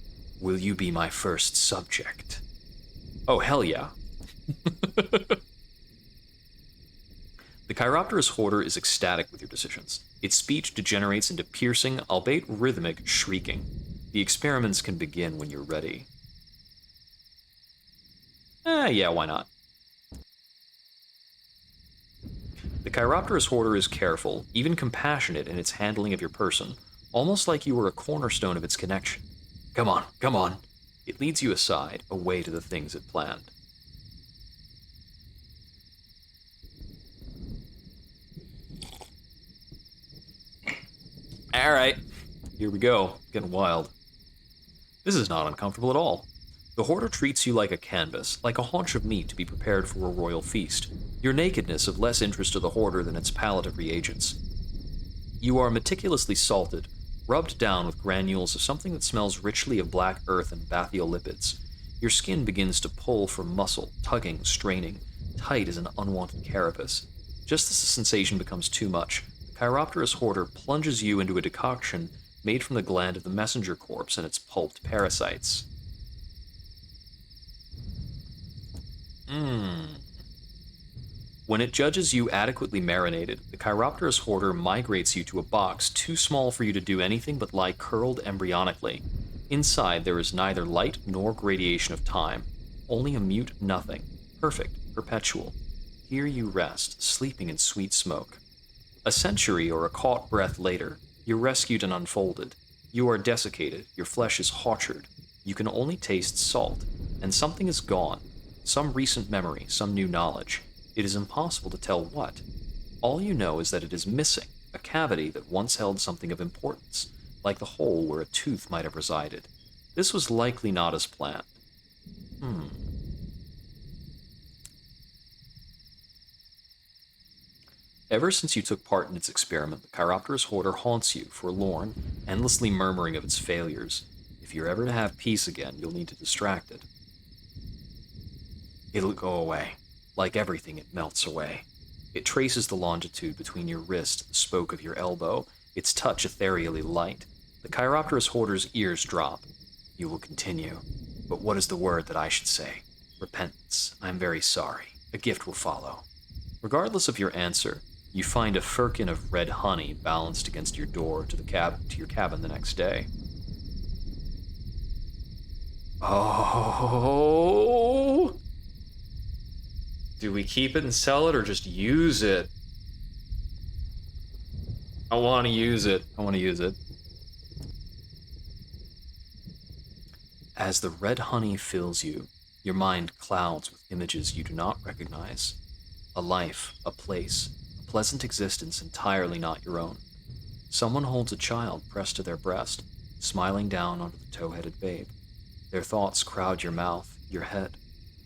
Will you be my first subject? Oh, hell yeah. The Chiropterous Hoarder is ecstatic with your decisions. Its speech degenerates into piercing, albeit rhythmic, shrieking. The experiments can begin when you're ready. Yeah, why not? The Chiropterous Hoarder is careful, even compassionate in its handling of your person, almost like you were a cornerstone of its connection. Come on, come on. It leads you aside, away to the things it planned. Alright, here we go. Getting wild. This is not uncomfortable at all. The Hoarder treats you like a canvas, like a haunch of meat to be prepared for a royal feast. Your nakedness of less interest to the Hoarder than its palette of reagents. You are meticulously salted, rubbed down with granules of something that smells richly of black earth and bathyolipids. Your skin begins to pull from muscle, tugging, straining, tight as an unwanted carapace. Just as the sensation becomes too much, the Chiropterus hoarder plunges you into a decoction made from the gland of the messenger corpse and its pulped parasites. When it judges you adequately marinated, the Chiropterus hoarder migrates you to a box too small for you to do anything but lie curled embryonically. Inside, there is neither light nor gradation of time, only a mute nothing, perfect, perpetual. Here you rest, sleeping in sweet smoke. A century or a caught breath later, you're rescued and unfolded. You are desiccated, your flesh is hauchered. You can only taste salt, and something is gone. Some recent memory, some new knowledge. It is impossible to tell what. All you know is that it is missing, a cavity that once held something of importance, like the hole where a tooth might have resided. This was likely not as planned. Ever since you took part in its experiment, the Chiropterus hoarder haunts you, forlorn, endlessly murmuring of its failures. If you're ever to have peace again, you'll need to distract it. It'll go away. Like everything, it melts away. It traces the longitude between your wrist and the spoke of your elbow, its touch ethereally light. The Chiropterus hoarder's ears drop. You will continue. But what is the word that I should say? Repentance. I am very sorry. A gift will follow. Regardless of your answer, you find a firkin of red honey balanced against your door to your cabin the next day. Oh! Do we keep it and sell it or just use it? I want to use it. As the red honey fills you, your mind clouds with images you do not recognize. A life, a place, a pleasant existence entirely not your own. Someone holds a child pressed to their breast, smiling down onto the tow-headed babe. Their thoughts crowd your mouth, your head.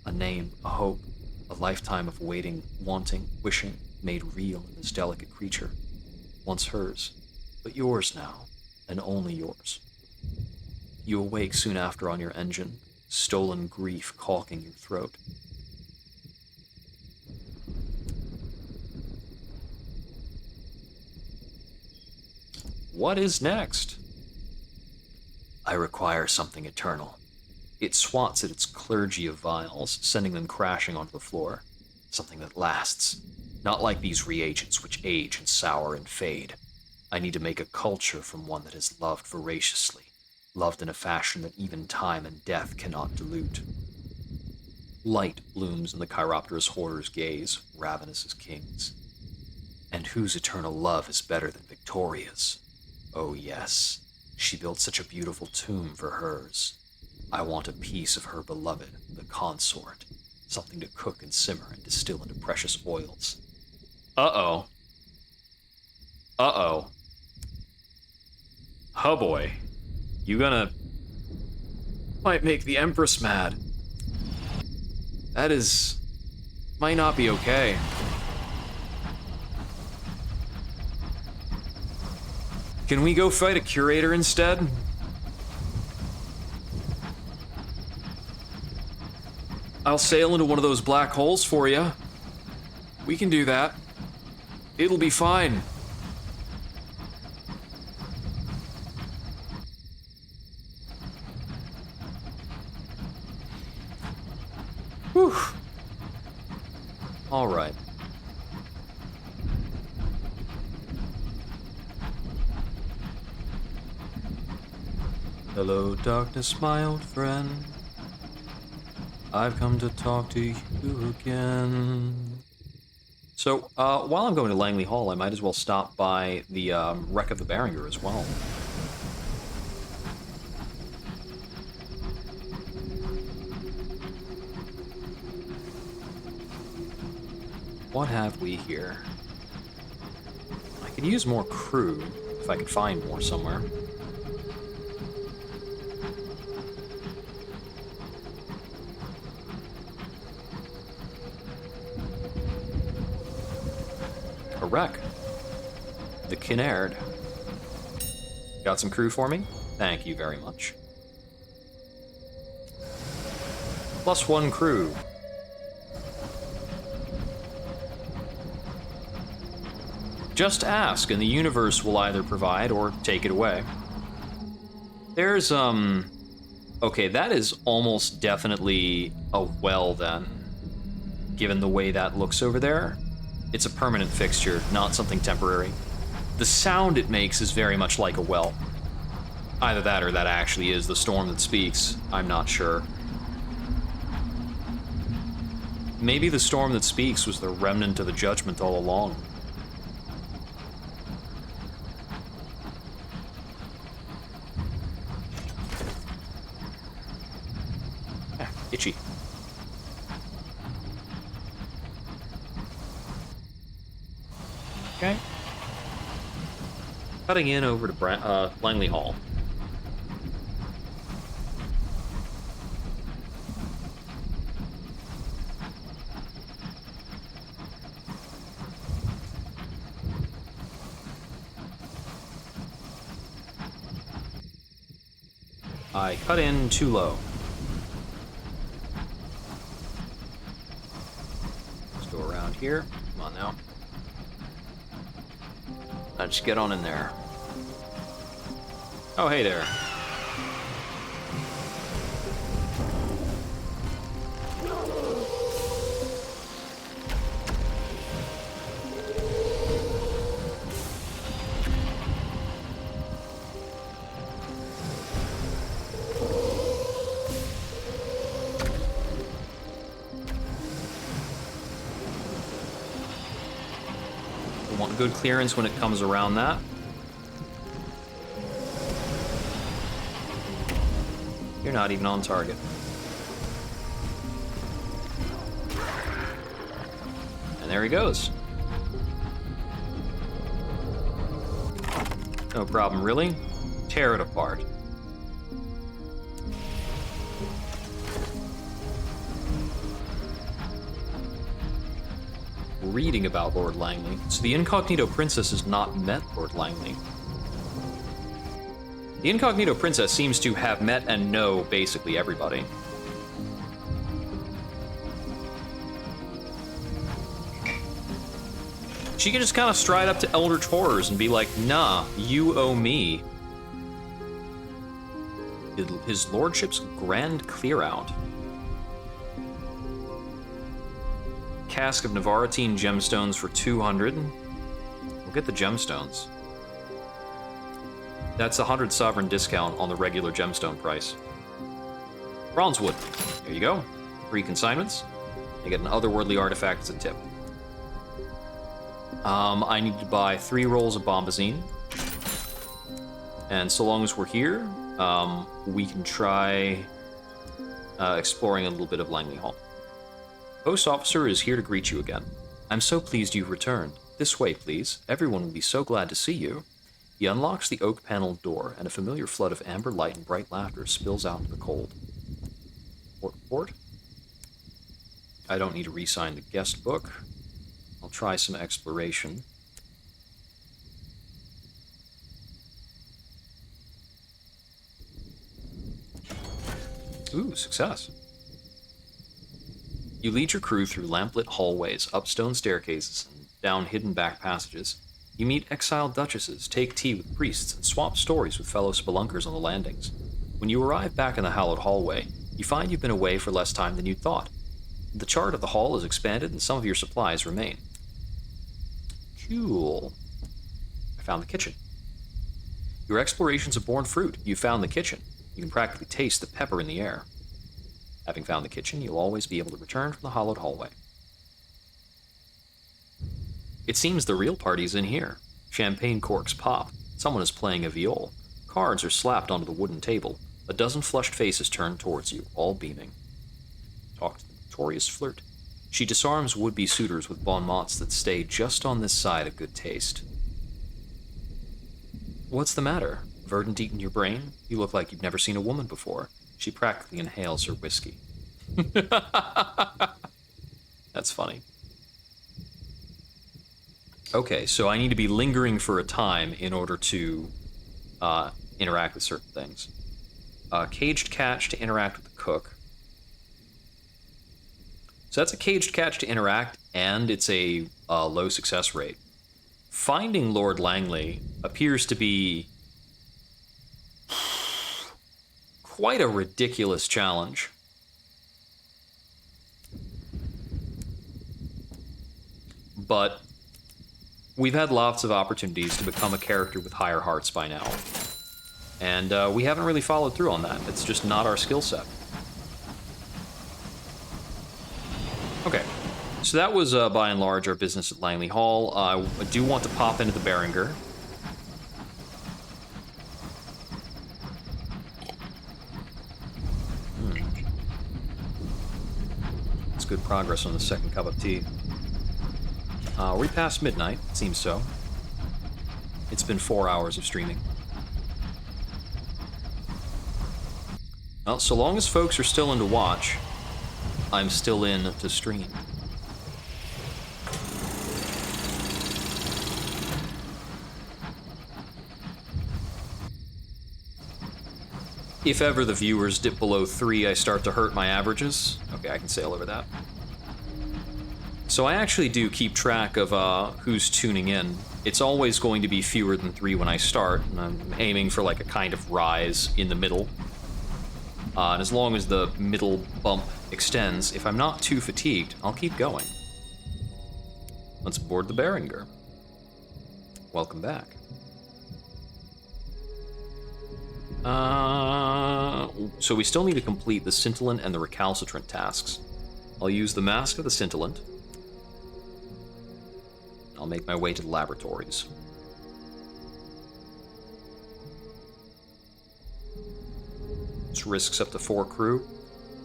A name, a hope, a lifetime of waiting, wanting, wishing, made real in this delicate creature. Once hers, but yours now, and only yours. You awake soon after on your engine, stolen grief caulking your throat. What is next? I require something eternal. It swats at its clergy of vials, sending them crashing onto the floor. Something that lasts. Not like these reagents which age and sour and fade. I need to make a culture from one that has loved voraciously, loved in a fashion that even time and death cannot dilute. Light blooms in the Chiropterus hoarder's gaze, ravenous as kings. And whose eternal love is better than Victoria's? Oh yes, she built such a beautiful tomb for hers. I want a piece of her beloved, the consort, something to cook and simmer and distill into precious oils. Uh-oh. Oh boy. You gonna... might make the Empress mad. That is... might not be okay. Can we go fight a curator instead? I'll sail into one of those black holes for you. We can do that. It'll be fine. Whew. All right. Hello, darkness, my old friend. I've come to talk to you again. So, while I'm going to Langley Hall, I might as well stop by the wreck of the Beringer as well. What have we here? I could use more crew, if I could find more somewhere. A wreck. The Kinnaird. Got some crew for me? Thank you very much. +1 crew. Just ask, and the universe will either provide or take it away. There's, okay, that is almost definitely a well, then. Given the way that looks over there. It's a permanent fixture, not something temporary. The sound it makes is very much like a well. Either that or that actually is the storm that speaks. I'm not sure. Maybe the storm that speaks was the remnant of the judgment all along. Itchy. Okay. Cutting in over to Langley Hall. I cut in too low. Let's go around here. Come on now. Now just get on in there. Oh, hey there. We want good clearance when it comes around that. You're not even on target. And there he goes. No problem, really. Tear it apart. Reading about Lord Langley. So the Incognito Princess has not met Lord Langley. The Incognito Princess seems to have met and know basically everybody. She can just kind of stride up to Eldritch Horrors and be like, nah, you owe me. His Lordship's Grand Clear-Out. Cask of Navarretine gemstones for 200. We'll get the gemstones. That's a 100 sovereign discount on the regular gemstone price. Bronzewood. There you go. Free consignments. You get an otherworldly artifact as a tip. I need to buy 3 rolls of bombazine. And so long as we're here, we can try exploring a little bit of Langley Hall. Post officer is here to greet you again. I'm so pleased you've returned. This way, please. Everyone will be so glad to see you. He unlocks the oak-paneled door, and a familiar flood of amber light and bright laughter spills out into the cold. Port? I don't need to re-sign the guest book. I'll try some exploration. Ooh, success. You lead your crew through lamplit hallways, up stone staircases, and down hidden back passages. You meet exiled duchesses, take tea with priests, and swap stories with fellow spelunkers on the landings. When you arrive back in the hallowed hallway, you find you've been away for less time than you'd thought. The chart of the hall is expanded, and some of your supplies remain. Cool. I found the kitchen. Your explorations have borne fruit. You found the kitchen. You can practically taste the pepper in the air. Having found the kitchen, you'll always be able to return from the hollowed hallway. It seems the real party's in here. Champagne corks pop. Someone is playing a viol. Cards are slapped onto the wooden table. A dozen flushed faces turn towards you, all beaming. Talk to the notorious flirt. She disarms would-be suitors with bon mots that stay just on this side of good taste. What's the matter? Verdant eaten your brain? You look like you've never seen a woman before. She practically inhales her whiskey. That's funny. Okay, so I need to be lingering for a time in order to interact with certain things. Caged catch to interact with the cook. So that's a caged catch to interact, and it's a low success rate. Finding Lord Langley appears to be quite a ridiculous challenge. But we've had lots of opportunities to become a character with higher hearts by now. And we haven't really followed through on that. It's just not our skill set. Okay, so that was by and large our business at Langley Hall. I do want to pop into the Beringer. It's good progress on the second cup of tea. Are we past midnight? It seems so. It's been 4 hours of streaming. Well, so long as folks are still in to watch, I'm still in to stream. If ever the viewers dip below 3, I start to hurt my averages. Okay, I can sail over that. So I actually do keep track of who's tuning in. It's always going to be fewer than 3 when I start, and I'm aiming for like a kind of rise in the middle. And as long as the middle bump extends, if I'm not too fatigued, I'll keep going. Let's board the Beringer. Welcome back. So we still need to complete the Scintillant and the Recalcitrant tasks. I'll use the Mask of the Scintillant. I'll make my way to the laboratories. This risks up to 4 crew.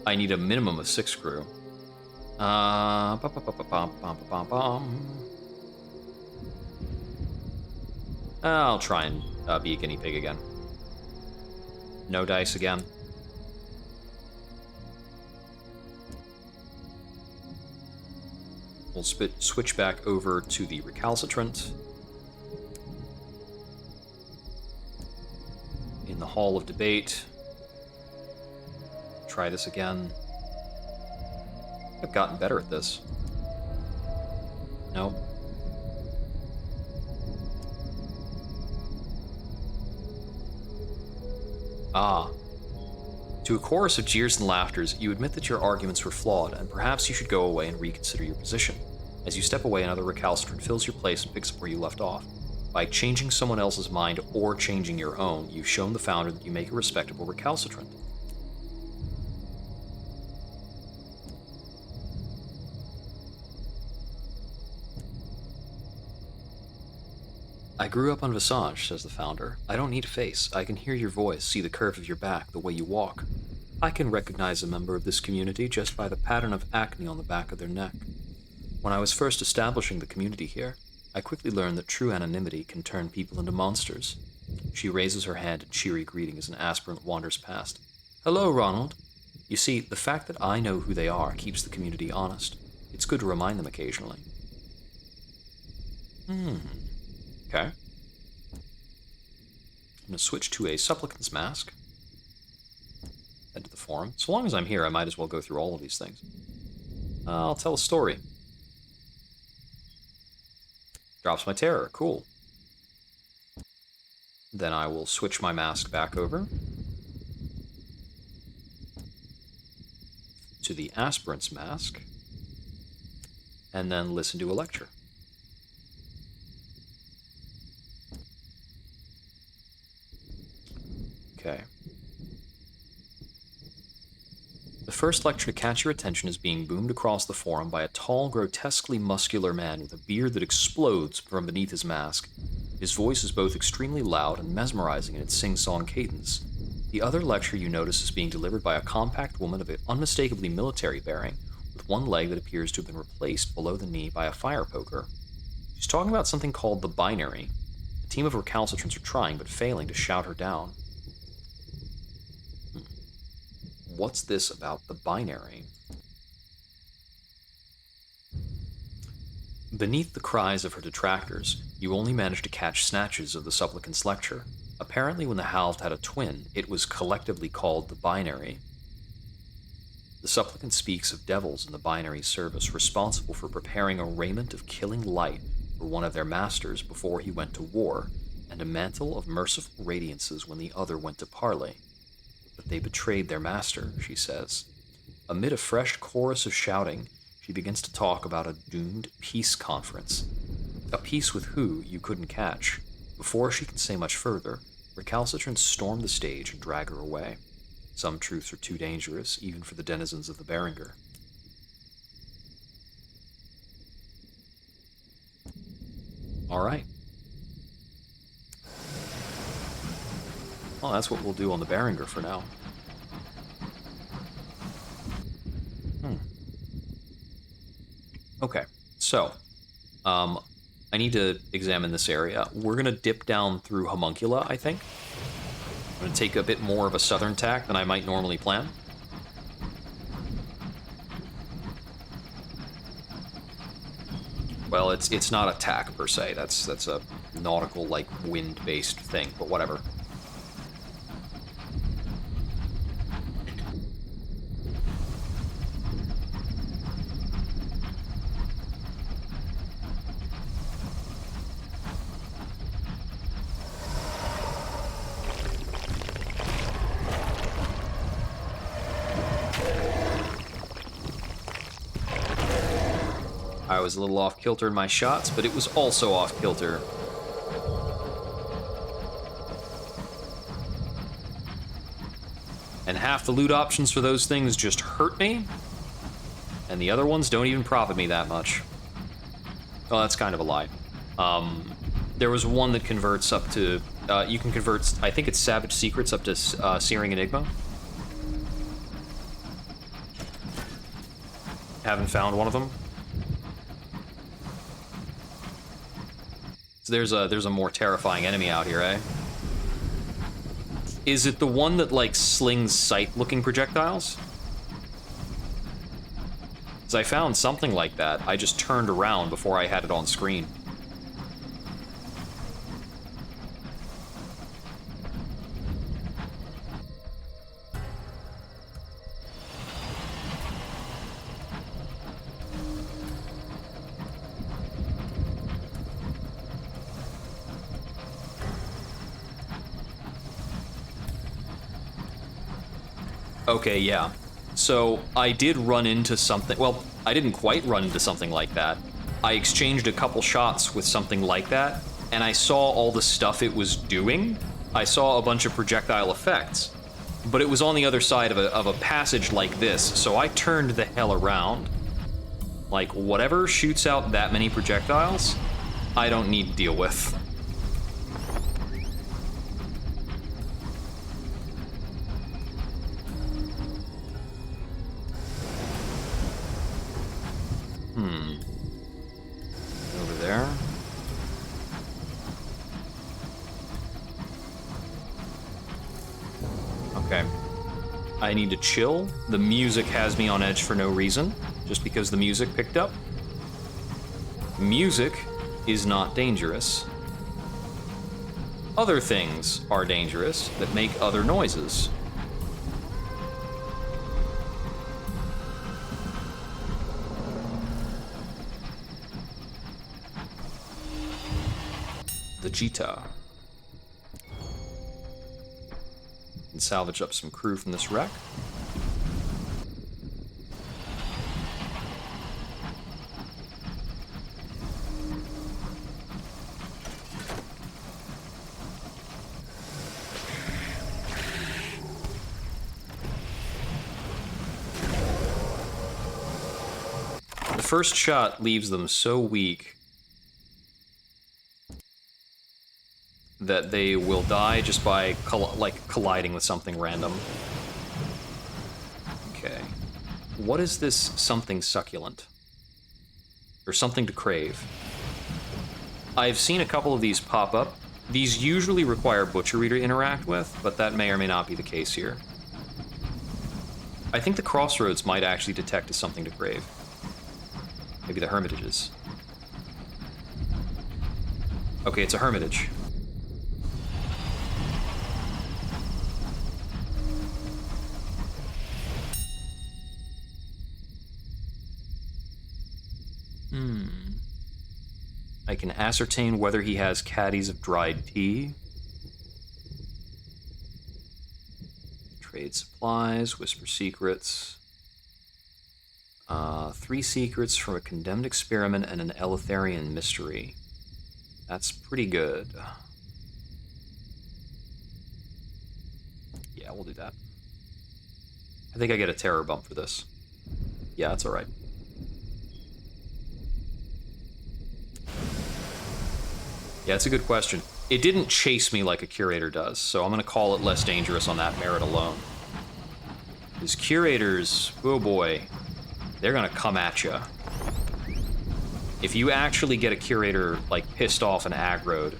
I need a minimum of 6 crew. I'll try and be a guinea pig again. No dice again. We'll switch back over to the Recalcitrant. In the Hall of Debate. Try this again. I've gotten better at this. Nope. Ah. To a chorus of jeers and laughters, you admit that your arguments were flawed, and perhaps you should go away and reconsider your position. As you step away, another Recalcitrant fills your place and picks up where you left off. By changing someone else's mind or changing your own, you've shown the founder that you make a respectable Recalcitrant. I grew up on Visage, says the founder. I don't need a face. I can hear your voice, see the curve of your back, the way you walk. I can recognize a member of this community just by the pattern of acne on the back of their neck. When I was first establishing the community here, I quickly learned that true anonymity can turn people into monsters. She raises her hand in cheery greeting as an aspirant wanders past. Hello, Ronald. You see, the fact that I know who they are keeps the community honest. It's good to remind them occasionally. Okay. I'm going to switch to a Supplicant's Mask. Head to the forum. So long as I'm here, I might as well go through all of these things. I'll tell a story. Drops my terror. Cool. Then I will switch my mask back over to the Aspirant's Mask, and then listen to a lecture. Okay. The first lecture to catch your attention is being boomed across the forum by a tall, grotesquely muscular man with a beard that explodes from beneath his mask. His voice is both extremely loud and mesmerizing in its sing-song cadence. The other lecture you notice is being delivered by a compact woman of unmistakably military bearing, with one leg that appears to have been replaced below the knee by a fire poker. She's talking about something called the binary. A team of recalcitrants are trying but failing to shout her down. What's this about the binary? Beneath the cries of her detractors, you only manage to catch snatches of the supplicant's lecture. Apparently, when the Halved had a twin, it was collectively called the Binary. The supplicant speaks of devils in the Binary service responsible for preparing a raiment of killing light for one of their masters before he went to war, and a mantle of merciful radiances when the other went to parley. But they betrayed their master, she says. Amid a fresh chorus of shouting, she begins to talk about a doomed peace conference. A peace with who you couldn't catch. Before she can say much further, recalcitrants storm the stage and drag her away. Some truths are too dangerous, even for the denizens of the Beringer. All right. Well, that's what we'll do on the Beringer for now. Okay, so, I need to examine this area. We're gonna dip down through Homuncula, I think. I'm gonna take a bit more of a southern tack than I might normally plan. Well, it's not a tack per se. That's a nautical, like, wind-based thing, but whatever. I was a little off-kilter in my shots, but it was also off-kilter. And half the loot options for those things just hurt me, and the other ones don't even profit me that much. Oh, that's kind of a lie. There was one that converts up to... you can convert, I think it's Savage Secrets, up to Searing Enigma. Haven't found one of them. There's a more terrifying enemy out here, eh? Is it the one that, like, slings sight-looking projectiles? Because I found something like that. I just turned around before I had it on screen. Okay, yeah. So, I did run into something... Well, I didn't quite run into something like that. I exchanged a couple shots with something like that, and I saw all the stuff it was doing. I saw a bunch of projectile effects. But it was on the other side of a passage like this, so I turned the hell around. Like, whatever shoots out that many projectiles, I don't need to deal with. Over there. Okay. I need to chill. The music has me on edge for no reason, just because the music picked up. Music is not dangerous. Other things are dangerous that make other noises. The Jita. And salvage up some crew from this wreck. The first shot leaves them so weak that they will die just by colliding with something random. Okay. What is this something succulent? Or something to crave? I've seen a couple of these pop up. These usually require butchery to interact with, but that may or may not be the case here. I think the crossroads might actually detect as something to crave. Maybe the hermitages. Okay, it's a hermitage. I can ascertain whether he has caddies of dried tea. Trade supplies, whisper secrets. 3 secrets from a condemned experiment and an Eleutherian mystery. That's pretty good. Yeah, we'll do that. I think I get a terror bump for this. Yeah, that's alright. Yeah, it's a good question. It didn't chase me like a curator does, so I'm going to call it less dangerous on that merit alone. These curators, oh boy, they're going to come at you. If you actually get a curator, like, pissed off and aggroed,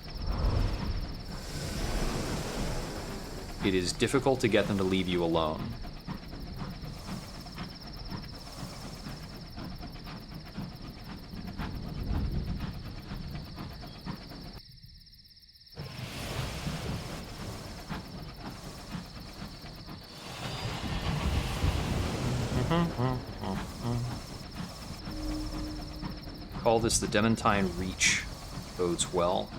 it is difficult to get them to leave you alone. Call this the Dementine Reach. Bodes well.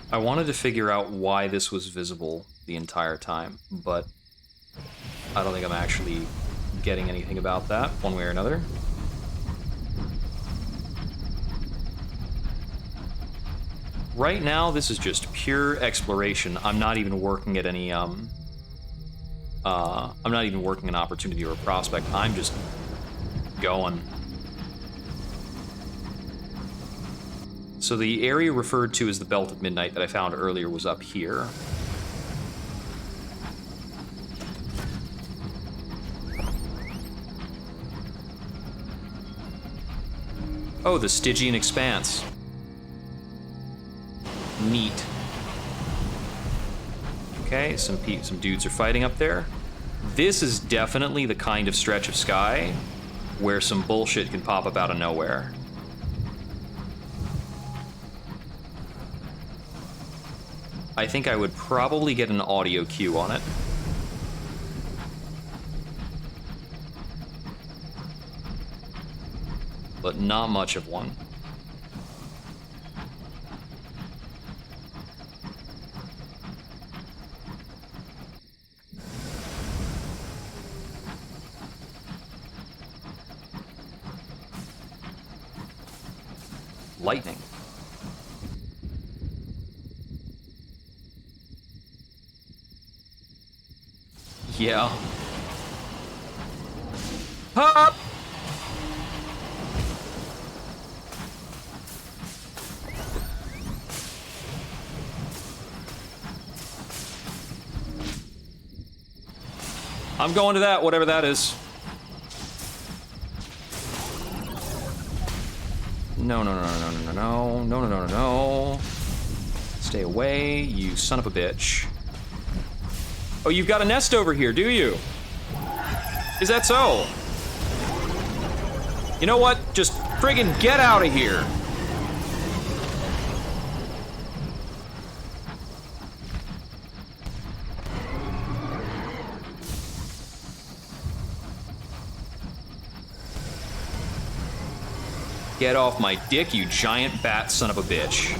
I wanted to figure out why this was visible the entire time, but I don't think I'm actually getting anything about that, one way or another. Right now, this is just pure exploration. I'm not even working at any, I'm not even working an opportunity or a prospect. I'm just going. So the area referred to as the Belt of Midnight that I found earlier was up here. Oh, the Stygian Expanse. Neat. Okay, some dudes are fighting up there. This is definitely the kind of stretch of sky where some bullshit can pop up out of nowhere. I think I would probably get an audio cue on it. But not much of one. Lightning. Yeah. Pop! I'm going to that, whatever that is. No, no, no, no, no, no, no, no, no, no, no, no. Stay away, you son of a bitch. Oh, you've got a nest over here, do you? Is that so? You know what? Just friggin' get out of here. Get off my dick, you giant bat son of a bitch.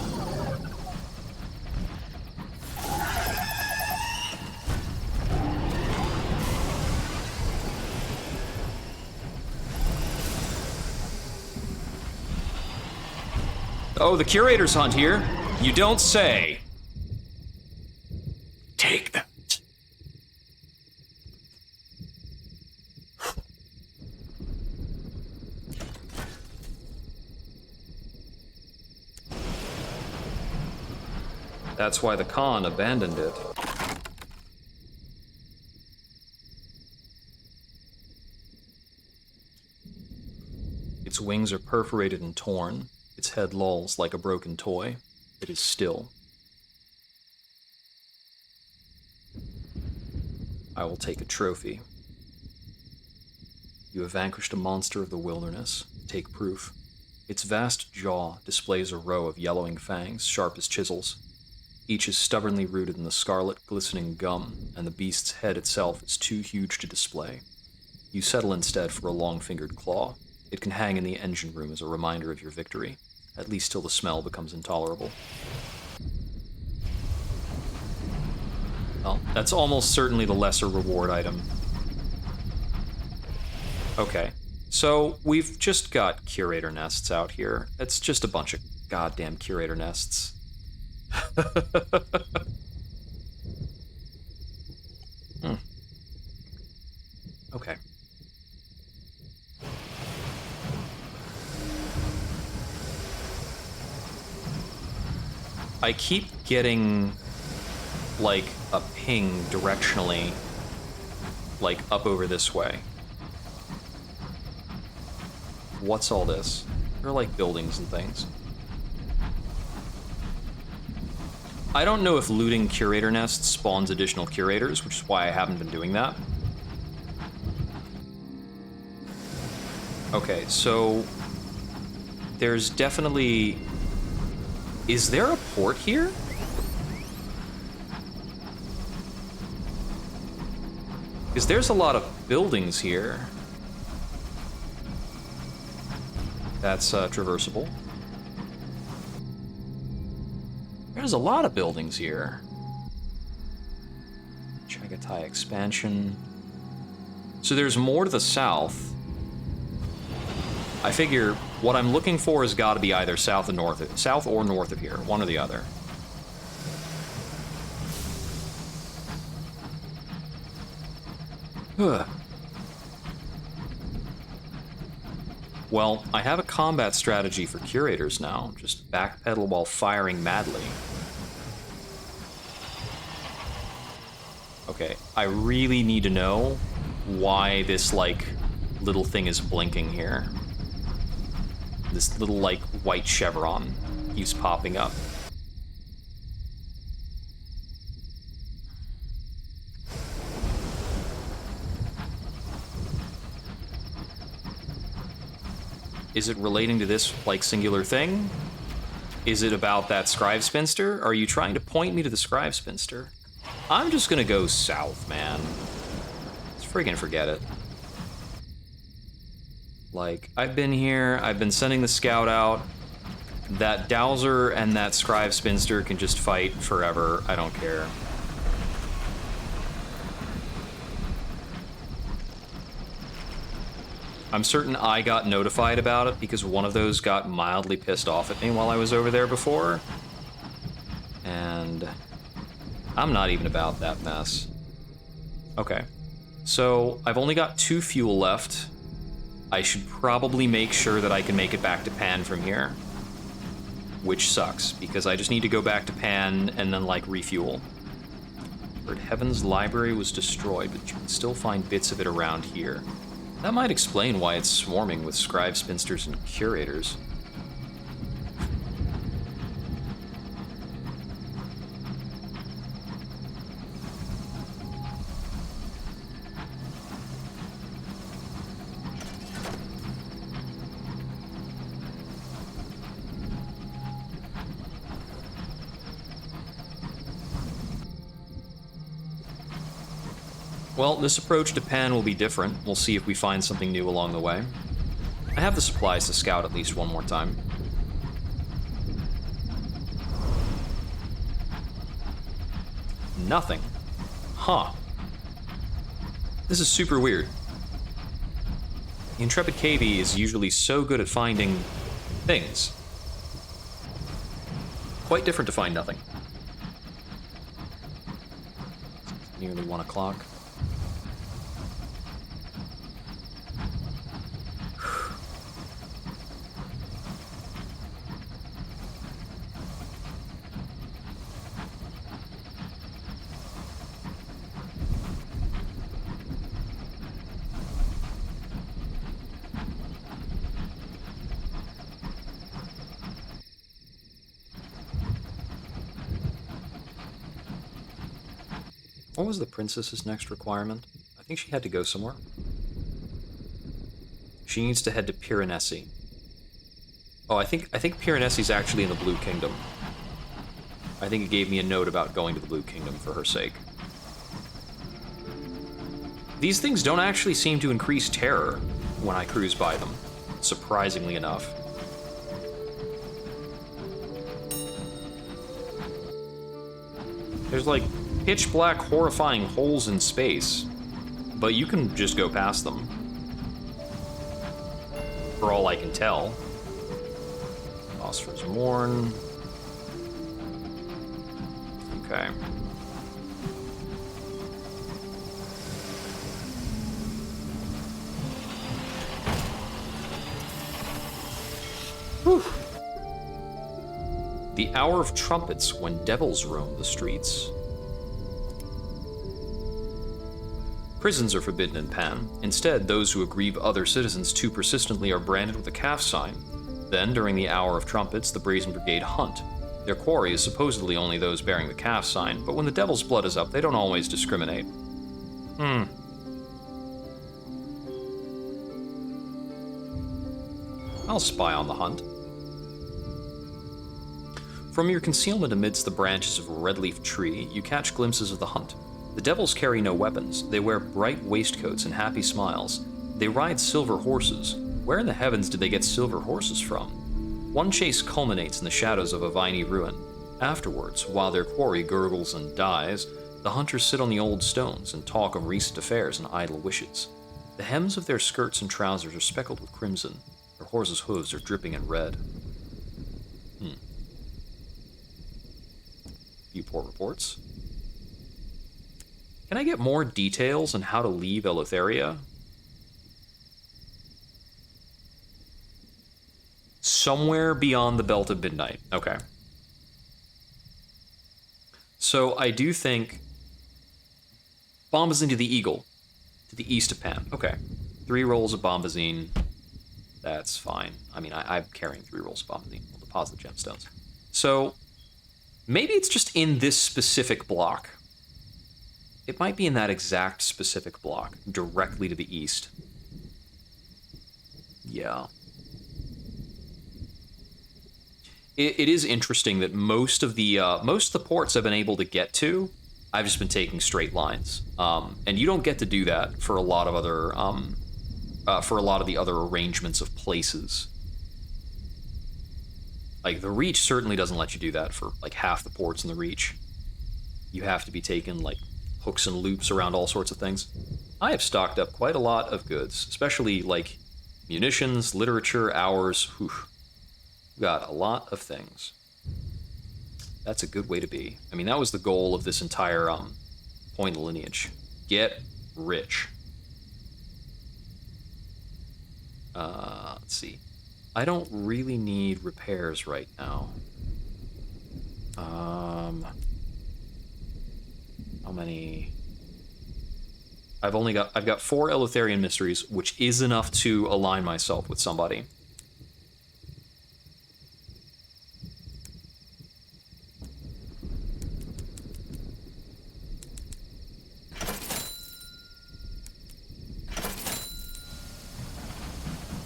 Oh, the curator's hunt here. You don't say. Take that. That's why the Khan abandoned it. Its wings are perforated and torn. Its head lolls like a broken toy. It is still. I will take a trophy. You have vanquished a monster of the wilderness. Take proof. Its vast jaw displays a row of yellowing fangs, sharp as chisels. Each is stubbornly rooted in the scarlet, glistening gum, and the beast's head itself is too huge to display. You settle instead for a long-fingered claw. It can hang in the engine room as a reminder of your victory, at least till the smell becomes intolerable. Well, that's almost certainly the lesser reward item. Okay, so we've just got curator nests out here. It's just a bunch of goddamn curator nests. Okay. I keep getting, like, a ping directionally, like, up over this way. What's all this? They're like buildings and things. I don't know if looting curator nests spawns additional curators, which is why I haven't been doing that. Okay, so there's definitely... Is there a port here? Because there's a lot of buildings here. That's traversable. There's a lot of buildings here. Chagatai expansion. So there's more to the south. I figure what I'm looking for has got to be either south or north of here, one or the other. Well, I have a combat strategy for curators now. Just backpedal while firing madly. Okay, I really need to know why this, like, little thing is blinking here. This little, like, white chevron keeps popping up. Is it relating to this, like, singular thing? Is it about that scribe spinster? Are you trying to point me to the scribe spinster? I'm just gonna go south, man. Let's friggin' forget it. Like, I've been here, I've been sending the scout out. That Dowser and that scribe spinster can just fight forever. I don't care. I'm certain I got notified about it because one of those got mildly pissed off at me while I was over there before. And I'm not even about that mess. Okay, so I've only got 2 fuel left. I should probably make sure that I can make it back to Pan from here. Which sucks, because I just need to go back to Pan and then, like, refuel. Heard Heaven's library was destroyed, but you can still find bits of it around here. That might explain why it's swarming with scribe spinsters and curators. Well, this approach to Pan will be different. We'll see if we find something new along the way. I have the supplies to scout at least one more time. Nothing. Huh. This is super weird. The Intrepid KV is usually so good at finding things. Quite different to find nothing. It's nearly 1 o'clock. What was the princess's next requirement? I think she had to go somewhere. She needs to head to Piranesi. Oh, I think Piranesi's actually in the Blue Kingdom. I think it gave me a note about going to the Blue Kingdom for her sake. These things don't actually seem to increase terror when I cruise by them, surprisingly enough. There's like pitch black, horrifying holes in space, but you can just go past them. For all I can tell. Phosphorus Morn. Okay. Whew. The hour of trumpets when devils roam the streets. Prisons are forbidden in Pan. Instead, those who aggrieve other citizens too persistently are branded with a calf sign. Then, during the hour of trumpets, the Brazen Brigade hunt. Their quarry is supposedly only those bearing the calf sign, but when the devil's blood is up, they don't always discriminate. I'll spy on the hunt. From your concealment amidst the branches of a red-leaf tree, you catch glimpses of the hunt. The devils carry no weapons. They wear bright waistcoats and happy smiles. They ride silver horses. Where in the heavens did they get silver horses from? One chase culminates in the shadows of a viney ruin. Afterwards, while their quarry gurgles and dies, the hunters sit on the old stones and talk of recent affairs and idle wishes. The hems of their skirts and trousers are speckled with crimson. Their horses' hooves are dripping in red. Viewport reports. Can I get more details on how to leave Eleutheria? Somewhere beyond the belt of midnight. Okay. So I do think Bombazine to the Eagle, to the east of Pan. Okay. 3 rolls of Bombazine. That's fine. I mean, I'm carrying 3 rolls of Bombazine. We'll deposit the gemstones. So maybe it's just in this specific block. It might be in that exact specific block, directly to the east. Yeah. It is interesting that most of the ports I've been able to get to, I've just been taking straight lines, and you don't get to do that for a lot of other the other arrangements of places. Like the Reach certainly doesn't let you do that for like half the ports in the Reach. You have to be taking like hooks and loops around all sorts of things. I have stocked up quite a lot of goods, especially like munitions, literature, hours. Whew. Got a lot of things. That's a good way to be. I mean, that was the goal of this entire point of lineage. Get rich. Let's see. I don't really need repairs right now. How many? I've got 4 Eleutherian mysteries, which is enough to align myself with somebody.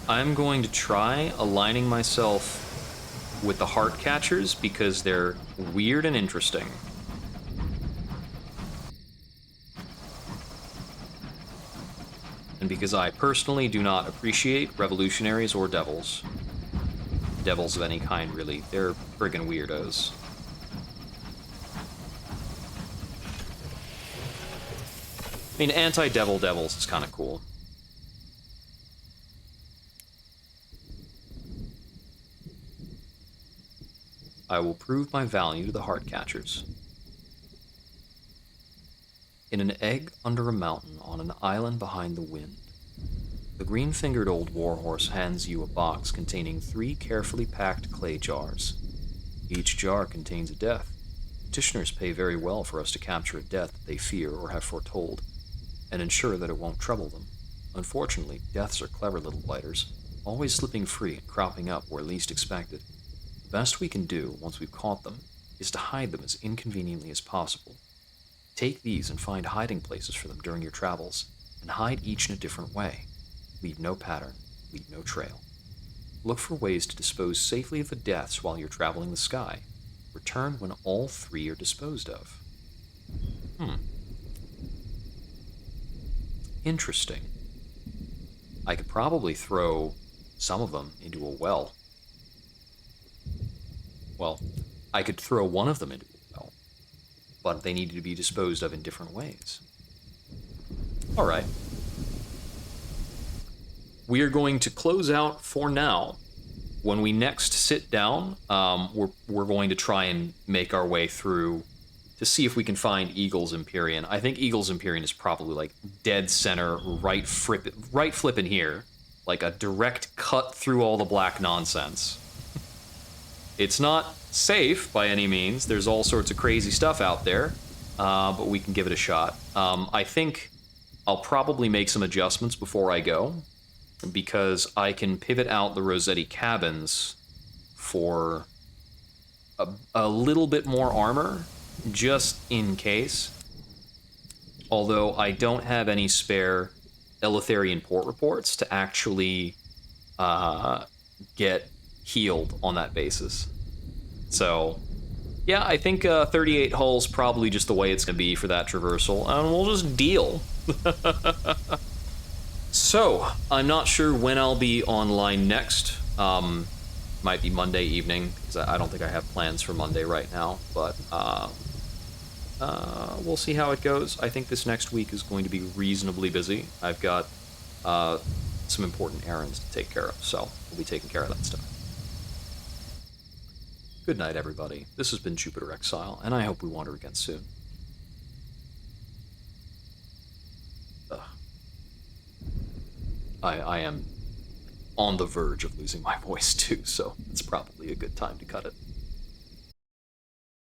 I'm going to try aligning myself with the heart catchers because they're weird and interesting. And because I personally do not appreciate revolutionaries or devils. Devils of any kind, really. They're friggin' weirdos. I mean, anti-devil devils is kind of cool. I will prove my value to the heart catchers. In an egg under a mountain on an island behind the wind, the green-fingered old warhorse hands you a box containing 3 carefully packed clay jars. Each jar contains a death. Petitioners pay very well for us to capture a death that they fear or have foretold, and ensure that it won't trouble them. Unfortunately, deaths are clever little blighters, always slipping free and cropping up where least expected. The best we can do, once we've caught them, is to hide them as inconveniently as possible. Take these and find hiding places for them during your travels, and hide each in a different way. Leave no pattern, leave no trail. Look for ways to dispose safely of the deaths while you're traveling the sky. Return when all 3 are disposed of. Interesting. I could probably throw some of them into a well. Well, I could throw one of them into a well, but they needed to be disposed of in different ways. All right. We are going to close out for now. When we next sit down, we're going to try and make our way through to see if we can find Eagle's Empyrean. I think Eagle's Empyrean is probably like dead center, right flipping here, like a direct cut through all the black nonsense. It's not safe by any means. There's all sorts of crazy stuff out there, but we can give it a shot. I think I'll probably make some adjustments before I go, because I can pivot out the Rossetti cabins for a little bit more armor, just in case. Although I don't have any spare Eleutherian port reports to actually get healed on that basis. So, yeah, I think 38 hull's probably just the way it's going to be for that traversal, and we'll just deal. So, I'm not sure when I'll be online next. Might be Monday evening, because I don't think I have plans for Monday right now, but we'll see how it goes. I think this next week is going to be reasonably busy. I've got some important errands to take care of, so we'll be taking care of that stuff. Good night, everybody. This has been Jupiter Exile, and I hope we wander again soon. I am on the verge of losing my voice too, so it's probably a good time to cut it.